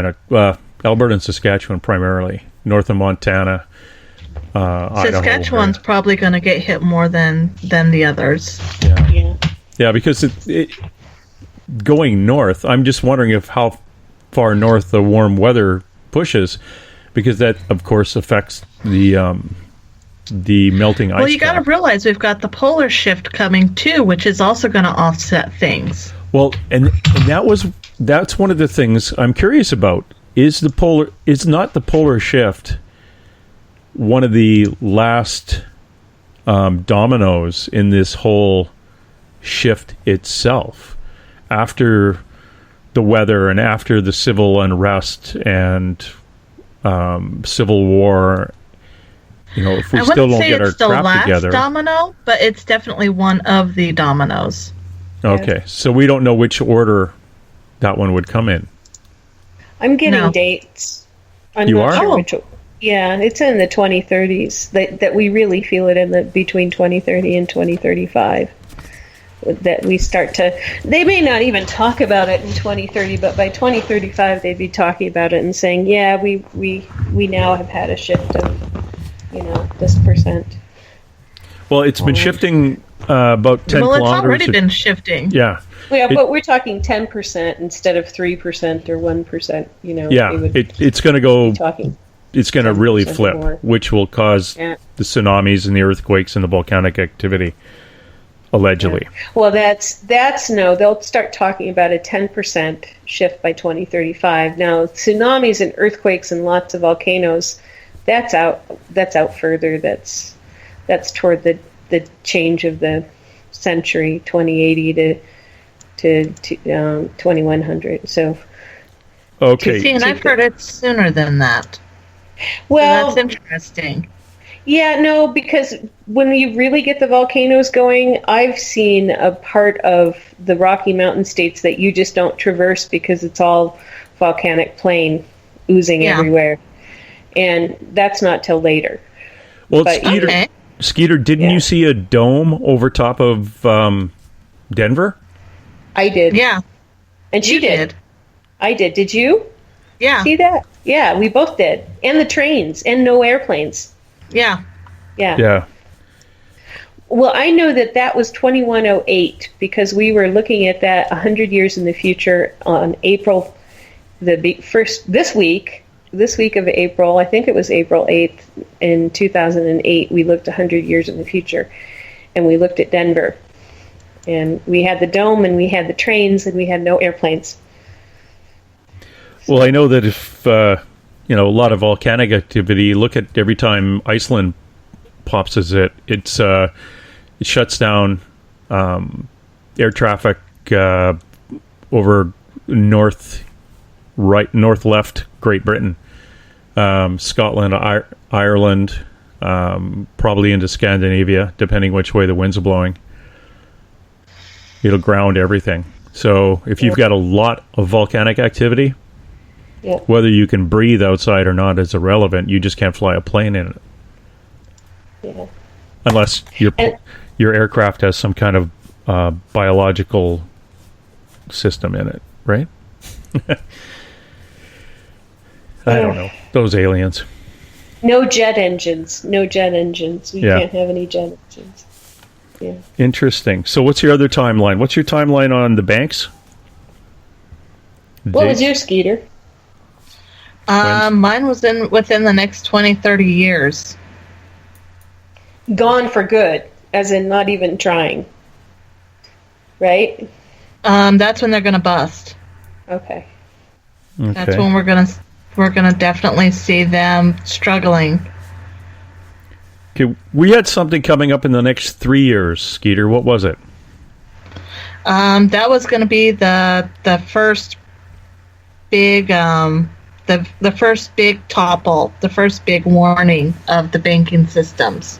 Speaker 6: Alberta and Saskatchewan primarily, north of Montana.
Speaker 14: Saskatchewan's probably going to get hit more than the others.
Speaker 6: Yeah, because it going north. I'm just wondering how far north the warm weather pushes, because that, of course, affects the melting ice.
Speaker 14: Well, you got to realize we've got the polar shift coming too, which is also going to offset things.
Speaker 6: Well, and that's one of the things I'm curious about. Is not the polar shift one of the last dominoes in this whole shift itself? After the weather and after the civil unrest and civil war, if we still don't get our crap together.
Speaker 14: Domino, but it's definitely one of the dominoes.
Speaker 6: Okay, so we don't know which order that one would come in.
Speaker 5: I'm getting dates. I'm
Speaker 6: you
Speaker 5: not
Speaker 6: are?
Speaker 5: Sure which. Yeah, it's in the 2030s that we really feel it in between 2030 and 2035. That we start to. They may not even talk about it in 2030, but by 2035 they'd be talking about it and saying, "Yeah, we now have had a shift of, this percent."
Speaker 6: Well, it's been shifting about 10 kilometers.
Speaker 14: Well, it's already been shifting.
Speaker 6: Yeah.
Speaker 5: Yeah, but we're talking 10% instead of 3% or 1%.
Speaker 6: Yeah, it's going to go. It's going to really flip,
Speaker 5: more.
Speaker 6: which will cause the tsunamis and the earthquakes and the volcanic activity, allegedly.
Speaker 5: Yeah. Well, that's no. They'll start talking about a 10% shift by 2035. Now, tsunamis and earthquakes and lots of volcanoes, that's out further. That's toward the change of the century, 2080 to 2100. So,
Speaker 6: okay.
Speaker 14: See, and I've heard it sooner than that.
Speaker 5: Well,
Speaker 14: so that's interesting.
Speaker 5: Yeah, no, because when you really get the volcanoes going, I've seen a part of the Rocky Mountain states that you just don't traverse because it's all volcanic plain oozing everywhere. And that's not till later.
Speaker 6: Well, Skeeter, didn't you see a dome over top of Denver?
Speaker 5: I did.
Speaker 14: Yeah.
Speaker 5: And she did. I did. Did you?
Speaker 14: Yeah.
Speaker 5: See that? Yeah, we both did. And the trains and no airplanes.
Speaker 14: Yeah.
Speaker 5: Yeah. Well, I know that was 2108 because we were looking at that 100 years in the future on April this week of April. I think it was April 8th in 2008. We looked 100 years in the future, and we looked at Denver, and we had the dome, and we had the trains, and we had no airplanes.
Speaker 6: Well, I know that if a lot of volcanic activity, look at every time Iceland pops it shuts down air traffic over north left Great Britain, Scotland, Ireland, probably into Scandinavia, depending which way the winds are blowing. It'll ground everything. So if you've got a lot of volcanic activity, whether you can breathe outside or not is irrelevant. You just can't fly a plane in it.
Speaker 5: Yeah.
Speaker 6: Unless your aircraft has some kind of biological system in it, right? I don't know. Those aliens.
Speaker 5: No jet engines. We can't have any jet engines. Yeah.
Speaker 6: Interesting. So what's your other timeline? What's your timeline on the banks?
Speaker 5: What was your, Skeeter?
Speaker 14: Mine was within the next 20, 30 years.
Speaker 5: Gone for good, as in not even trying. Right?
Speaker 14: That's when they're going to bust.
Speaker 5: Okay.
Speaker 14: That's when we're gonna definitely see them struggling.
Speaker 6: Okay, we had something coming up in the next 3 years, Skeeter. What was it?
Speaker 14: That was going to be the first big the first big topple, the first big warning of the banking systems.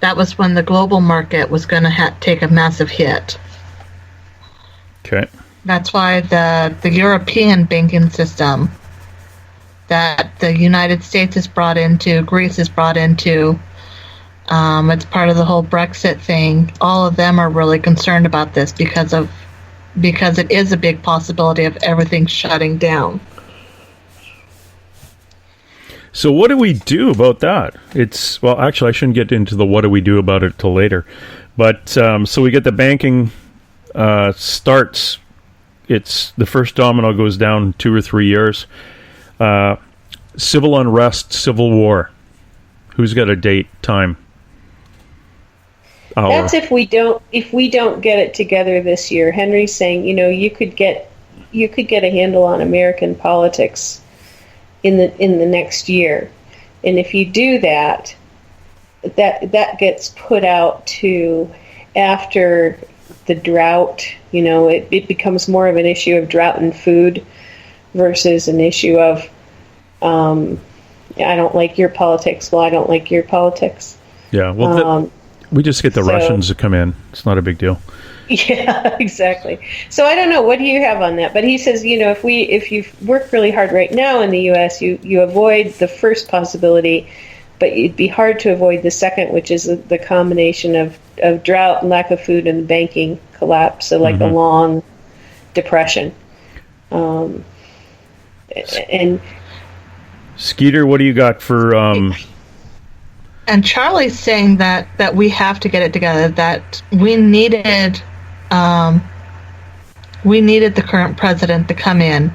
Speaker 14: That was when the global market was going to take a massive hit.
Speaker 6: Okay.
Speaker 14: That's why the European banking system that the United States is brought into, Greece is brought into, it's part of the whole Brexit thing. All of them are really concerned about this because it is a big possibility of everything shutting down.
Speaker 6: So what do we do about that? Well, actually, I shouldn't get into the what do we do about it till later. But so we get the banking starts. It's the first domino goes down 2 or 3 years. Civil unrest, civil war. Who's got a date, time? Hour?
Speaker 5: That's if we don't get it together this year. Henry's saying, you could get a handle on American politics in the next year, and if you do that gets put out to after the drought. It becomes more of an issue of drought and food versus an issue of I don't like your politics. Well, I don't like your politics.
Speaker 6: Yeah, well, we just get the Russians to come in. It's not a big deal.
Speaker 5: Yeah, exactly. So I don't know. What do you have on that? But he says, if you work really hard right now in the U.S., you avoid the first possibility, but it'd be hard to avoid the second, which is the combination of drought and lack of food and banking collapse. So like a long depression. And
Speaker 6: Skeeter, what do you got for?
Speaker 14: And Charlie's saying that we have to get it together. That we needed the current president to come in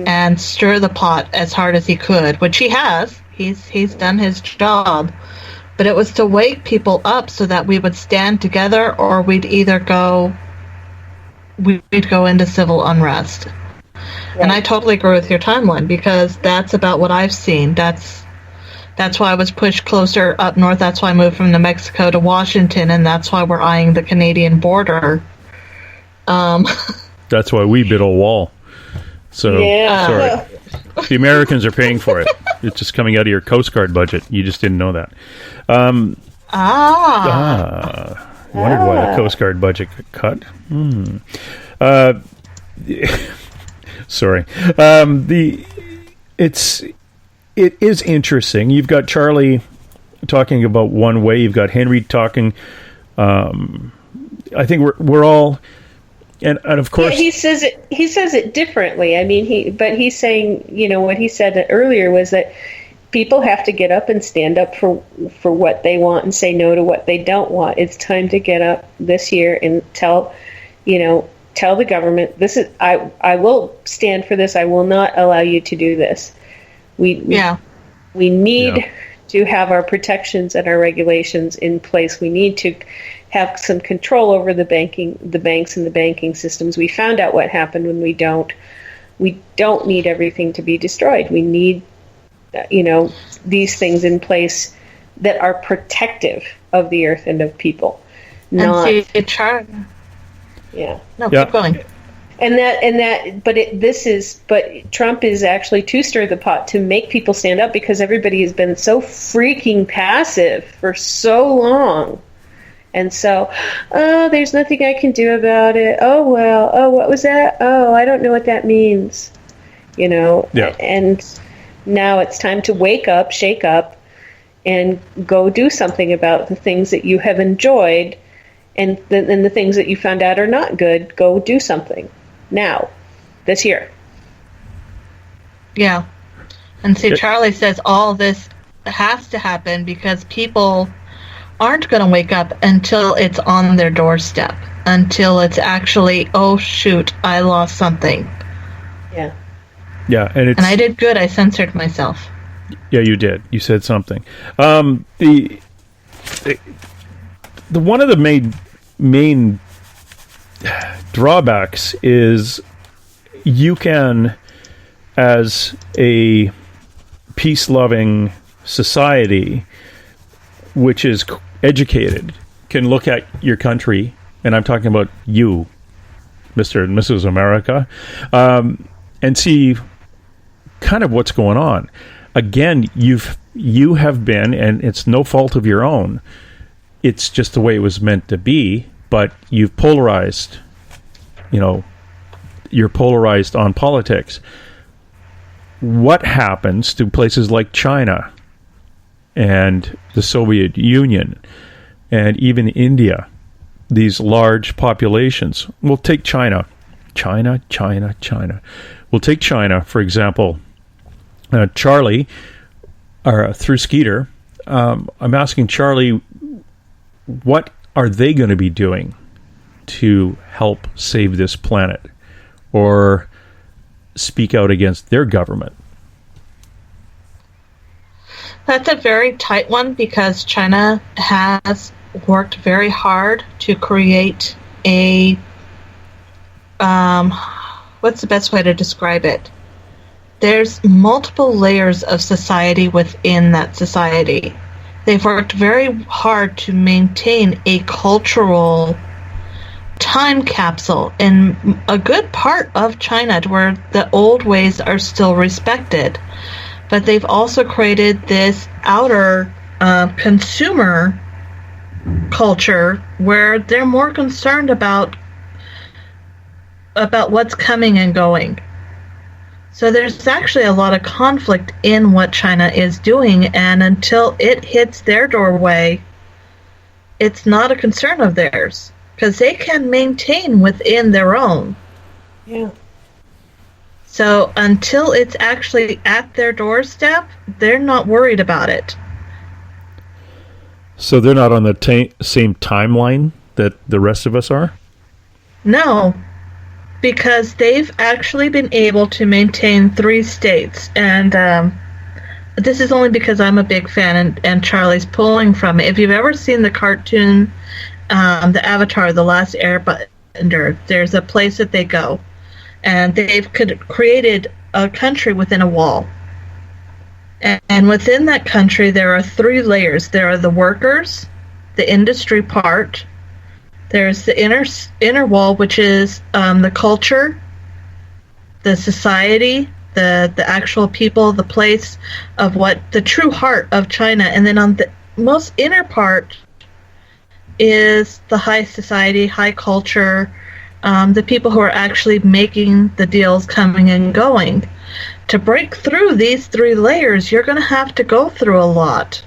Speaker 14: and stir the pot as hard as he could, which he has. He's done his job, but it was to wake people up so that we would stand together, or we'd either go into civil unrest. Right. And I totally agree with your timeline, because that's about what I've seen. That's why I was pushed closer up north. That's why I moved from New Mexico to Washington, and that's why we're eyeing the Canadian border.
Speaker 6: That's why we built a wall. So, sorry. The Americans are paying for it. It's just coming out of your Coast Guard budget. You just didn't know that. Wondered why the Coast Guard budget got cut. Sorry. It is interesting. You've got Charlie talking about one way. You've got Henry talking. I think we're all, and of course,
Speaker 5: yeah, he says it differently. I mean, he's saying, what he said earlier was that people have to get up and stand up for what they want and say no to what they don't want. It's time to get up this year and tell the government, this is I will stand for this. I will not allow you to do this. We need to have our protections and our regulations in place. We need to have some control over the banks and the banking systems. We found out what happened when we don't need everything to be destroyed. We need, these things in place that are protective of the earth and of people. Not.
Speaker 14: Keep going.
Speaker 5: But Trump is actually to stir the pot, to make people stand up, because everybody has been so freaking passive for so long. And so, there's nothing I can do about it. Oh, well, what was that? Oh, I don't know what that means.
Speaker 6: Yeah.
Speaker 5: And now it's time to wake up, shake up, and go do something about the things that you have enjoyed, and the things that you found out are not good. Go do something now, this year.
Speaker 14: Yeah. And see, Charlie says all this has to happen because people aren't going to wake up until it's on their doorstep, until it's actually, oh shoot, I lost something.
Speaker 5: Yeah.
Speaker 6: Yeah, and
Speaker 14: I did good. I censored myself.
Speaker 6: Yeah, you did. You said something. The one of the main drawbacks is you can, as a peace-loving society, which is educated, can look at your country, and I'm talking about you, Mr. and Mrs. America, and see kind of what's going on. Again, you have been, and it's no fault of your own. It's just the way it was meant to be. But you've polarized. You're polarized on politics. What happens to places like China and the Soviet Union and even India? These large populations. We'll take China. China. We'll take China, for example. Charlie, through Skeeter, I'm asking Charlie, what are they going to be doing to help save this planet or speak out against their government?
Speaker 14: That's a very tight one because China has worked very hard to create a what's the best way to describe it? There's multiple layers of society within that society. They've worked very hard to maintain a cultural time capsule in a good part of China where the old ways are still respected. But they've also created this outer consumer culture where they're more concerned about what's coming and going. So there's actually a lot of conflict in what China is doing, and until it hits their doorway, it's not a concern of theirs, because they can maintain within their own.
Speaker 5: Yeah.
Speaker 14: So until it's actually at their doorstep, they're not worried about it.
Speaker 6: So they're not on the same timeline that the rest of us are?
Speaker 14: No. Because they've actually been able to maintain 3 states. And this is only because I'm a big fan and Charlie's pulling from it. If you've ever seen the cartoon, the Avatar, The Last Airbender, there's a place that they go. And they've created a country within a wall. And within that country, there are 3 layers. There are the workers, the industry part, there's the inner wall, which is the culture, the society, the actual people, the place of what the true heart of China. And then on the most inner part is the high society, high culture, the people who are actually making the deals coming and going. To break through these 3 layers, you're going to have to go through a lot.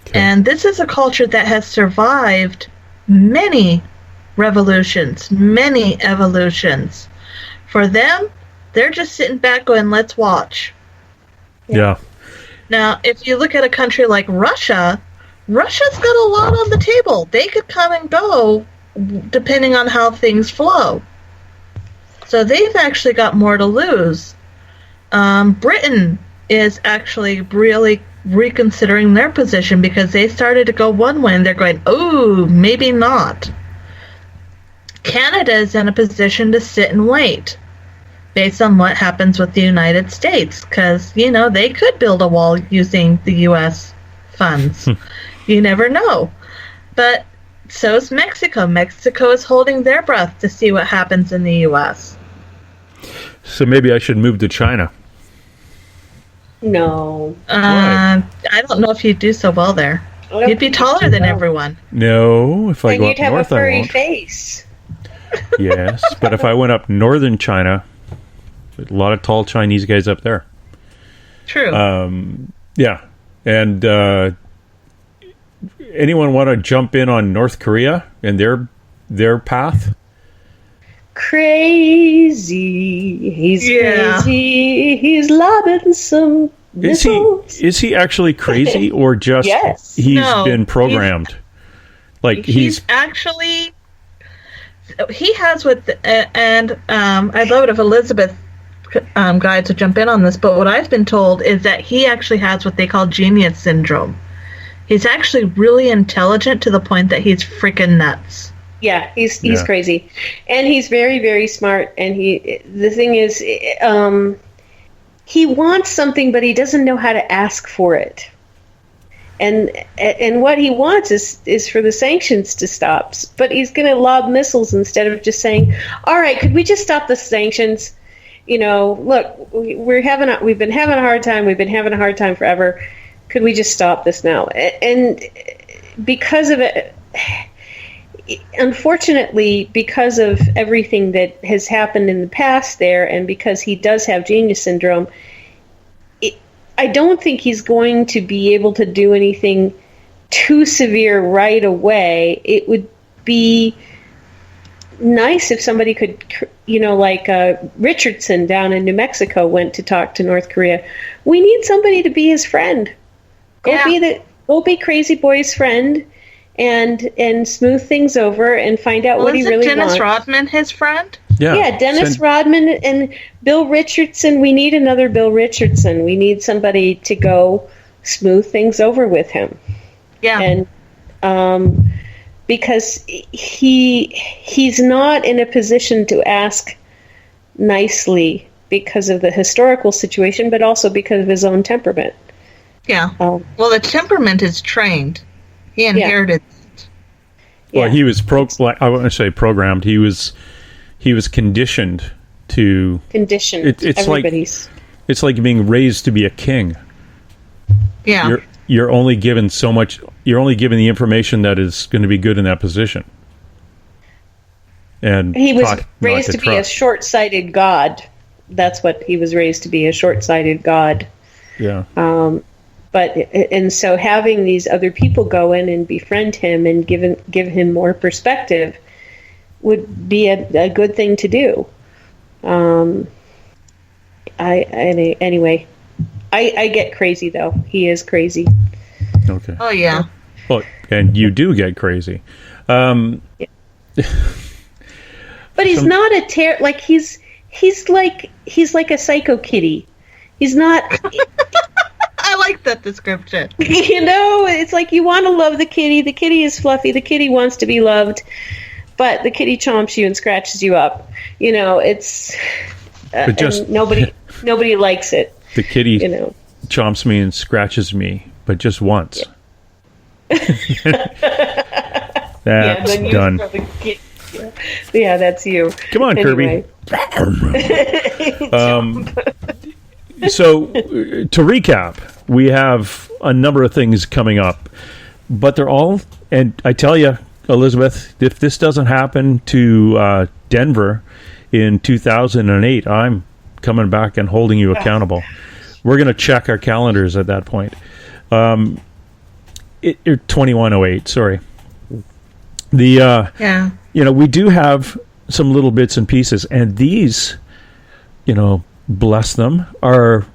Speaker 14: Okay. And this is a culture that has survived many revolutions, many evolutions. For them, they're just sitting back going, let's watch.
Speaker 6: Yeah.
Speaker 14: Now, if you look at a country like Russia, Russia's got a lot on the table. They could come and go depending on how things flow. So they've actually got more to lose. Britain is actually really reconsidering their position because they started to go one way and they're going, oh, maybe not. Canada is in a position to sit and wait based on what happens with the United States because, they could build a wall using the U.S. funds. You never know. But so is Mexico. Mexico is holding their breath to see what happens in the U.S.
Speaker 6: So maybe I should move to China.
Speaker 5: No.
Speaker 14: I don't know if you'd do so well there. You'd be taller than everyone.
Speaker 6: No, if I go up north, I won't.
Speaker 5: And you'd have a furry face.
Speaker 6: Yes, but if I went up northern China, a lot of tall Chinese guys up there.
Speaker 14: True.
Speaker 6: Yeah. And anyone want to jump in on North Korea and their path?
Speaker 5: Crazy. He's crazy. He's lobbing some missiles.
Speaker 6: Is he actually crazy or just
Speaker 5: yes.
Speaker 6: he's been programmed?
Speaker 14: He's actually he has what and I love it if Elizabeth guy to jump in on this, but what I've been told is that he actually has what they call genius syndrome. He's actually really intelligent to the point that he's freaking nuts.
Speaker 5: Yeah, he's crazy, and he's very, very smart. And the thing is, he wants something, but he doesn't know how to ask for it. And what he wants is for the sanctions to stop. But he's going to lob missiles instead of just saying, "All right, could we just stop the sanctions? Look, we've been having a hard time. We've been having a hard time forever. Could we just stop this now?" And because of it. Unfortunately, because of everything that has happened in the past there, and because he does have genius syndrome, I don't think he's going to be able to do anything too severe right away. It would be nice if somebody could, like Richardson down in New Mexico went to talk to North Korea. We need somebody to be his friend. Go be Crazy Boy's friend. And smooth things over and find out what he really wants.
Speaker 14: Dennis Rodman his friend?
Speaker 5: Yeah, Dennis Rodman and Bill Richardson. We need another Bill Richardson. We need somebody to go smooth things over with him.
Speaker 14: Yeah.
Speaker 5: And because he's not in a position to ask nicely because of the historical situation, but also because of his own temperament.
Speaker 14: Yeah. Well, the temperament is trained. He inherited.
Speaker 6: Well, he was I wouldn't say programmed. He was conditioned to. It's like being raised to be a king.
Speaker 14: Yeah.
Speaker 6: You're only given so much. You're only given the information that is going to be good in that position. And
Speaker 5: he was raised to be a short-sighted god. That's what he was raised to be, a short-sighted god.
Speaker 6: Yeah.
Speaker 5: And so having these other people go in and befriend him and give him more perspective would be a good thing to do. Anyway, I get crazy though. He is crazy.
Speaker 6: Okay.
Speaker 14: Oh yeah.
Speaker 6: Well, and you do get crazy.
Speaker 5: But he's not a like he's like a psycho kitty. He's not.
Speaker 14: I like that description.
Speaker 5: It's like you want to love the kitty. The kitty is fluffy. The kitty wants to be loved, but the kitty chomps you and scratches you up. It's and nobody likes it.
Speaker 6: The kitty chomps me and scratches me, but just once. That's done.
Speaker 5: Yeah, that's you.
Speaker 6: Come on, anyway. Kirby. So, to recap, we have a number of things coming up, but they're all, and I tell you, Elizabeth, if this doesn't happen to Denver in 2008, I'm coming back and holding you accountable. We're going to check our calendars at that point. 2108, sorry. We do have some little bits and pieces, and these, bless them, are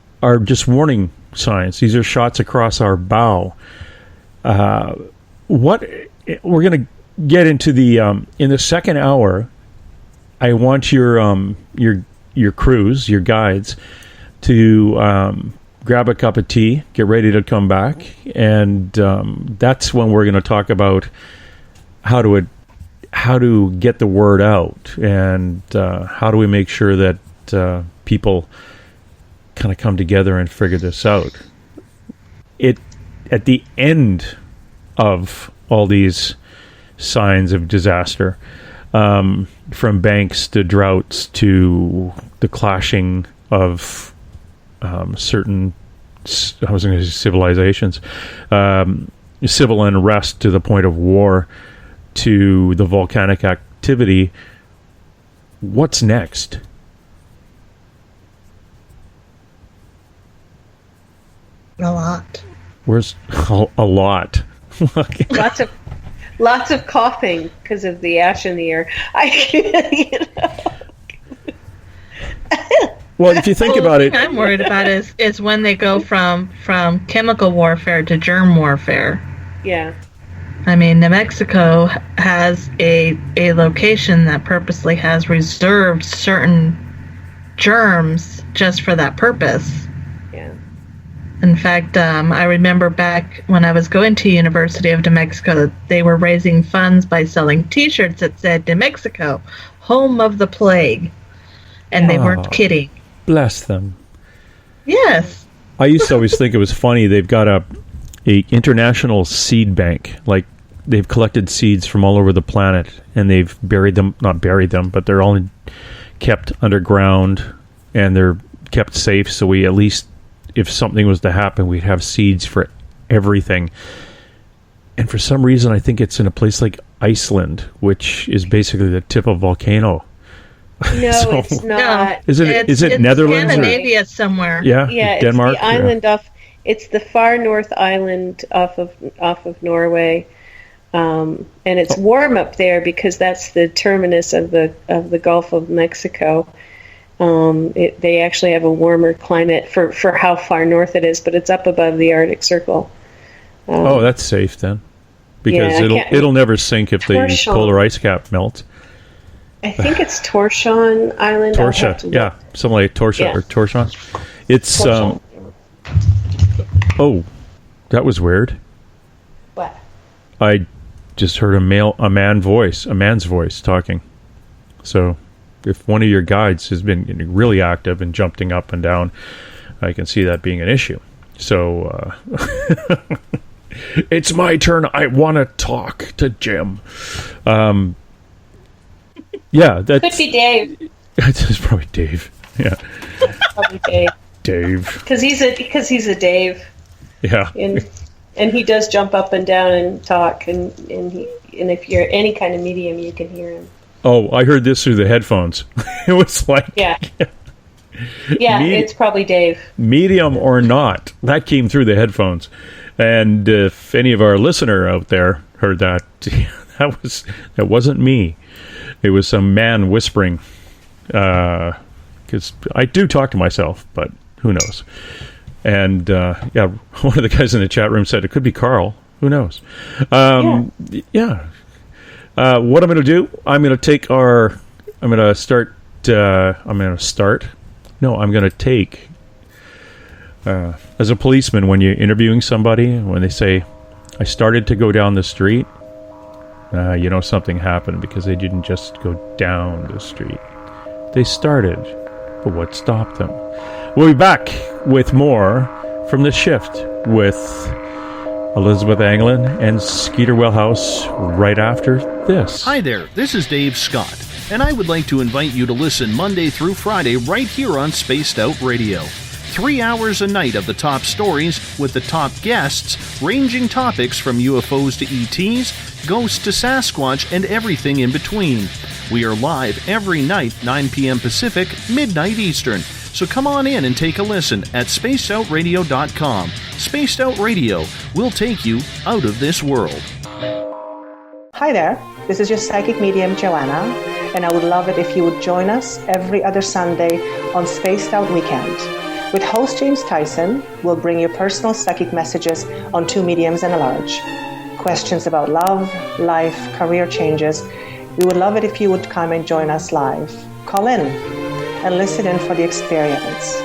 Speaker 6: just warning signs. These are shots across our bow. What we're going to get into in the second hour. I want your crews, your guides, to grab a cup of tea, get ready to come back, and that's when we're going to talk about how to get the word out, and how do we make sure that people kind of come together and figure this out. At the end of all these signs of disaster, from banks to droughts to the clashing of certain, I was going to say civilizations, civil unrest to the point of war, to the volcanic activity, what's next?
Speaker 14: A lot.
Speaker 5: Where's
Speaker 6: a lot?
Speaker 5: Lots of coughing because of the ash in the air.
Speaker 6: Well, if you think about it,
Speaker 14: what I'm worried about is when they go from chemical warfare to germ warfare.
Speaker 5: Yeah.
Speaker 14: I mean, New Mexico has a location that purposely has reserved certain germs just for that purpose.
Speaker 5: Yeah.
Speaker 14: In fact, I remember back when I was going to University of New Mexico, they were raising funds by selling T-shirts that said New Mexico, home of the plague. And they weren't kidding.
Speaker 6: Bless them.
Speaker 14: Yes.
Speaker 6: I used to always think it was funny. They've got a international seed bank. Like, they've collected seeds from all over the planet, and they've not buried them, but they're all kept underground, and they're kept safe, so we at least, if something was to happen, we'd have seeds for everything. And for some reason, I think it's in a place like Iceland, which is basically the tip of a volcano.
Speaker 5: No,
Speaker 6: So-
Speaker 5: it's not.
Speaker 6: Is it Netherlands?
Speaker 14: Scandinavia somewhere.
Speaker 6: Yeah,
Speaker 5: Yeah,
Speaker 6: Denmark.
Speaker 5: it's the island off. It's the far north island off of Norway, and it's warm up there because that's the terminus of the Gulf of Mexico. They actually have a warmer climate for how far north it is, but it's up above the Arctic Circle.
Speaker 6: Oh, that's safe then, because
Speaker 5: yeah,
Speaker 6: it'll never sink if the
Speaker 5: Torsion.
Speaker 6: polar ice cap melts.
Speaker 5: I think it's Torshavn Island. I'll have to
Speaker 6: Torsha, yeah,
Speaker 5: look.
Speaker 6: something like Torsha
Speaker 5: Yeah.
Speaker 6: or Torshavn. It's
Speaker 5: Torshavn.
Speaker 6: oh, that was weird.
Speaker 5: What?
Speaker 6: I just heard a man's voice talking. So, if one of your guides has been really active and jumping up and down, I can see that being an issue. So, it's my turn. I want to talk to Jim. Yeah, that
Speaker 5: Could be Dave.
Speaker 6: It's probably Dave. Yeah,
Speaker 5: Probably Dave.
Speaker 6: Dave.
Speaker 5: Because he's a Dave.
Speaker 6: Yeah.
Speaker 5: And he does jump up and down and talk, and if you're any kind of medium, you can hear him.
Speaker 6: Oh, I heard this through the headphones. It was like,
Speaker 5: Yeah, it's probably Dave.
Speaker 6: medium or not, that came through the headphones. And if any of our listener out there heard that, that wasn't me. It was some man whispering. Because I do talk to myself, but who knows? And one of the guys in the chat room said it could be Carl. Who knows? Yeah. What I'm going to do? I'm going to take. As a policeman, when you're interviewing somebody, when they say, "I started to go down the street," you know something happened because they didn't just go down the street. They started, but what stopped them? We'll be back with more from The Shift with Elizabeth Anglin and Skeeter Welhouse right after this.
Speaker 2: Hi there, this is Dave Scott, and I would like to invite you to listen Monday through Friday right here on Spaced Out Radio. 3 hours a night of the top stories with the top guests, ranging topics from UFOs to ETs, ghosts to Sasquatch, and everything in between. We are live every night, 9 p.m. Pacific, midnight Eastern. So come on in and take a listen at spacedoutradio.com. Spaced Out Radio will take you out of this world.
Speaker 8: Hi there, this is your psychic medium Joanna, and I would love it if you would join us every other Sunday on Spaced Out Weekend. With host James Tyson, we'll bring you personal psychic messages on two mediums and a large. Questions about love, life, career changes. We would love it if you would come and join us live. Call in and listen in for the experience.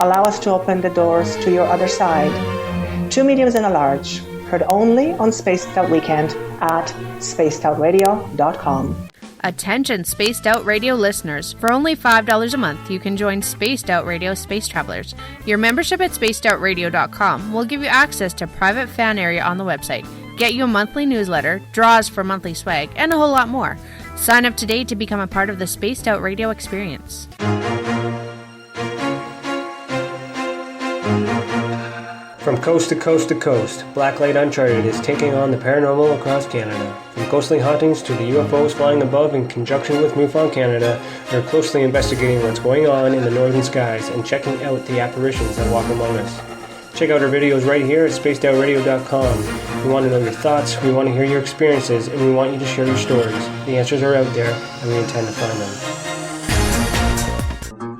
Speaker 8: Allow us to open the doors to your other side. Two mediums and a large, heard only on Spaced Out Weekend at spacedoutradio.com.
Speaker 10: Attention Spaced Out Radio listeners. For only $5 a month, you can join Spaced Out Radio Space Travelers. Your membership at spacedoutradio.com will give you access to private fan area on the website, get you a monthly newsletter, draws for monthly swag, and a whole lot more. Sign up today to become a part of the Spaced Out Radio experience.
Speaker 15: From coast to coast to coast, Blacklight Uncharted is taking on the paranormal across Canada. From ghostly hauntings to the UFOs flying above in conjunction with MUFON Canada, we're closely investigating what's going on in the northern skies and checking out the apparitions that walk among us. Check out our videos right here at spacedoutradio.com. We want to know your thoughts, we want to hear your experiences, and we want you to share your stories. The answers are out there, and we intend to find them.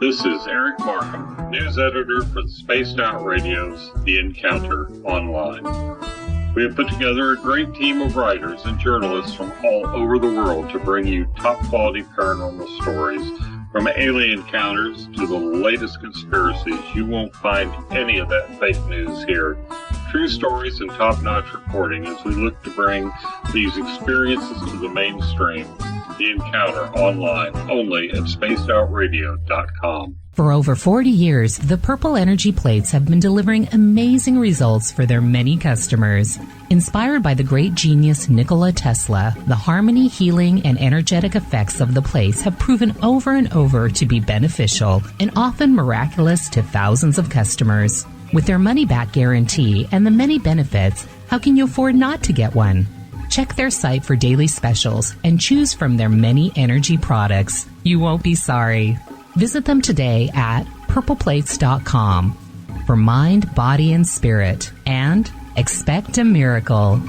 Speaker 9: This is Eric Markham, news editor for the Spaced Out Radio's The Encounter Online. We have put together a great team of writers and journalists from all over the world to bring you top-quality paranormal stories From alien encounters to the latest conspiracies, you won't find any of that fake news here. True stories and top-notch reporting as we look to bring these experiences to the mainstream. The Encounter online only at spacedoutradio.com.
Speaker 11: For over 40 years, the Purple Energy Plates have been delivering amazing results for their many customers. Inspired by the great genius Nikola Tesla, the harmony, healing, and energetic effects of the plates have proven over and over to be beneficial and often miraculous to thousands of customers. With their money-back guarantee and the many benefits, how can you afford not to get one? Check their site for daily specials and choose from their many energy products. You won't be sorry. Visit them today at purpleplates.com for mind, body, and spirit, and expect a miracle.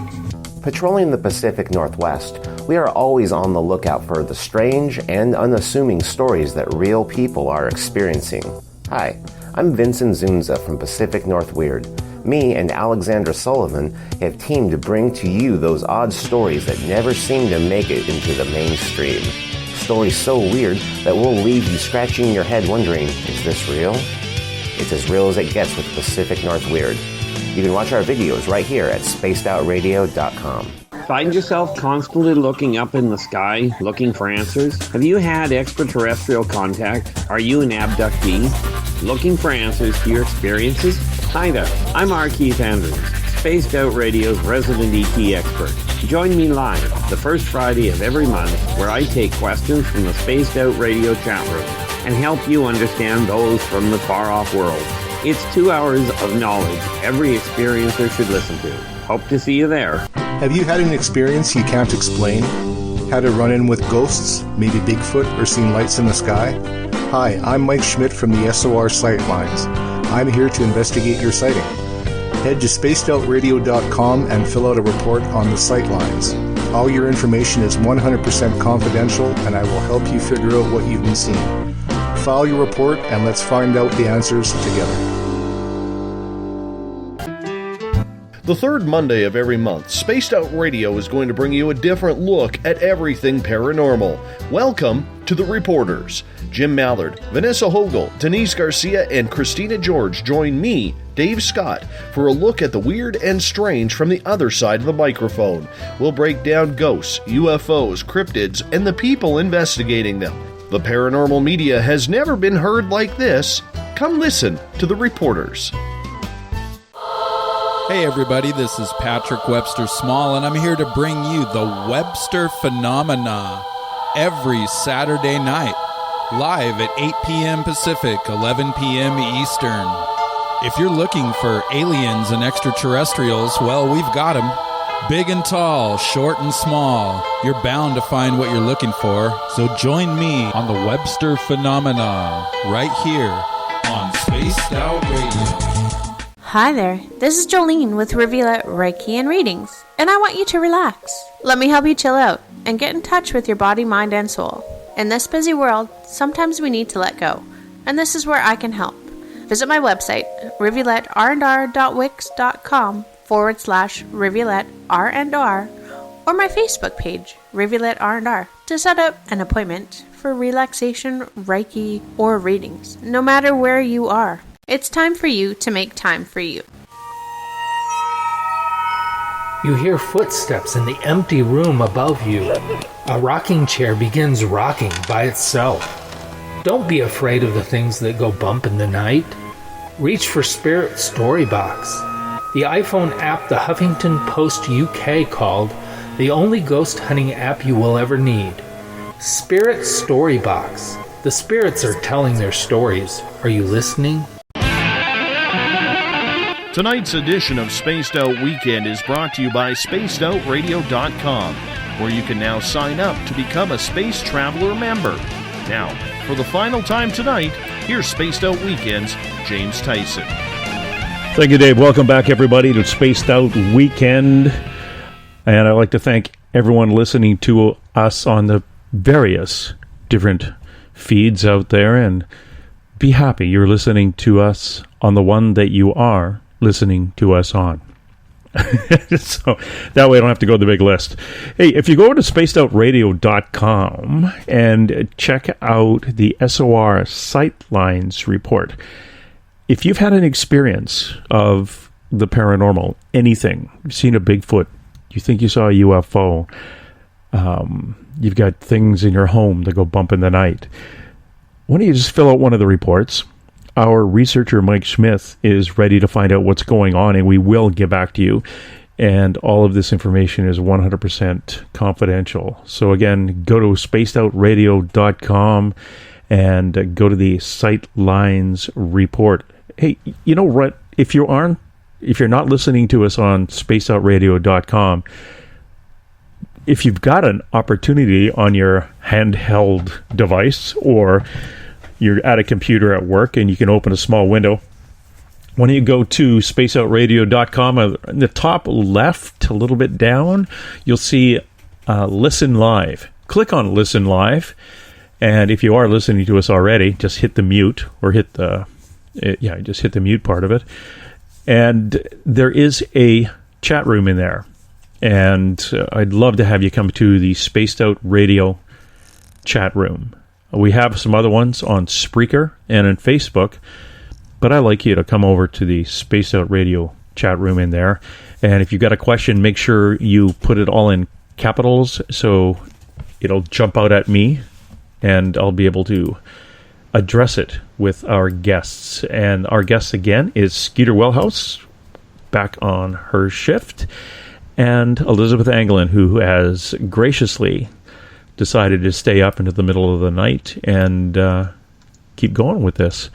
Speaker 12: Patrolling the Pacific Northwest, we are always on the lookout for the strange and unassuming stories that real people are experiencing. Hi, I'm Vincent Zunza from Pacific North Weird. Me and Alexandra Sullivan have teamed to bring to you those odd stories that never seem to make it into the mainstream. Stories so weird that will leave you scratching your head wondering, is this real? It's as real as it gets with Pacific North Weird. You can watch our videos right here at spacedoutradio.com.
Speaker 16: Find yourself constantly looking up in the sky, looking for answers? Have you had extraterrestrial contact? Are you an abductee? Looking for answers to your experiences? Hi there, I'm R. Keith Andrews, Spaced Out Radio's resident ET expert. Join me live the first Friday of every month where I take questions from the Spaced Out Radio chat room and help you understand those from the far-off world. It's 2 hours of knowledge every experiencer should listen to. Hope to see you there.
Speaker 17: Have you had an experience you can't explain? Had a run-in with ghosts, maybe Bigfoot, or seen lights in the sky? Hi, I'm Mike Schmidt from the SOR Sightlines. I'm here to investigate your sighting. Head to spacedoutradio.com and fill out a report on the Sightlines. All your information is 100% confidential, and I will help you figure out what you've been seeing. File your report, and let's find out the answers together.
Speaker 2: The third Monday of every month, Spaced Out Radio is going to bring you a different look at everything paranormal. Welcome to The Reporters. Jim Mallard, Vanessa Hogel, Denise Garcia, and Christina George join me, Dave Scott, for a look at the weird and strange from the other side of the microphone. We'll break down ghosts, UFOs, cryptids, and the people investigating them. The paranormal media has never been heard like this. Come listen to The Reporters.
Speaker 18: Hey everybody, this is Patrick Webster Small, and I'm here to bring you the Webster Phenomena every Saturday night, live at 8 p.m. Pacific, 11 p.m. Eastern. If you're looking for aliens and extraterrestrials, well, we've got them. Big and tall, short and small, you're bound to find what you're looking for, so join me on the Webster Phenomena right here on Spaced Out Radio.
Speaker 10: Hi there, this is Jolene with Reveal Reiki and Readings, and I want you to relax. Let me help you chill out and get in touch with your body, mind, and soul. In this busy world, sometimes we need to let go, and this is where I can help. Visit my website, rivuletrr.wix.com/rivuletrr&r, or my Facebook page, Rivulet R&R, to set up an appointment for relaxation, Reiki, or readings, no matter where you are. It's time for you to make time for you.
Speaker 19: You hear footsteps in the empty room above you. A rocking chair begins rocking by itself. Don't be afraid of the things that go bump in the night. Reach for Spirit Storybox, the iPhone app the Huffington Post UK called the only ghost hunting app you will ever need. Spirit Storybox. The spirits are telling their stories. Are you listening?
Speaker 2: Tonight's edition of Spaced Out Weekend is brought to you by spacedoutradio.com, where you can now sign up to become a Space Traveler member. Now, for the final time tonight, here's Spaced Out Weekend's James Tyson.
Speaker 6: Thank you, Dave. Welcome back, everybody, to Spaced Out Weekend. And I'd like to thank everyone listening to us on the various different feeds out there, and be happy you're listening to us on the one that you are listening to us on. So that way I don't have to go to the big list. Hey, if you go to spacedoutradio.com and check out the SOR Sightlines report, if you've had an experience of the paranormal, anything, you've seen a Bigfoot, you think you saw a UFO, you've got things in your home that go bump in the night, why don't you just fill out one of the reports? Our researcher, Mike Smith, is ready to find out what's going on, and we will get back to you. And all of this information is 100% confidential. So again, go to spacedoutradio.com and go to the Sightlines report. Hey, you know what? If you're not listening to us on spacedoutradio.com, if you've got an opportunity on your handheld device, or you're at a computer at work and you can open a small window, why don't you go to spacedoutradio.com? In the top left, a little bit down, you'll see Listen Live. Click on Listen Live, and if you are listening to us already, just hit the mute, or just hit the mute part of it. And there is a chat room in there, and I'd love to have you come to the Spaced Out Radio chat room. We have some other ones on Spreaker and on Facebook, but I'd like you to come over to the Spaced Out Radio chat room in there. And if you've got a question, make sure you put it all in capitals so it'll jump out at me, and I'll be able to address it with our guests. And our guest again is Skeeter Welhouse, back on her shift, and Elizabeth Anglin, who has graciously decided to stay up into the middle of the night and keep going with this.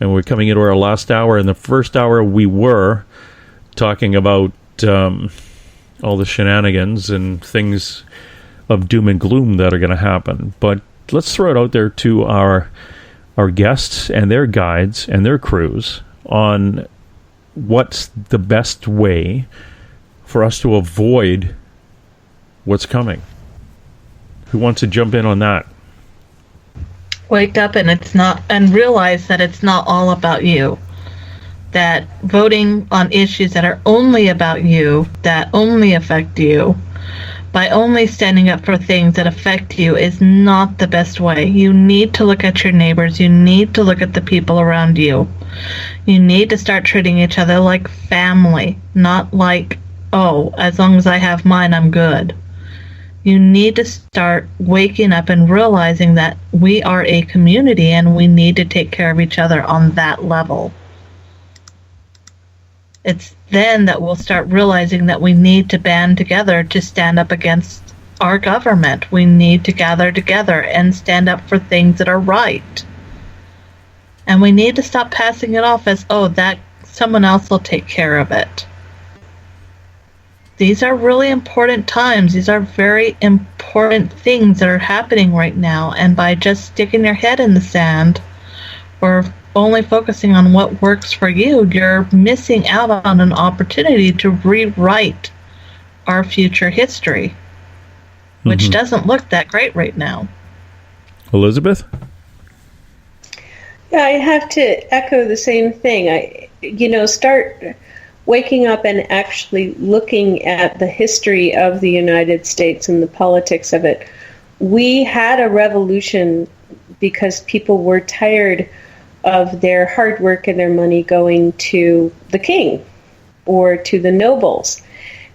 Speaker 6: And we're coming into our last hour. In the first hour, we were talking about all the shenanigans and things of doom and gloom that are going to happen. But let's throw it out there to our guests and their guides and their crews on what's the best way for us to avoid what's coming. Who wants to jump in on that?
Speaker 14: Wake up and realize that it's not all about you. That voting on issues that are only about you, that only affect you, by only standing up for things that affect you, is not the best way. You need to look at your neighbors. You need to look at the people around you. You need to start treating each other like family, not like, oh, as long as I have mine, I'm good. You need to start waking up and realizing that we are a community and we need to take care of each other on that level. It's then that we'll start realizing that we need to band together to stand up against our government. We need to gather together and stand up for things that are right. And we need to stop passing it off as, oh, that someone else will take care of it. These are really important times. These are very important things that are happening right now. And by just sticking your head in the sand or only focusing on what works for you, you're missing out on an opportunity to rewrite our future history, which doesn't look that great right now.
Speaker 6: Elizabeth?
Speaker 5: Yeah, I have to echo the same thing. Start waking up and actually looking at the history of the United States and the politics of it. We had a revolution because people were tired of their hard work and their money going to the king or to the nobles.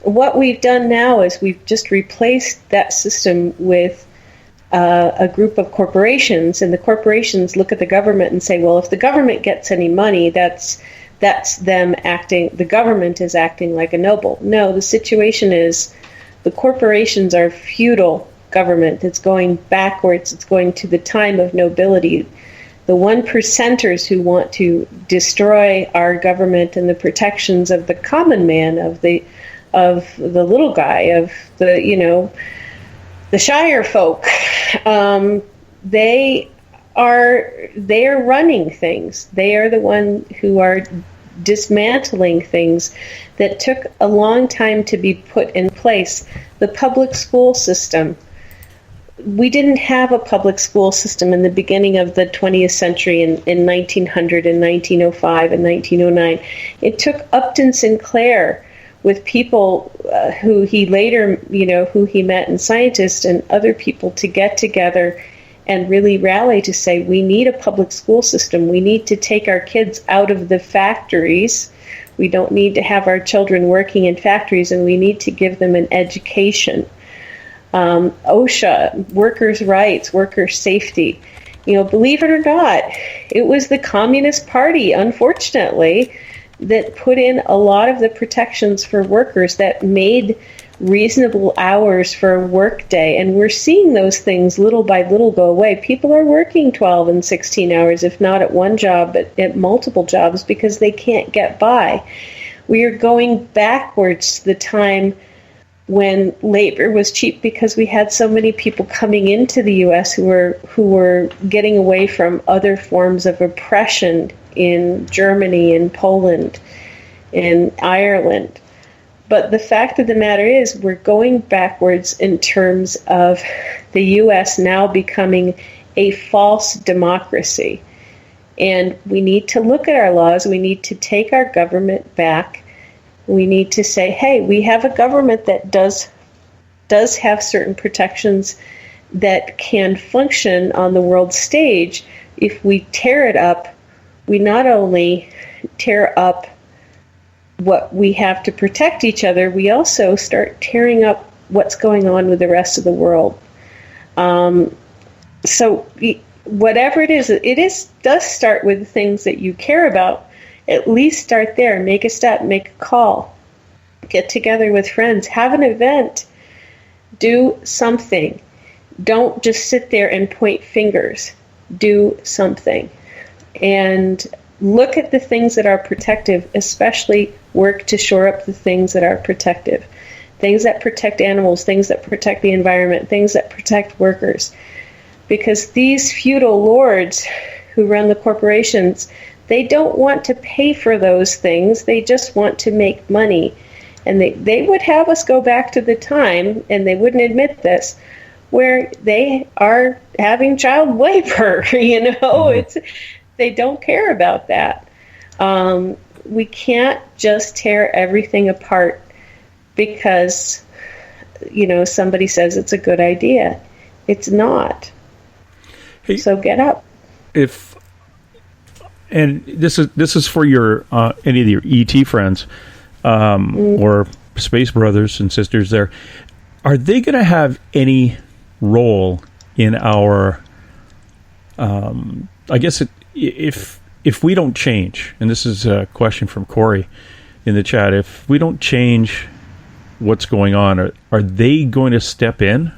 Speaker 5: What we've done now is we've just replaced that system with a group of corporations, and the corporations look at the government and say, well, if the government gets any money, that's them acting, the government is acting like a noble. No, the situation is the corporations are feudal government. It's going backwards. It's going to the time of nobility. The 1%ers who want to destroy our government and the protections of the common man, of the little guy, of the Shire folk, they are running things. They are the one who are dismantling things that took a long time to be put in place. The public school system. We didn't have a public school system in the beginning of the 20th century in 1900 and 1905 and 1909. It took Upton Sinclair with people who he later, who he met, and scientists and other people, to get together and really rally to say, we need a public school system. We need to take our kids out of the factories. We don't need to have our children working in factories, and we need to give them an education. OSHA, workers' rights, worker safety. Believe it or not, it was the Communist Party, unfortunately, that put in a lot of the protections for workers that made reasonable hours for a work day. And we're seeing those things little by little go away. People are working 12 and 16 hours, if not at one job, but at multiple jobs, because they can't get by. We are going backwards to the time when labor was cheap, because we had so many people coming into the U.S. who were getting away from other forms of oppression in Germany, in Poland, in Ireland. But the fact of the matter is, we're going backwards in terms of the U.S. now becoming a false democracy. And we need to look at our laws. We need to take our government back. We need to say, hey, we have a government that does have certain protections that can function on the world stage. If we tear it up, we not only tear up what we have to protect each other, we also start tearing up what's going on with the rest of the world. So whatever it is does start with the things that you care about. At least start there. Make a step, make a call. Get together with friends. Have an event. Do something. Don't just sit there and point fingers. Do something. And look at the things that are protective, especially work to shore up the things that are protective. Things that protect animals, things that protect the environment, things that protect workers. Because these feudal lords who run the corporations, they don't want to pay for those things. They just want to make money. And they would have us go back to the time, and they wouldn't admit this, where they are having child labor. They don't care about that. We can't just tear everything apart because, somebody says it's a good idea. It's not.
Speaker 6: Hey,
Speaker 5: so get up.
Speaker 6: And this is for your any of your ET friends or space brothers and sisters there. Are they going to have any role in our? I guess if we don't change, and this is a question from Corey in the chat, if we don't change what's going on, are they going to step in?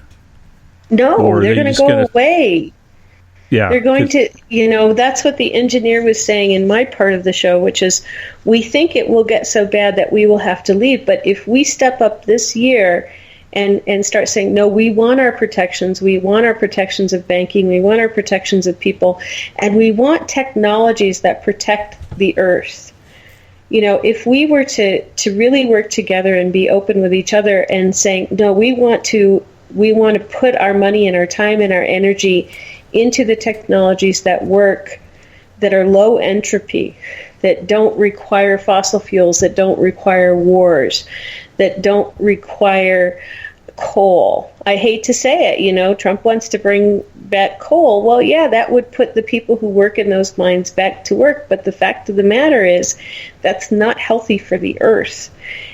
Speaker 5: No, they're going to go away.
Speaker 6: Yeah,
Speaker 5: they're going to, that's what the engineer was saying in my part of the show, which is we think it will get so bad that we will have to leave. But if we step up this year and start saying, no, we want our protections. We want our protections of banking. We want our protections of people. And we want technologies that protect the Earth. If we were to really work together and be open with each other and saying, no, we want to put our money and our time and our energy into the technologies that work, that are low entropy, that don't require fossil fuels, that don't require wars, that don't require coal. I hate to say it, Trump wants to bring back coal. Well, yeah, that would put the people who work in those mines back to work. But the fact of the matter is that's not healthy for the Earth.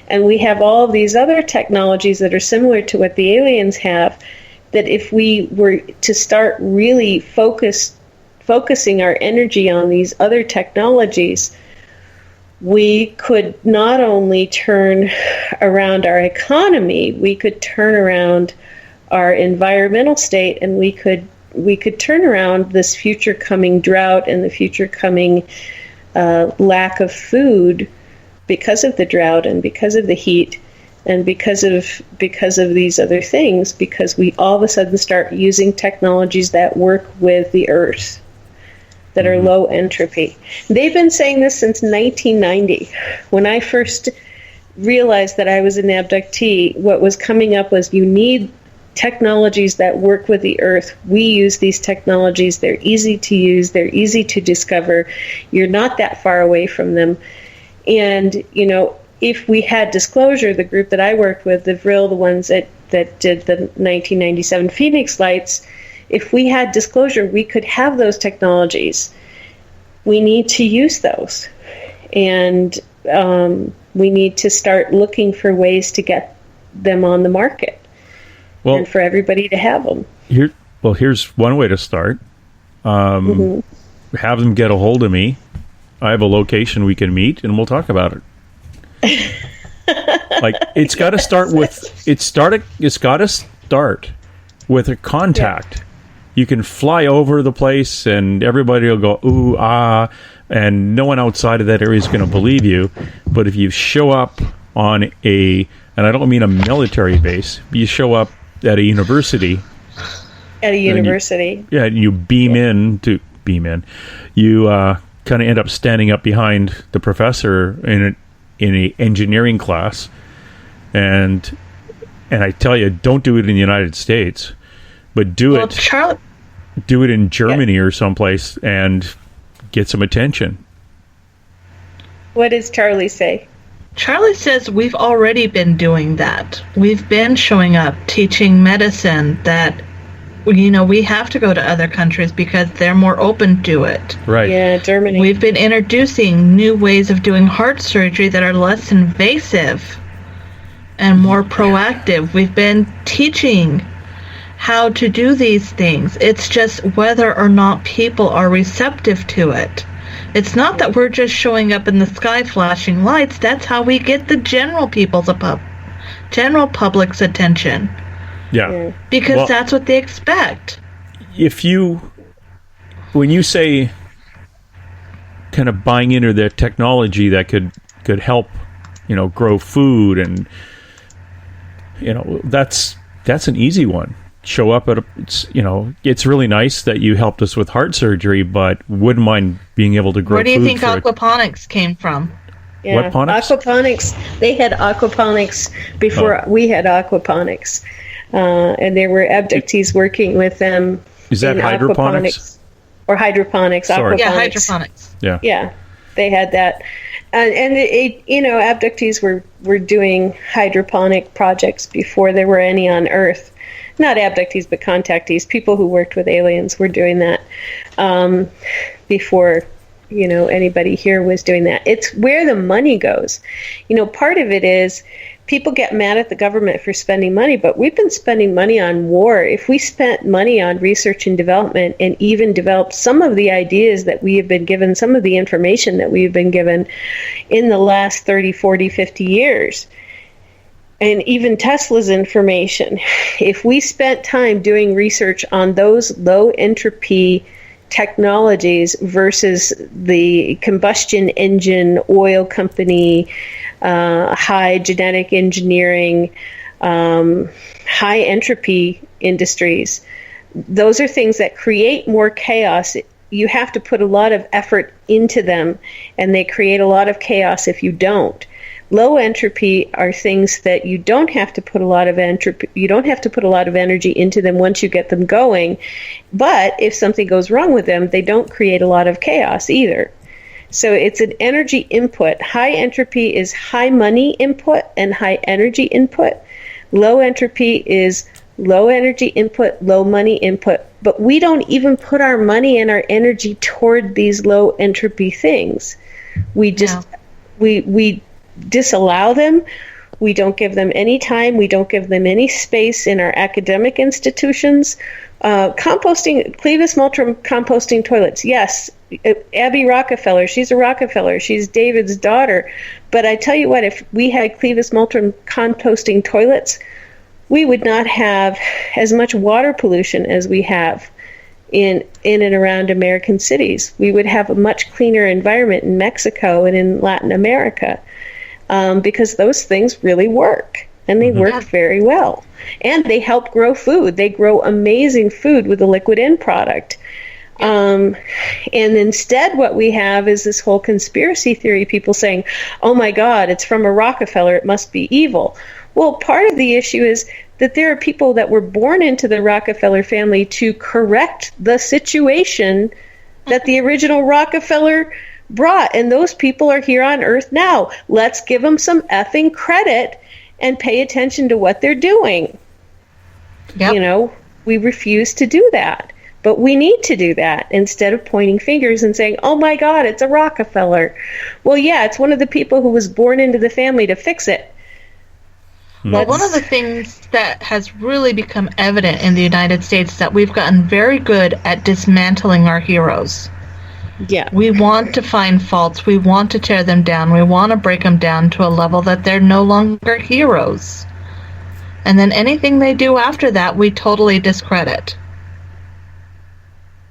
Speaker 5: And we have all of these other technologies that are similar to what the aliens have, that if we were to start really focusing our energy on these other technologies, we could not only turn around our economy, we could turn around our environmental state, and we could turn around this future coming drought and the future coming lack of food because of the drought and because of the heat. And because of these other things, because we all of a sudden start using technologies that work with the Earth, that are low entropy. They've been saying this since 1990. When I first realized that I was an abductee, what was coming up was you need technologies that work with the Earth. We use these technologies. They're easy to use. They're easy to discover. You're not that far away from them. And, if we had disclosure, the group that I worked with, the Vril, the ones that did the 1997 Phoenix lights, if we had disclosure, we could have those technologies. We need to use those. And we need to start looking for ways to get them on the market, and for everybody to have them.
Speaker 6: Here's one way to start. Have them get a hold of me. I have a location we can meet, and we'll talk about it. Like, it's got to start with it's got to start with a contact. Yeah. You can fly over the place, and everybody will go ooh ah, and no one outside of that area is going to believe you. But if you show up on and I don't mean a military base, you show up at a university.
Speaker 5: At a university.
Speaker 6: And you beam in. You kind of end up standing up behind the professor in an engineering class, and I tell you, don't do it in the United States, but do it in Germany or someplace and get some attention.
Speaker 5: What does Charlie say?
Speaker 14: Charlie says we've already been doing that. We've been showing up, teaching medicine that, we have to go to other countries because they're more open to it.
Speaker 6: Right.
Speaker 5: Yeah, Germany.
Speaker 14: We've been introducing new ways of doing heart surgery that are less invasive and more proactive. We've been teaching how to do these things. It's just whether or not people are receptive to it. It's not that we're just showing up in the sky flashing lights. That's how we get the general public's attention.
Speaker 6: Yeah.
Speaker 14: Because that's what they expect.
Speaker 6: When you say kind of buying into the technology that could help, grow food, and that's an easy one. Show up at it's really nice that you helped us with heart surgery, but wouldn't mind being able to grow food.
Speaker 14: Where do you think aquaponics came from?
Speaker 5: Yeah.
Speaker 6: What ponics?
Speaker 5: Aquaponics. They had aquaponics before we had aquaponics. And there were abductees working with them.
Speaker 6: Is that hydroponics?
Speaker 5: Or hydroponics.
Speaker 6: Sorry.
Speaker 5: Aquaponics.
Speaker 14: Yeah, hydroponics.
Speaker 6: Yeah.
Speaker 5: Yeah, they had that. And abductees were doing hydroponic projects before there were any on Earth. Not abductees, but contactees. People who worked with aliens were doing that before, anybody here was doing that. It's where the money goes. Part of it is people get mad at the government for spending money, but we've been spending money on war. If we spent money on research and development and even developed some of the ideas that we have been given, some of the information that we've been given in the last 30, 40, 50 years, and even Tesla's information, if we spent time doing research on those low entropy technologies versus the combustion engine, oil company, high genetic engineering, high entropy industries, those are things that create more chaos. You have to put a lot of effort into them, and they create a lot of chaos if you don't. Low entropy are things that you don't have to put a lot of entropy, you don't have to put a lot of energy into them once you get them going. But if something goes wrong with them, they don't create a lot of chaos either. So it's an energy input. High entropy is high money input and high energy input. Low entropy is low energy input, low money input. But we don't even put our money and our energy toward these low entropy things. We just we disallow them. We don't give them any time. We don't give them any space in our academic institutions. Composting, Clevis Multrum composting toilets. Yes, Abby Rockefeller. She's a Rockefeller. She's David's daughter. But I tell you what, if we had Clevis Multrum composting toilets, we would not have as much water pollution as we have in and around American cities. We would have a much cleaner environment in Mexico and in Latin America. Because those things really work, and they work very well. And they help grow food. They grow amazing food with the liquid end product. And instead what we have is this whole conspiracy theory, people saying, oh my God, it's from a Rockefeller, it must be evil. Well, part of the issue is that there are people that were born into the Rockefeller family to correct the situation that the original Rockefeller brought, and those people are here on Earth now. Let's give them some effing credit and pay attention to what they're doing.
Speaker 14: Yep.
Speaker 5: You know, we refuse to do that. But we need to do that instead of pointing fingers and saying, oh my God, it's a Rockefeller. Well, yeah, it's one of the people who was born into the family to fix it.
Speaker 14: Well, one of the things that has really become evident in the United States is that we've gotten very good at dismantling our heroes.
Speaker 5: Yeah.
Speaker 14: We want to find faults. We want to tear them down. We want to break them down to a level that they're no longer heroes. And then anything they do after that, we totally discredit.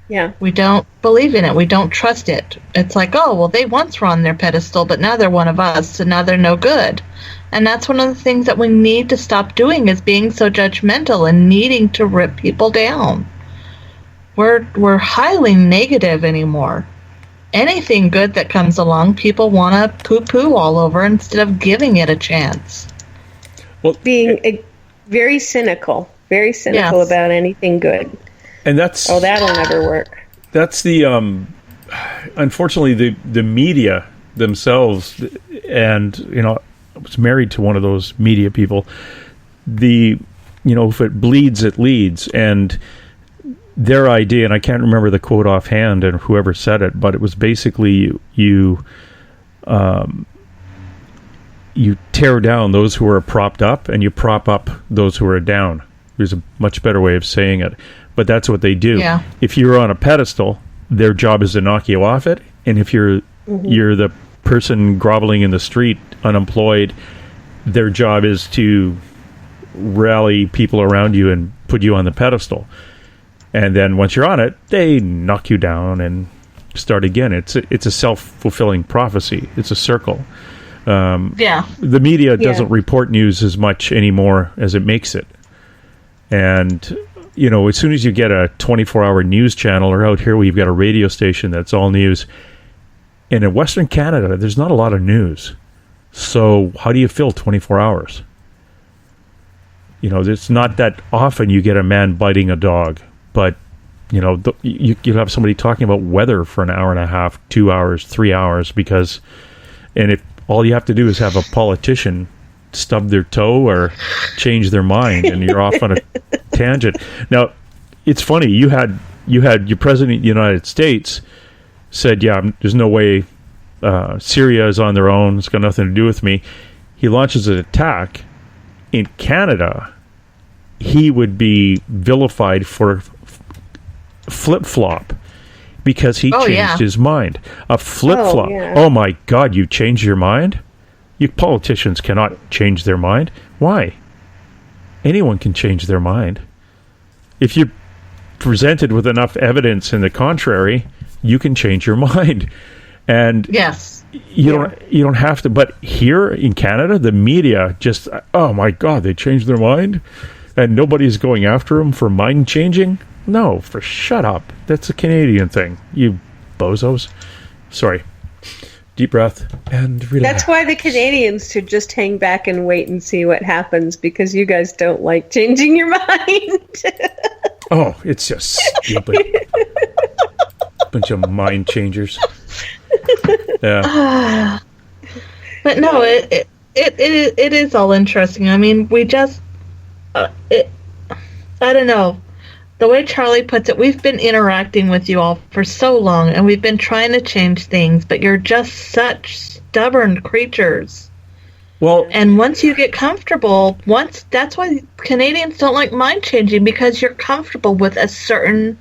Speaker 5: Yeah.
Speaker 14: We don't believe in it. We don't trust it. It's like, oh, well, they once were on their pedestal, but now they're one of us, so now they're no good. And that's one of the things that we need to stop doing, is being so judgmental and needing to rip people down. We're highly negative anymore. Anything good that comes along, people want to poo-poo all over instead of giving it a chance.
Speaker 5: Well, being very cynical
Speaker 14: Yes.
Speaker 5: about anything good.
Speaker 6: And that's
Speaker 5: that'll never work.
Speaker 6: That's the unfortunately the media themselves, and you know, I was married to one of those media people. If it bleeds, it leads, and their idea, and I can't remember the quote offhand and whoever said it, but it was basically you tear down those who are propped up, and you prop up those who are down. There's a much better way of saying it. But that's what they do.
Speaker 14: Yeah.
Speaker 6: If you're on a pedestal, their job is to knock you off it. And if you're the person groveling in the street, unemployed, their job is to rally people around you and put you on the pedestal. And then once you're on it, they knock you down and start again. It's a self-fulfilling prophecy. It's a circle. The media doesn't report news as much anymore as it makes it. And you know, as soon as you get a 24-hour news channel, or out here we've got a radio station that's all news, and in Western Canada, there's not a lot of news. So how do you fill 24 hours? You know, it's not that often you get a man biting a dog, but, you know, you'll have somebody talking about weather for an hour and a half, 2 hours, 3 hours, and if all you have to do is have a politician stub their toe or change their mind, and you're off on a tangent. Now, it's funny, you had your president of the United States said, there's no way Syria is on their own, it's got nothing to do with me. He launches an attack in Canada. He would be vilified for flip-flop because he changed his mind. A flip-flop. Oh my God, you changed your mind? You politicians cannot change their mind. Why? Anyone can change their mind. If you're presented with enough evidence in the contrary, you can change your mind. And you don't have to. But here in Canada, the media just, oh my God, they changed their mind, and nobody's going after them for mind changing. No, shut up. That's a Canadian thing. You bozos. Sorry. Deep breath and relax.
Speaker 5: That's why the Canadians should just hang back and wait and see what happens, because you guys don't like changing your mind.
Speaker 6: Oh, it's just stupid. Bunch of mind changers. Yeah.
Speaker 14: But no, it is all interesting. I mean, we just I don't know. The way Charlie puts it, we've been interacting with you all for so long, and we've been trying to change things, but you're just such stubborn creatures.
Speaker 6: Well,
Speaker 14: and once you get comfortable, that's why Canadians don't like mind changing, because you're comfortable with a certain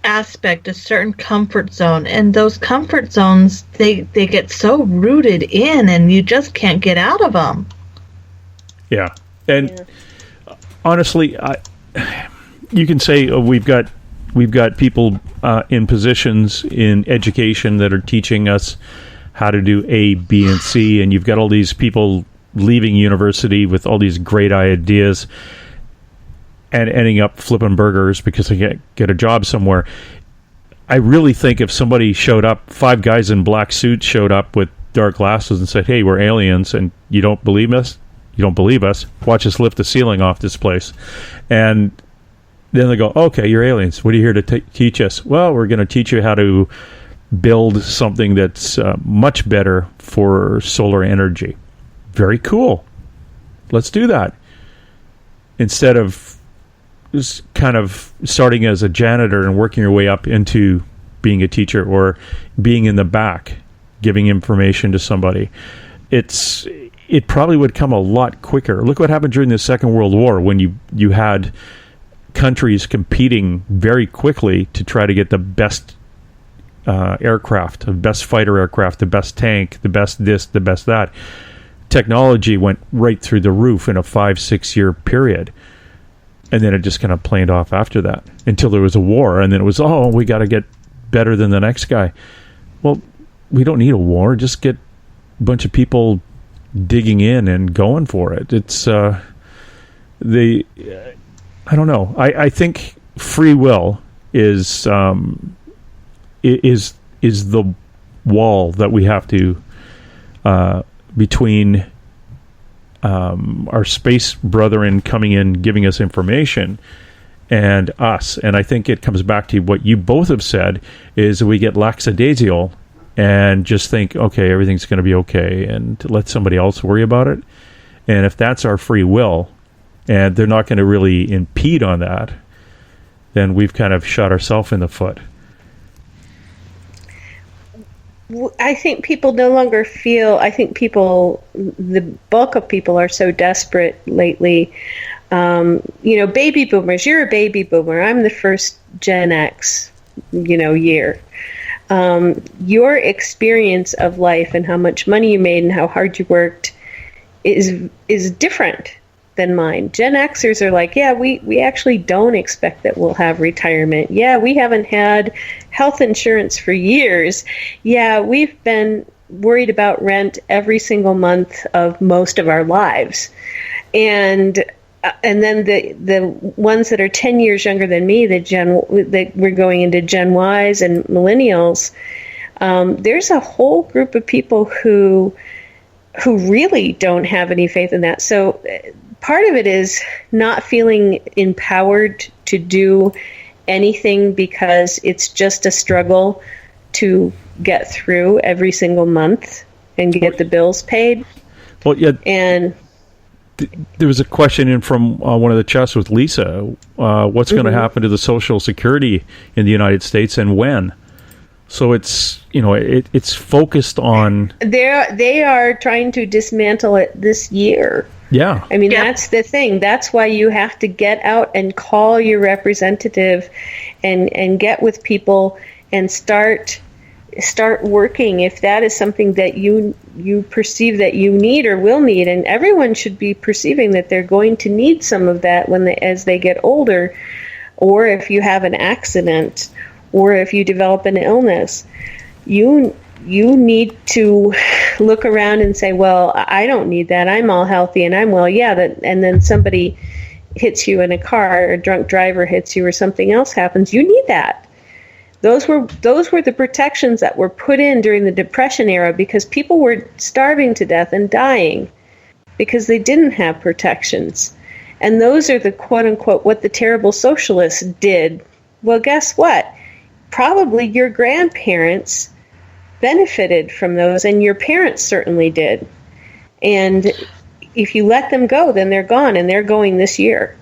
Speaker 14: aspect, a certain comfort zone, and those comfort zones, they get so rooted in, and you just can't get out of them.
Speaker 6: Yeah, and honestly, you can say we've got people in positions in education that are teaching us how to do A, B, and C, and you've got all these people leaving university with all these great ideas and ending up flipping burgers because they get a job somewhere. I really think if somebody showed up, 5 guys in black suits showed up with dark glasses and said, "Hey, we're aliens, and you don't believe us? You don't believe us? Watch us lift the ceiling off this place." And then they go, "Okay, you're aliens. What are you here to teach us?" "Well, we're going to teach you how to build something that's much better for solar energy. Very cool. Let's do that. Instead of just kind of starting as a janitor and working your way up into being a teacher or being in the back, giving information to somebody. It probably would come a lot quicker. Look what happened during the Second World War when you had countries competing very quickly to try to get the best aircraft, the best fighter aircraft, the best tank, the best this, the best that. Technology went right through the roof in a 5-6 year period. And then it just kind of planed off after that until there was a war. And then it was, we got to get better than the next guy. Well, we don't need a war. Just get a bunch of people digging in and going for it. It's I don't know. I think free will is the wall that we have to between our space brethren coming in, giving us information, and us. And I think it comes back to what you both have said, is we get lackadaisical and just think, okay, everything's going to be okay, and let somebody else worry about it. And if that's our free will, and they're not going to really impede on that, then we've kind of shot ourselves in the foot.
Speaker 5: I think people no longer feel, the bulk of people are so desperate lately. Baby boomers, you're a baby boomer. I'm the first Gen X, year. Your experience of life and how much money you made and how hard you worked is different than mine. Gen Xers are like, yeah, we actually don't expect that we'll have retirement. Yeah, we haven't had health insurance for years. Yeah, we've been worried about rent every single month of most of our lives. And then the ones that are 10 years younger than me, that we're going into Gen Ys and millennials, there's a whole group of people who really don't have any faith in that. So part of it is not feeling empowered to do anything because it's just a struggle to get through every single month and get the bills paid.
Speaker 6: Well, yeah.
Speaker 5: And
Speaker 6: there was a question in from one of the chats with Lisa. What's going to happen to the Social Security in the United States and when? So it's it's focused on.
Speaker 5: They are trying to dismantle it this year.
Speaker 6: Yeah.
Speaker 5: I mean, that's the thing. That's why you have to get out and call your representative and get with people and start working if that is something that you perceive that you need or will need. And everyone should be perceiving that they're going to need some of that as they get older, or if you have an accident, or if you develop an illness. You need to look around and say, well, I don't need that. I'm all healthy and I'm well. Yeah, and then somebody hits you in a car, or a drunk driver hits you, or something else happens. You need that. Those were the protections that were put in during the Depression era because people were starving to death and dying because they didn't have protections. And those are the quote-unquote what the terrible socialists did. Well, guess what? Probably your grandparents benefited from those, and your parents certainly did. And if you let them go, then they're gone, and they're going this year.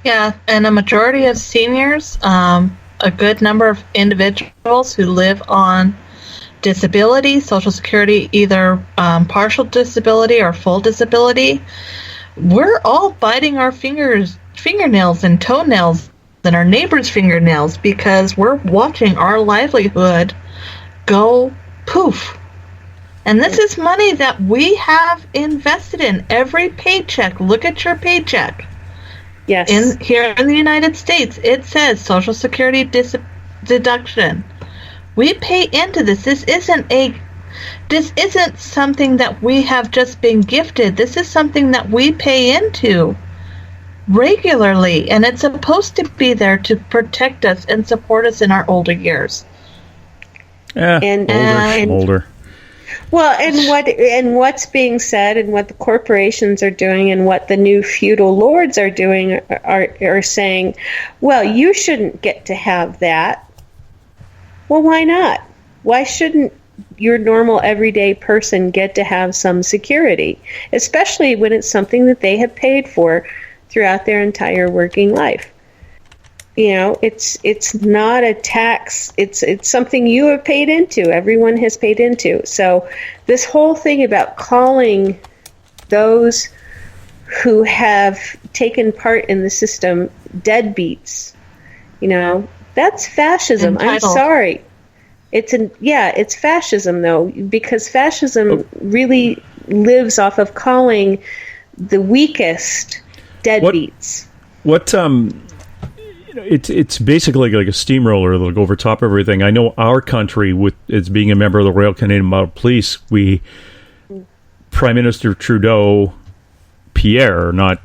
Speaker 14: Yeah, and a majority of seniors, a good number of individuals who live on disability, Social Security, either partial disability or full disability, we're all biting our fingernails and toenails and our neighbors' fingernails because we're watching our livelihood go poof. And this is money that we have invested in. Every paycheck, look at your paycheck.
Speaker 5: Yes.
Speaker 14: Here in the United States, it says Social Security deduction. We pay into this. This isn't something that we have just been gifted. This is something that we pay into regularly, and it's supposed to be there to protect us and support us in our older years.
Speaker 6: Yeah, older.
Speaker 5: Well, and what's being said, and what the corporations are doing, and what the new feudal lords are doing, are saying, well, you shouldn't get to have that. Well, why not? Why shouldn't your normal everyday person get to have some security, especially when it's something that they have paid for throughout their entire working life? You know, it's not a tax. It's something you have paid into. Everyone has paid into. So this whole thing about calling those who have taken part in the system deadbeats, you know, that's fascism.
Speaker 14: Entitled.
Speaker 5: I'm sorry. It's fascism though, because fascism really lives off of calling the weakest deadbeats.
Speaker 6: It's basically like a steamroller that'll go over top of everything. I know our country, with as being a member of the Royal Canadian Mounted Police, Prime Minister Trudeau, Pierre, not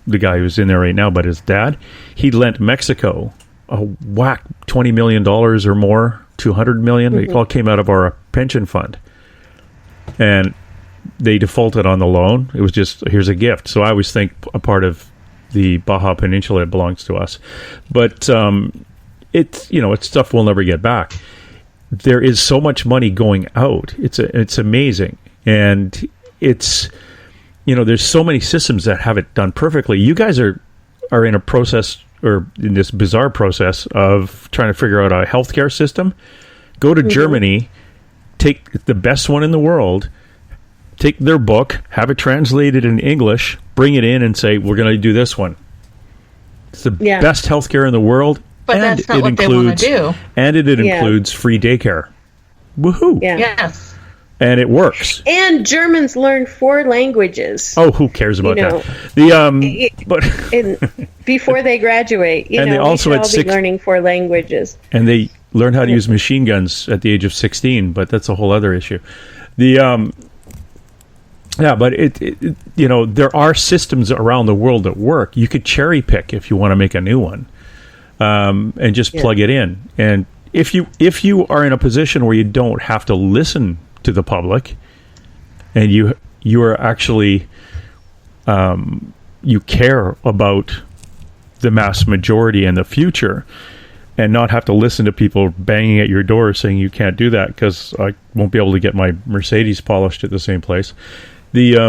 Speaker 6: the guy who's in there right now, but his dad, he lent Mexico a whack $20 million or more, $200 million. It all came out of our pension fund. And they defaulted on the loan. It was just, here's a gift. So I always think a part of the Baja Peninsula belongs to us. But it's stuff we'll never get back. There is so much money going out. It's amazing. And it's, there's so many systems that have it done perfectly. You guys are in a process, or in this bizarre process of trying to figure out a healthcare system. Go to Germany, take the best one in the world, take their book, have it translated in English, bring it in and say, we're going to do this one. It's the best healthcare in the world.
Speaker 14: But that's not what they want to do.
Speaker 6: And it includes free daycare. Woohoo.
Speaker 5: Yeah.
Speaker 14: Yes.
Speaker 6: And it works.
Speaker 5: And Germans learn 4 languages.
Speaker 6: Oh, who cares about that?
Speaker 5: Before they graduate,
Speaker 6: and they also
Speaker 5: we should all be learning 4 languages.
Speaker 6: And they learn how to use machine guns at the age of 16, but that's a whole other issue. But there are systems around the world that work. You could cherry pick if you want to make a new one, and just plug it in. And if you are in a position where you don't have to listen to the public, and you are actually you care about the mass majority and the future, and not have to listen to people banging at your door saying you can't do that because I won't be able to get my Mercedes polished at the same place. You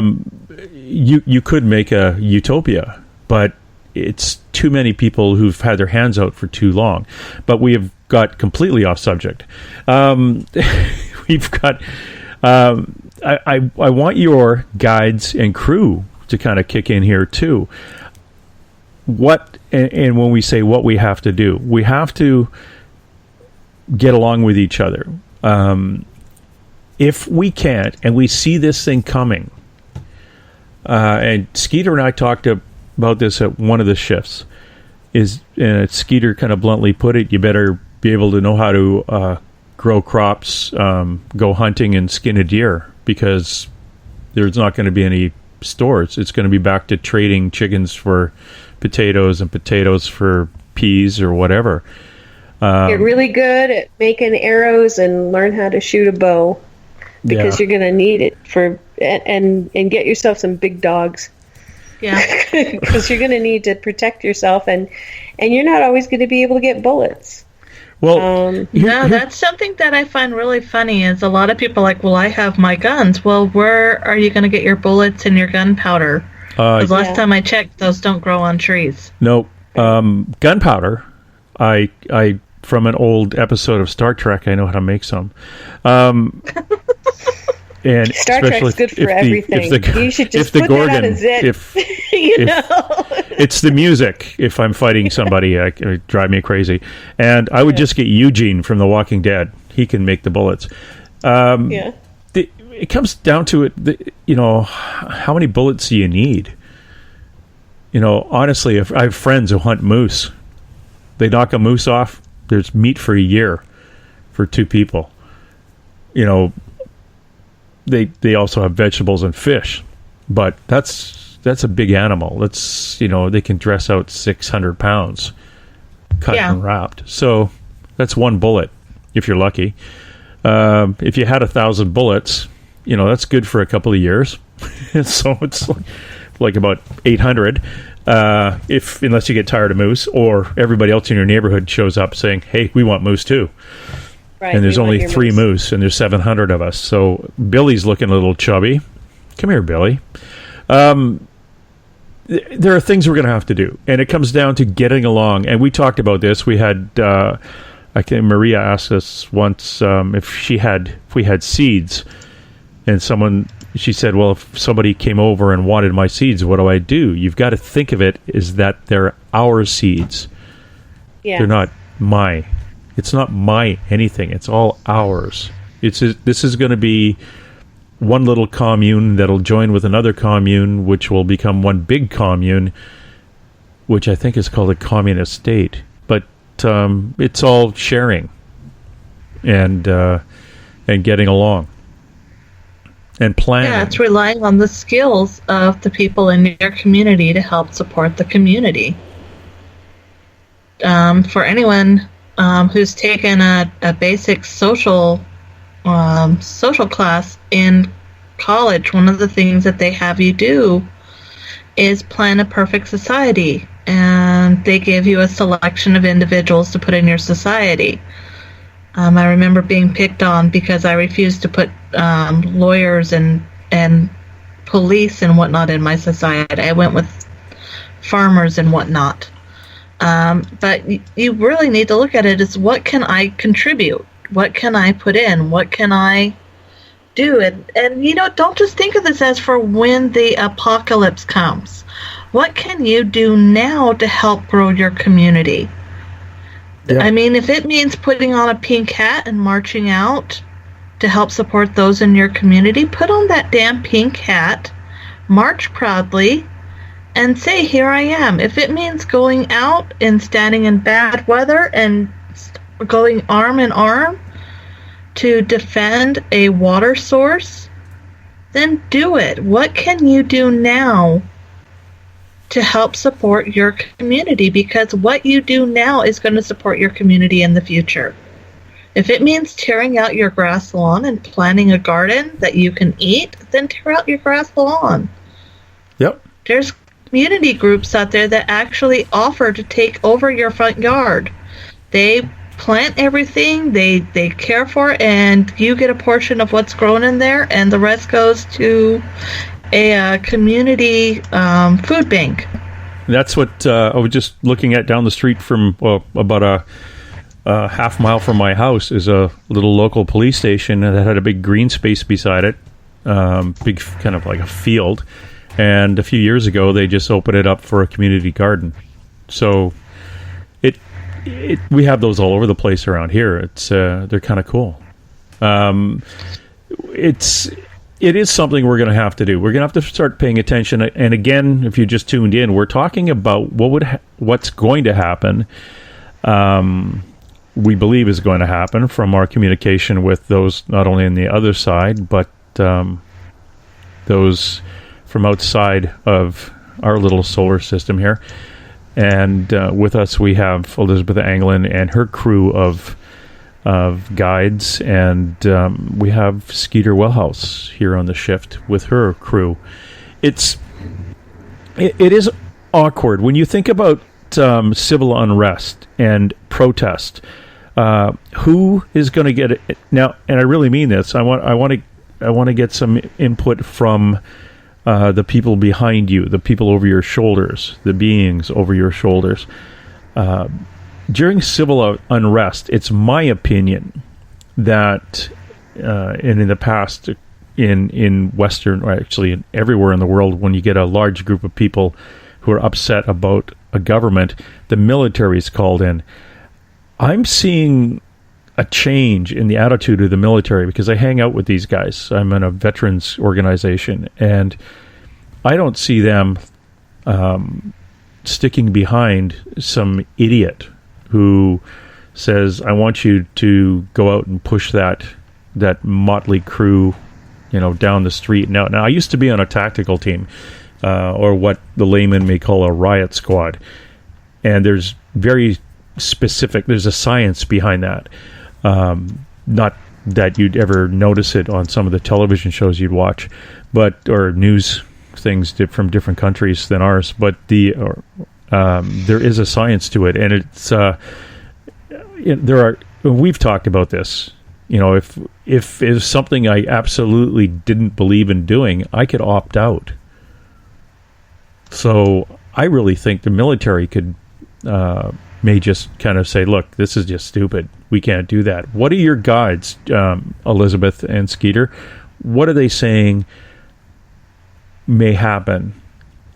Speaker 6: could make a utopia, but it's too many people who've had their hands out for too long. But we have got completely off subject. We've got. I want your guides and crew to kind of kick in here too. And when we say what we have to do, we have to get along with each other. If we can't, and we see this thing coming, and Skeeter and I talked about this at one of the shifts, and Skeeter kind of bluntly put it, you better be able to know how to grow crops, go hunting and skin a deer, because there's not going to be any stores. It's going to be back to trading chickens for potatoes and potatoes for peas or whatever.
Speaker 5: Get really good at making arrows and learn how to shoot a bow, because you're going to need it for and get yourself some big dogs.
Speaker 14: Yeah,
Speaker 5: because you're going to need to protect yourself, and you're not always going to be able to get bullets.
Speaker 6: Well,
Speaker 14: that's something that I find really funny. Is a lot of people are like, well, I have my guns. Well, where are you going to get your bullets and your gunpowder? Because last time I checked, those don't grow on trees.
Speaker 6: No, gunpowder. I from an old episode of Star Trek, I know how to make some. And
Speaker 5: Star Trek's good for everything. You should just put that out as it.
Speaker 6: It's the music. If I'm fighting somebody, it drive me crazy. And I would just get Eugene from The Walking Dead. He can make the bullets. It comes down to it. How many bullets do you need? Honestly, if I have friends who hunt moose, they knock a moose off. There's meat for a year for 2 people. They also have vegetables and fish, but that's a big animal. That's they can dress out 600 pounds, cut and wrapped. So that's 1 bullet if you're lucky. If you had 1,000 bullets, that's good for a couple of years. So it's like about 800. Unless you get tired of moose, or everybody else in your neighborhood shows up saying, "Hey, we want moose too."
Speaker 5: Right,
Speaker 6: and there's
Speaker 5: we want
Speaker 6: only
Speaker 5: your
Speaker 6: 3 moose, and there's 700 of us. So Billy's looking a little chubby. Come here, Billy. There are things we're going to have to do, and it comes down to getting along. And we talked about this. We had, Maria asked us once if we had seeds, and she said, "Well, if somebody came over and wanted my seeds, what do I do?" You've got to think of it as that they're our seeds.
Speaker 5: Yeah.
Speaker 6: They're not my. It's not my anything. It's all ours. This is going to be one little commune that'll join with another commune, which will become one big commune, which I think is called a communist state. But it's all sharing and getting along and planning.
Speaker 14: Yeah, it's relying on the skills of the people in your community to help support the community. For anyone who's taken a basic social class in college, one of the things that they have you do is plan a perfect society, and they give you a selection of individuals to put in your society. I remember being picked on because I refused to put lawyers and police and whatnot in my society. I went with farmers and whatnot. But you really need to look at it as, what can I contribute? What can I put in? What can I do? And don't just think of this as for when the apocalypse comes. What can you do now to help grow your community? Yeah. I mean, if it means putting on a pink hat and marching out to help support those in your community, put on that damn pink hat, march proudly, and say, "Here I am." If it means going out and standing in bad weather and going arm in arm to defend a water source, then do it. What can you do now to help support your community? Because what you do now is going to support your community in the future. If it means tearing out your grass lawn and planting a garden that you can eat, then tear out your grass lawn.
Speaker 6: Yep.
Speaker 14: There's community groups out there that actually offer to take over your front yard. They plant everything, they care for it, and you get a portion of what's grown in there, and the rest goes to a community food bank.
Speaker 6: That's what I was just looking at down the street from about a half mile from my house is a little local police station that had a big green space beside it, big kind of like a field. And a few years ago, they just opened it up for a community garden. So we have those all over the place around here. It's they're kind of cool. It is something we're going to have to do. We're going to have to start paying attention. And again, if you just tuned in, we're talking about what's going to happen. We believe is going to happen from our communication with those not only on the other side, but those from outside of our little solar system here. And with us, we have Elizabeth Anglin and her crew of guides, and we have Skeeter Welhouse here on the shift with her crew. It is awkward when you think about civil unrest and protest. Who is going to get it now? And I really mean this. I want to get some input from the people behind you, the people over your shoulders, the beings over your shoulders. During civil unrest, it's my opinion that, and in the past, in Western, or actually everywhere in the world, when you get a large group of people who are upset about a government, the military is called in. I'm seeing a change in the attitude of the military because I hang out with these guys. I'm in a veterans organization, and I don't see them sticking behind some idiot who says, "I want you to go out and push that motley crew, down the street." Now I used to be on a tactical team, or what the layman may call a riot squad, and there's very specific. There's a science behind that. Not that you'd ever notice it on some of the television shows you'd watch, or news things from different countries than ours. But there is a science to it, and it's there are we've talked about this. If it's something I absolutely didn't believe in doing, I could opt out. So I really think the military could may just kind of say, look, this is just stupid. We can't do that. What are your guides, Elizabeth and Skeeter? What are they saying may happen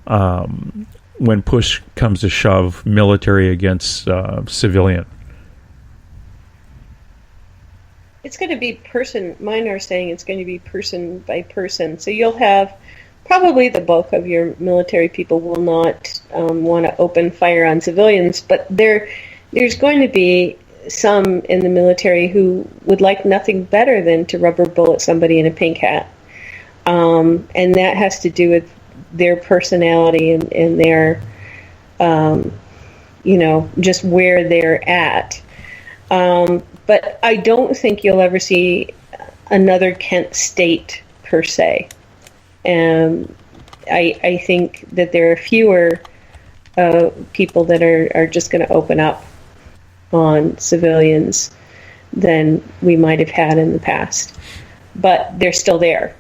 Speaker 6: when push comes to shove, military against civilian?
Speaker 5: It's going to be mine are saying it's going to be person by person. So you'll have probably the bulk of your military people will not want to open fire on civilians, but there's going to be some in the military who would like nothing better than to rubber bullet somebody in a pink hat. And that has to do with their personality and their, just where they're at. But I don't think you'll ever see another Kent state per se. I think that there are fewer people that are just going to open up on civilians than we might have had in the past. But they're still there.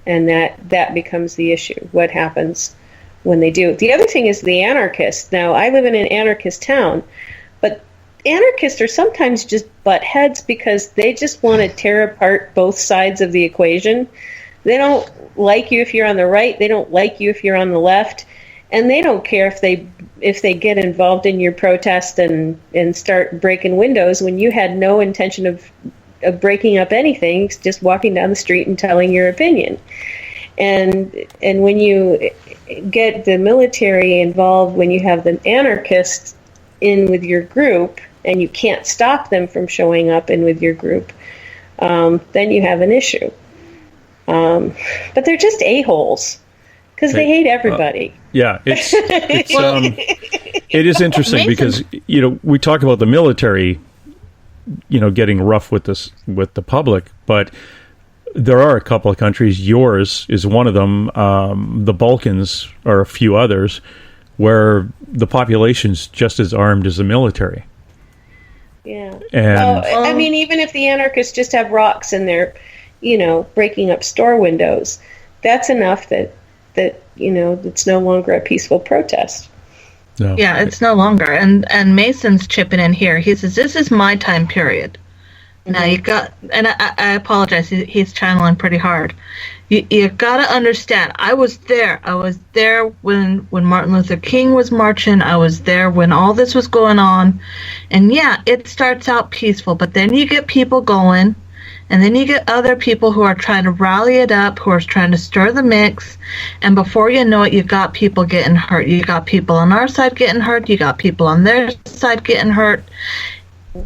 Speaker 5: And that becomes the issue. What happens when they do? The other thing is the anarchists. Now, I live in an anarchist town, but anarchists are sometimes just butt heads because they just want to tear apart both sides of the equation. They don't like you if you're on the right. They don't like you if you're on the left. And they don't care if they get involved in your protest and start breaking windows when you had no intention of breaking up anything, just walking down the street and telling your opinion. And when you get the military involved, when you have the anarchists in with your group, and you can't stop them from showing up in with your group, then you have an issue. But they're just a-holes because they hate everybody.
Speaker 6: It is interesting because we talk about the military, getting rough with the public, but there are a couple of countries. Yours is one of them. The Balkans are a few others where the population's just as armed as the military.
Speaker 5: Yeah.
Speaker 6: And
Speaker 5: I mean, even if the anarchists just have rocks and they're, breaking up store windows, that's enough that it's no longer a peaceful protest.
Speaker 6: No.
Speaker 14: Yeah, it's no longer. And Mason's chipping in here. He says, this is my time period. Mm-hmm. Now you got, and I apologize, he's channeling pretty hard. You got to understand, I was there. I was there when Martin Luther King was marching. I was there when all this was going on. And yeah, it starts out peaceful, but then you get people going, and then you get other people who are trying to rally it up, who are trying to stir the mix, and before you know it, you got people getting hurt. You got people on our side getting hurt. You got people on their side getting hurt.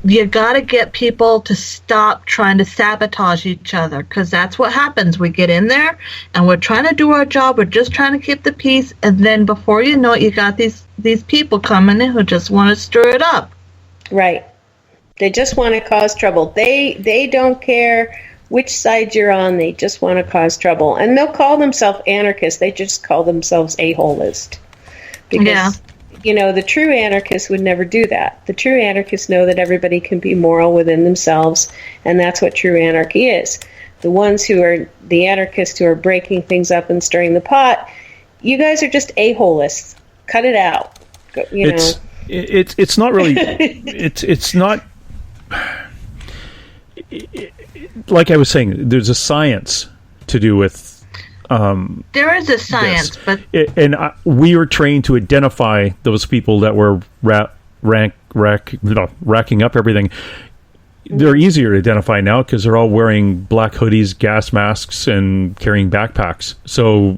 Speaker 14: You got to get people to stop trying to sabotage each other, because that's what happens. We get in there, and we're trying to do our job. We're just trying to keep the peace, and then before you know it, you got these people coming in who just want to stir it up.
Speaker 5: Right. They just want to cause trouble. They don't care which side you're on. They just want to cause trouble. And they'll call themselves anarchists. They just call themselves a-holist. Because, the true anarchists would never do that. The true anarchists know that everybody can be moral within themselves, and that's what true anarchy is. The ones who are the anarchists who are breaking things up and stirring the pot, you guys are just a-holists. Cut it out.
Speaker 6: It's not really... it's not... Like I was saying, there's a science to do with
Speaker 14: there is a science, but
Speaker 6: we were trained to identify those people that were racking up everything. They're easier to identify now because they're all wearing black hoodies, gas masks, and carrying backpacks. So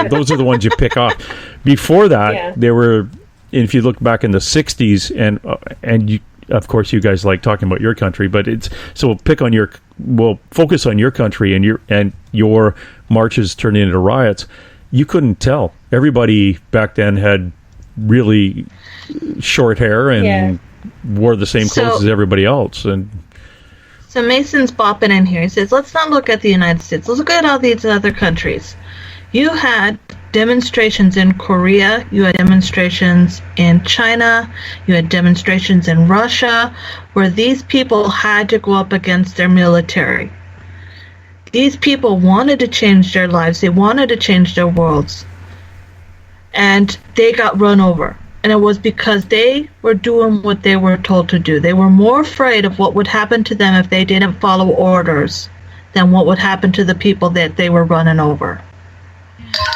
Speaker 6: those are the ones you pick off. Before that, there were. If you look back in the '60s, and you. Of course, you guys like talking about your country, but we'll focus on your country and your marches turning into riots. You couldn't tell. Everybody back then had really short hair and wore the same clothes as everybody else. And
Speaker 14: so Mason's bopping in here. He says, let's not look at the United States. Let's look at all these other countries. You had demonstrations in Korea, you had demonstrations in China, you had demonstrations in Russia, where these people had to go up against their military. These people wanted to change their lives, they wanted to change their worlds, and they got run over. And it was because they were doing what they were told to do. They were more afraid of what would happen to them if they didn't follow orders than what would happen to the people that they were running over.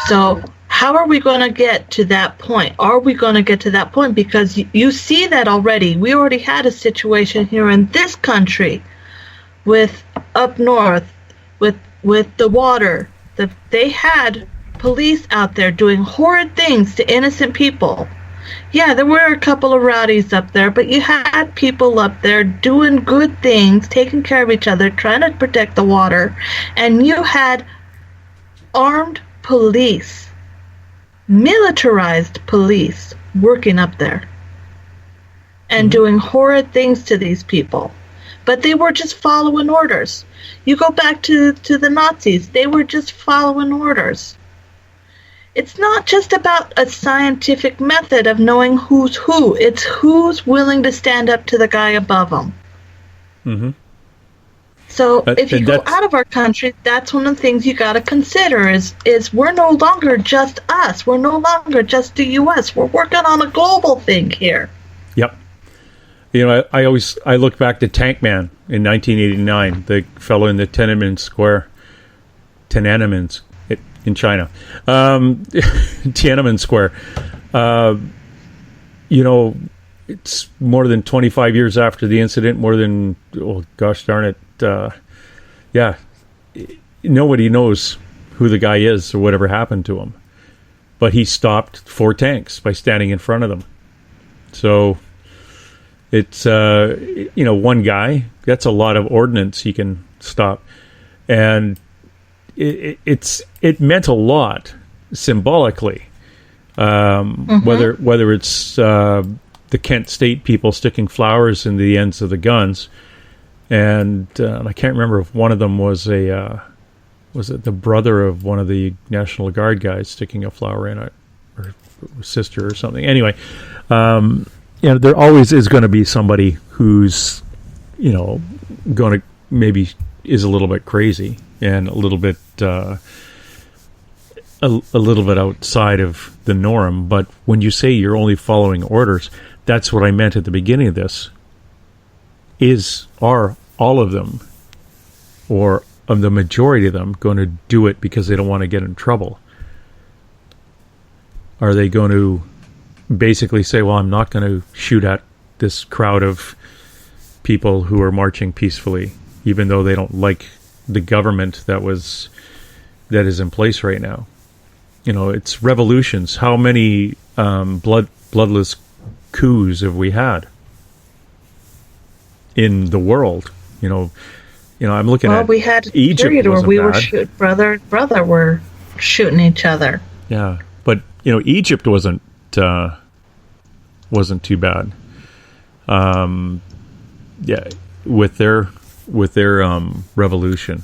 Speaker 14: So how are we going to get to that point? Are we going to get to that point? Because you see that already. We already had a situation here in this country with up north, with the water. They had police out there doing horrid things to innocent people. Yeah, there were a couple of rowdies up there, but you had people up there doing good things, taking care of each other, trying to protect the water, and you had armed police, militarized police, working up there and doing horrid things to these people. But they were just following orders. You go back to the Nazis, they were just following orders. It's not just about a scientific method of knowing who's who. It's who's willing to stand up to the guy above them.
Speaker 6: Mm-hmm.
Speaker 14: So if you go out of our country, that's one of the things you got to consider is we're no longer just us. We're no longer just the U.S. We're working on a global thing here.
Speaker 6: Yep. You know, I look back to Tank Man in 1989, the fellow in the Tiananmen Square in China, Tiananmen Square. You know, it's more than 25 years after the incident, more than, oh gosh darn it, yeah, nobody knows who the guy is or whatever happened to him. But he stopped 4 tanks by standing in front of them. So it's, you know, one guy, that's a lot of ordnance he can stop. And it meant a lot symbolically, whether it's the Kent State people sticking flowers in the ends of the guns, and I can't remember if one of them was it the brother of one of the National Guard guys sticking a flower in it, or sister or something. Anyway, you know, there always is going to be somebody who's, you know, going to maybe is a little bit crazy and a little bit outside of the norm. But when you say you're only following orders, that's what I meant at the beginning of this. Are all of them, or of the majority of them, going to do it because they don't want to get in trouble? Are they going to basically say, well, I'm not going to shoot at this crowd of people who are marching peacefully, even though they don't like the government that is in place right now? You know, it's revolutions. How many bloodless coups have we had in the world? You know, I'm looking at
Speaker 14: we had
Speaker 6: Egypt
Speaker 14: a period where we
Speaker 6: bad.
Speaker 14: were brother were shooting each other.
Speaker 6: Yeah, but you know, Egypt wasn't too bad. Yeah, with their revolution,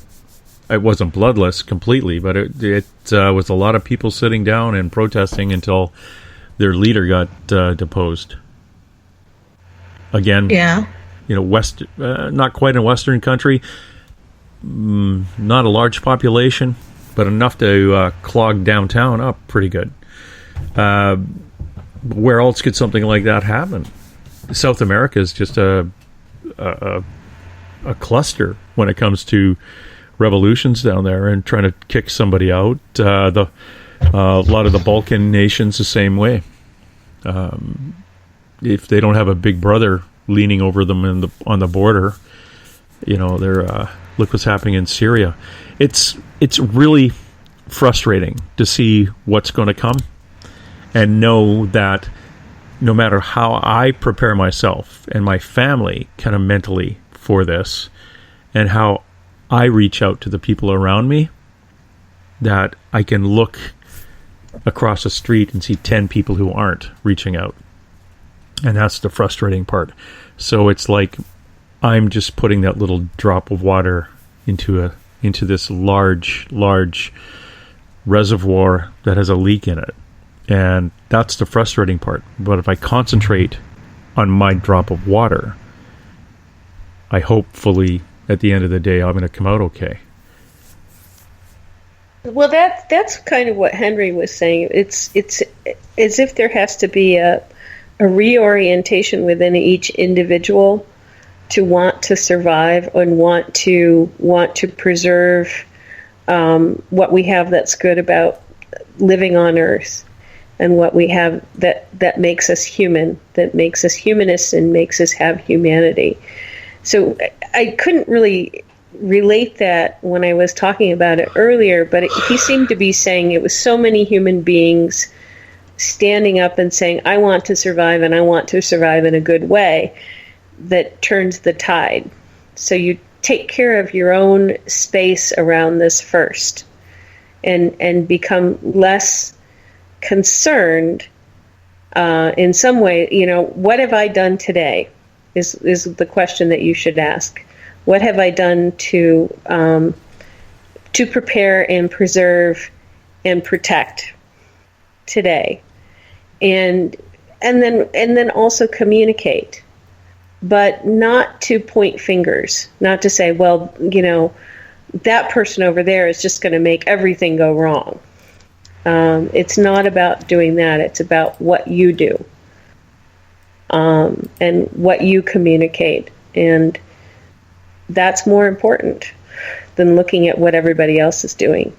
Speaker 6: it wasn't bloodless completely, but it was a lot of people sitting down and protesting until their leader got deposed. Again,
Speaker 14: yeah.
Speaker 6: You know, not quite a Western country, not a large population, but enough to clog downtown up pretty good. Where else could something like that happen? South America is just a cluster when it comes to revolutions down there and trying to kick somebody out. A lot of the Balkan nations the same way. If they don't have a big brother leaning over them on the border, you know, they're look what's happening in Syria. It's really frustrating to see what's going to come and know that no matter how I prepare myself and my family kind of mentally for this, and how I reach out to the people around me, that I can look across the street and see 10 people who aren't reaching out. And that's the frustrating part. So it's like I'm just putting that little drop of water into this large reservoir that has a leak in it. And that's the frustrating part. But if I concentrate on my drop of water, I hopefully, at the end of the day, I'm going to come out okay.
Speaker 5: Well, that's kind of what Henry was saying. It's as if there has to be a reorientation within each individual to want to survive and want to preserve what we have that's good about living on Earth, and what we have that makes us human, that makes us humanists and makes us have humanity. So I couldn't really relate that when I was talking about it earlier, but he seemed to be saying it was so many human beings standing up and saying, I want to survive, and I want to survive in a good way, that turns the tide. So you take care of your own space around this first, and become less concerned in some way. What have I done today is the question that you should ask. What have I done to prepare and preserve and protect today, and then also communicate, but not to point fingers, not to say, well, that person over there is just going to make everything go wrong. It's not about doing that. It's about what you do, and what you communicate, and that's more important than looking at what everybody else is doing.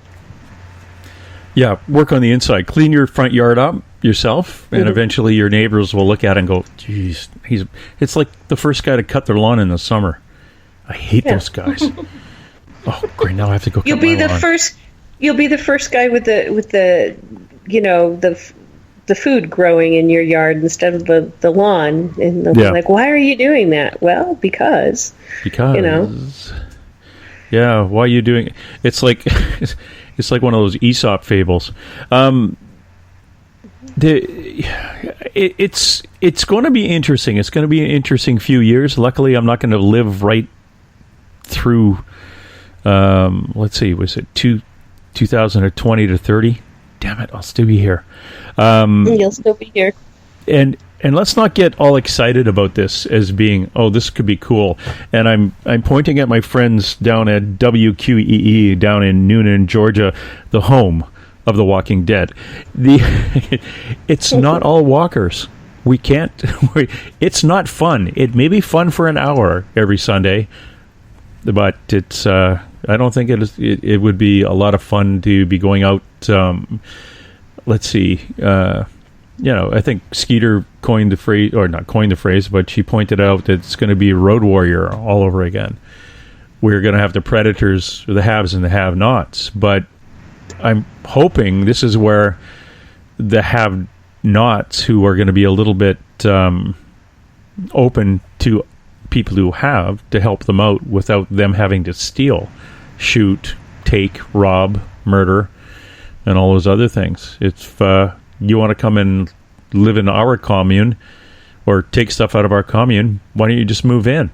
Speaker 6: Yeah, work on the inside. Clean your front yard up yourself, and eventually your neighbors will look at it and go, geez, it's like the first guy to cut their lawn in the summer. I hate those guys. Oh, great, now I have to go cut my lawn. You'll be the first guy with the food growing in your yard instead of the lawn. And they'll be like, why are you doing that? Well, because. Yeah, why are you doing it? It's like it's like one of those Aesop fables. It's going to be interesting. It's going to be an interesting few years. Luckily, I'm not going to live right through, let's see, was it 2020 to 30? Damn it, I'll still be here.
Speaker 5: You'll still be here.
Speaker 6: And let's not get all excited about this as being, oh, this could be cool. And I'm pointing at my friends down at WQEE down in Noonan, Georgia, the home of The Walking Dead. It's not all walkers. We can't. It's not fun. It may be fun for an hour every Sunday, but it's. I don't think it is. It would be a lot of fun to be going out. Let's see. I think Skeeter coined the phrase, or not coined the phrase, but she pointed out that it's going to be Road Warrior all over again. We're going to have the predators, the haves and the have-nots. But I'm hoping this is where the have-nots, who are going to be a little bit open to people who have, to help them out without them having to steal, shoot, take, rob, murder, and all those other things. If you want to come and live in our commune or take stuff out of our commune, why don't you just move in?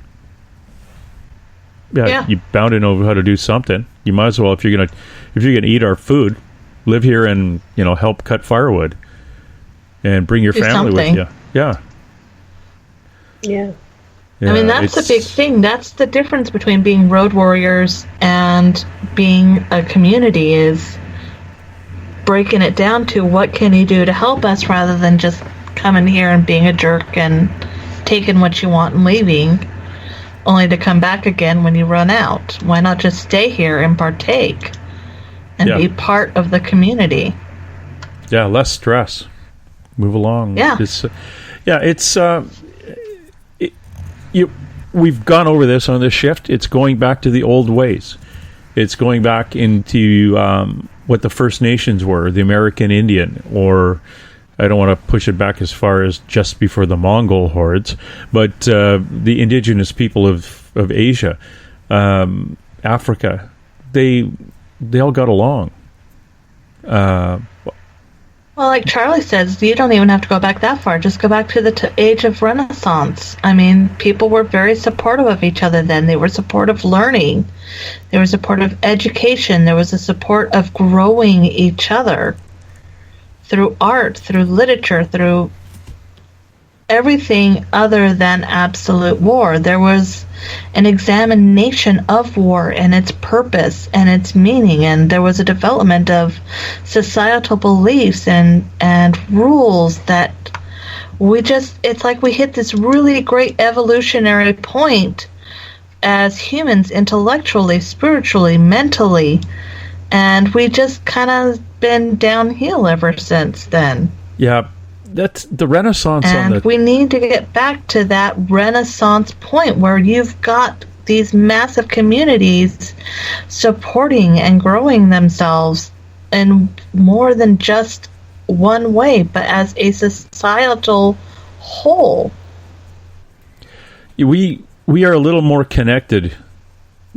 Speaker 6: Yeah. You're bound to know how to do something. You might as well, if you're gonna eat our food, live here and help cut firewood and bring your family with you.
Speaker 5: Yeah.
Speaker 14: I mean, that's the big thing. That's the difference between being road warriors and being a community, is breaking it down to what can you do to help us, rather than just coming here and being a jerk and taking what you want and leaving, only to come back again when you run out. Why not just stay here and partake and be part of the community?
Speaker 6: Yeah, less stress. Move along.
Speaker 14: Yeah.
Speaker 6: We've gone over this on this shift. It's going back to the old ways. It's going back into what the First Nations were, the American Indian, or I don't want to push it back as far as just before the Mongol hordes, but the indigenous people of Asia, Africa, they all got along.
Speaker 14: Well, like Charlie says, you don't even have to go back that far. Just go back to the age of Renaissance. I mean, people were very supportive of each other then. They were supportive of learning. There was support of education. There was a support of growing each other through art, through literature, through everything other than absolute war. There was an examination of war and its purpose and its meaning, and there was a development of societal beliefs and rules that it's like we hit this really great evolutionary point as humans, intellectually, spiritually, mentally, and we just kind of been downhill ever since then.
Speaker 6: Yeah. That's the Renaissance.
Speaker 14: And we need to get back to that Renaissance point where you've got these massive communities supporting and growing themselves in more than just one way, but as a societal whole.
Speaker 6: We are a little more connected.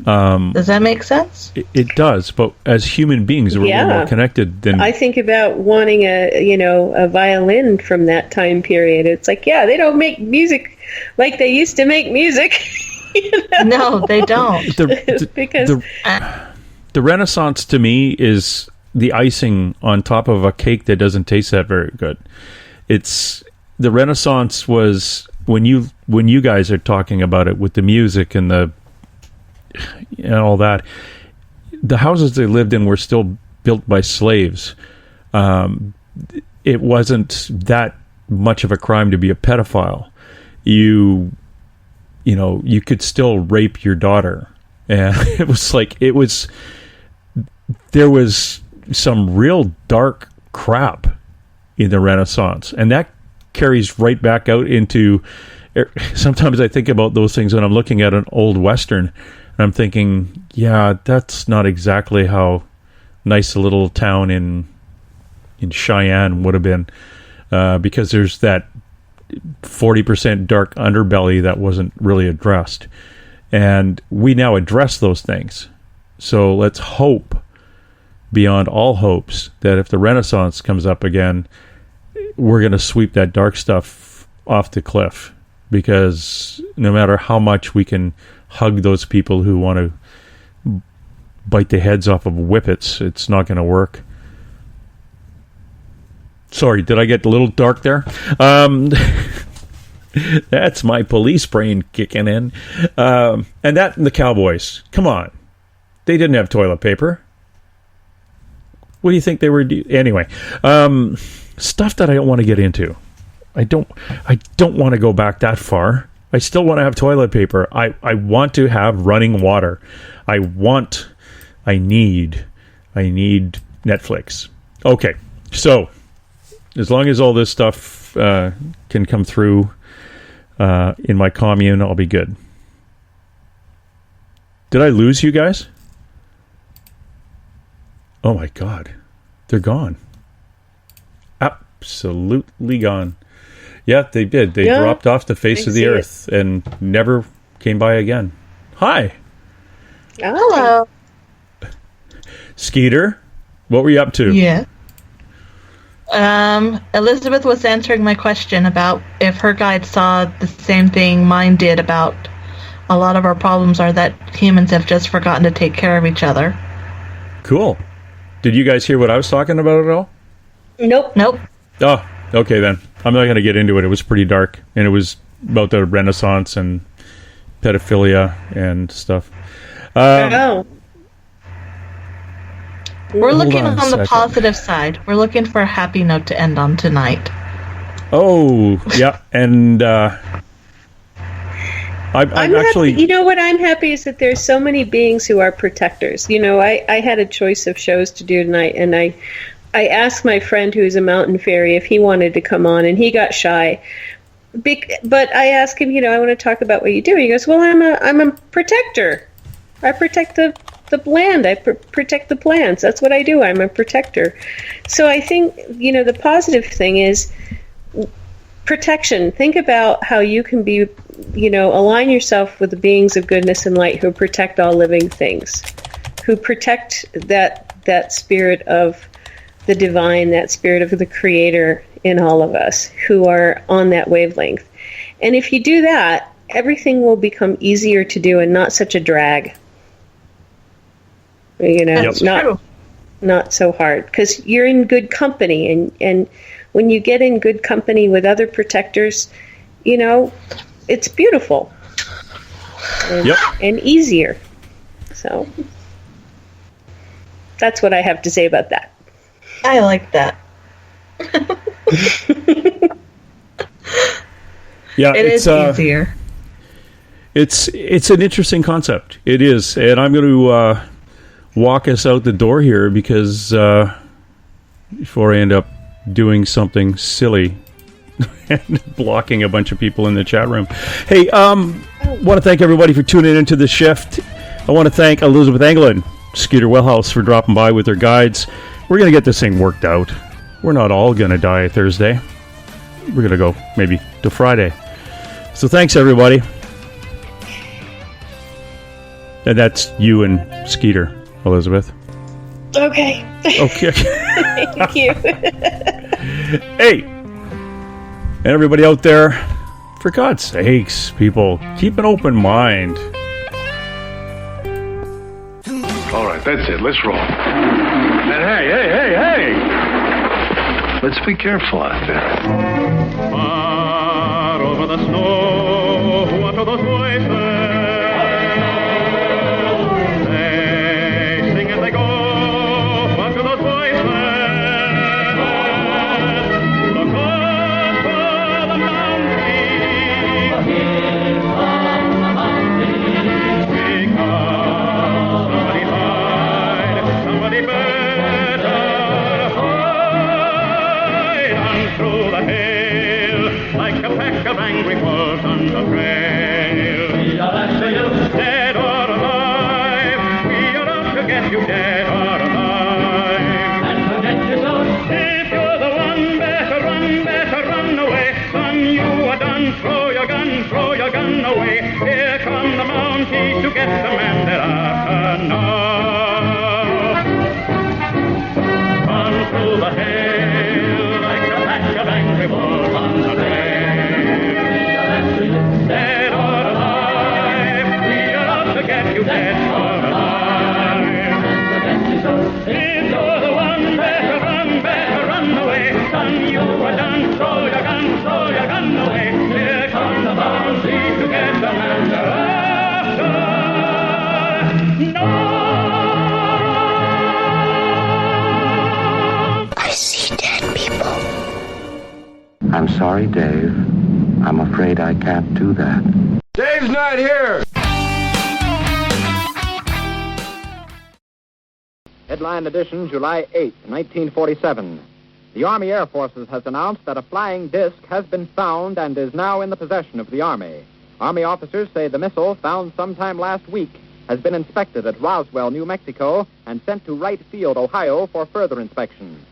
Speaker 14: Does that make sense?
Speaker 6: It does, but as human beings, we're a little more connected than...
Speaker 5: I think about wanting a violin from that time period. It's like, they don't make music like they used to make music.
Speaker 14: No, they don't.
Speaker 5: Because
Speaker 6: the Renaissance to me is the icing on top of a cake that doesn't taste that very good. The Renaissance was when you guys are talking about it with the music and all that. The houses they lived in were still built by slaves. It wasn't that much of a crime to be a pedophile. You could still rape your daughter, and there was some real dark crap in the Renaissance, and that carries right back out into. Sometimes I think about those things when I'm looking at an old Western. I'm thinking, that's not exactly how nice a little town in Cheyenne would have been, because there's that 40% dark underbelly that wasn't really addressed. And we now address those things. So let's hope, beyond all hopes, that if the Renaissance comes up again, we're going to sweep that dark stuff off the cliff. Because no matter how much we can hug those people who want to bite the heads off of whippets, it's not going to work. Sorry, did I get a little dark there? That's my police brain kicking in. And the Cowboys. Come on. They didn't have toilet paper. What do you think they were anyway, stuff that I don't want to get into. I don't want to go back that far. I still want to have toilet paper. I want to have running water. I need Netflix. Okay, so as long as all this stuff can come through in my commune, I'll be good. Did I lose you guys? Oh my God, they're gone. Absolutely gone. Yeah, they did. They dropped off the face of the earth and never came by again. Hi.
Speaker 14: Hello.
Speaker 6: Skeeter, what were you up to?
Speaker 14: Yeah. Elizabeth was answering my question about if her guide saw the same thing mine did about a lot of our problems are that humans have just forgotten to take care of each other.
Speaker 6: Cool. Did you guys hear what I was talking about at all?
Speaker 14: Nope.
Speaker 6: Oh, okay then. I'm not going to get into it. It was pretty dark, and it was about the Renaissance and pedophilia and stuff.
Speaker 14: We're looking on the positive side. We're looking for a happy note to end on tonight.
Speaker 6: Oh, yeah, and I'm actually...
Speaker 5: happy. You know what I'm happy is that there's so many beings who are protectors. You know, I had a choice of shows to do tonight, and I asked my friend who's a mountain fairy if he wanted to come on, and he got shy. But I asked him, I want to talk about what you do. He goes, well, I'm a protector. I protect the land. I protect the plants. That's what I do. I'm a protector. So I think, the positive thing is protection. Think about how you can be, align yourself with the beings of goodness and light who protect all living things, who protect that spirit of the divine, that spirit of the creator in all of us who are on that wavelength. And if you do that, everything will become easier to do and not such a drag. You know, not so hard, because you're in good company, and when you get in good company with other protectors, you know, it's beautiful and easier. So that's what I have to say about that.
Speaker 14: I like that.
Speaker 6: Yeah,
Speaker 14: it's easier.
Speaker 6: It's an interesting concept. It is, and I'm going to walk us out the door here because before I end up doing something silly and blocking a bunch of people in the chat room. Hey, want to thank everybody for tuning into the shift. I want to thank Elizabeth Anglin, Skeeter Welhouse for dropping by with their guides. We're going to get this thing worked out. We're not all going to die Thursday. We're going to go maybe to Friday. So thanks, everybody. And that's you and Skeeter, Elizabeth.
Speaker 5: Okay.
Speaker 6: Okay.
Speaker 5: Thank you.
Speaker 6: Hey, and everybody out there, for God's sakes, people, keep an open mind.
Speaker 20: All right, that's it. Let's roll. And hey! Let's be careful out there.
Speaker 21: Far over the snow, what are those voices? They sing and they go. What are those voices? Look up for the mountain. Here come the mountains. Because somebody hide, somebody better hide on through the hill, like a pack of angry wolves on the trail. We are after you, dead or alive. We are out to get you, dead or alive. And forget your soul. If you're the one, better run away. Son, you are done. Throw your gun away. Here come the Mounties to get the man they're after now. On through the hill, like a pack of angry wolves on the trail. Dead or alive, we are out to get you, dead or alive. If you're the one, better run away. Son, you are done. Throw your gun away. Here come the Mounties to get the man they're after. No!
Speaker 22: I see dead people.
Speaker 23: I'm sorry, Dave. I'm afraid I can't do that.
Speaker 20: Dave's not here!
Speaker 24: Headline edition, July 8, 1947. The Army Air Forces has announced that a flying disc has been found and is now in the possession of the Army. Army officers say the missile, found sometime last week, has been inspected at Roswell, New Mexico, and sent to Wright Field, Ohio, for further inspection.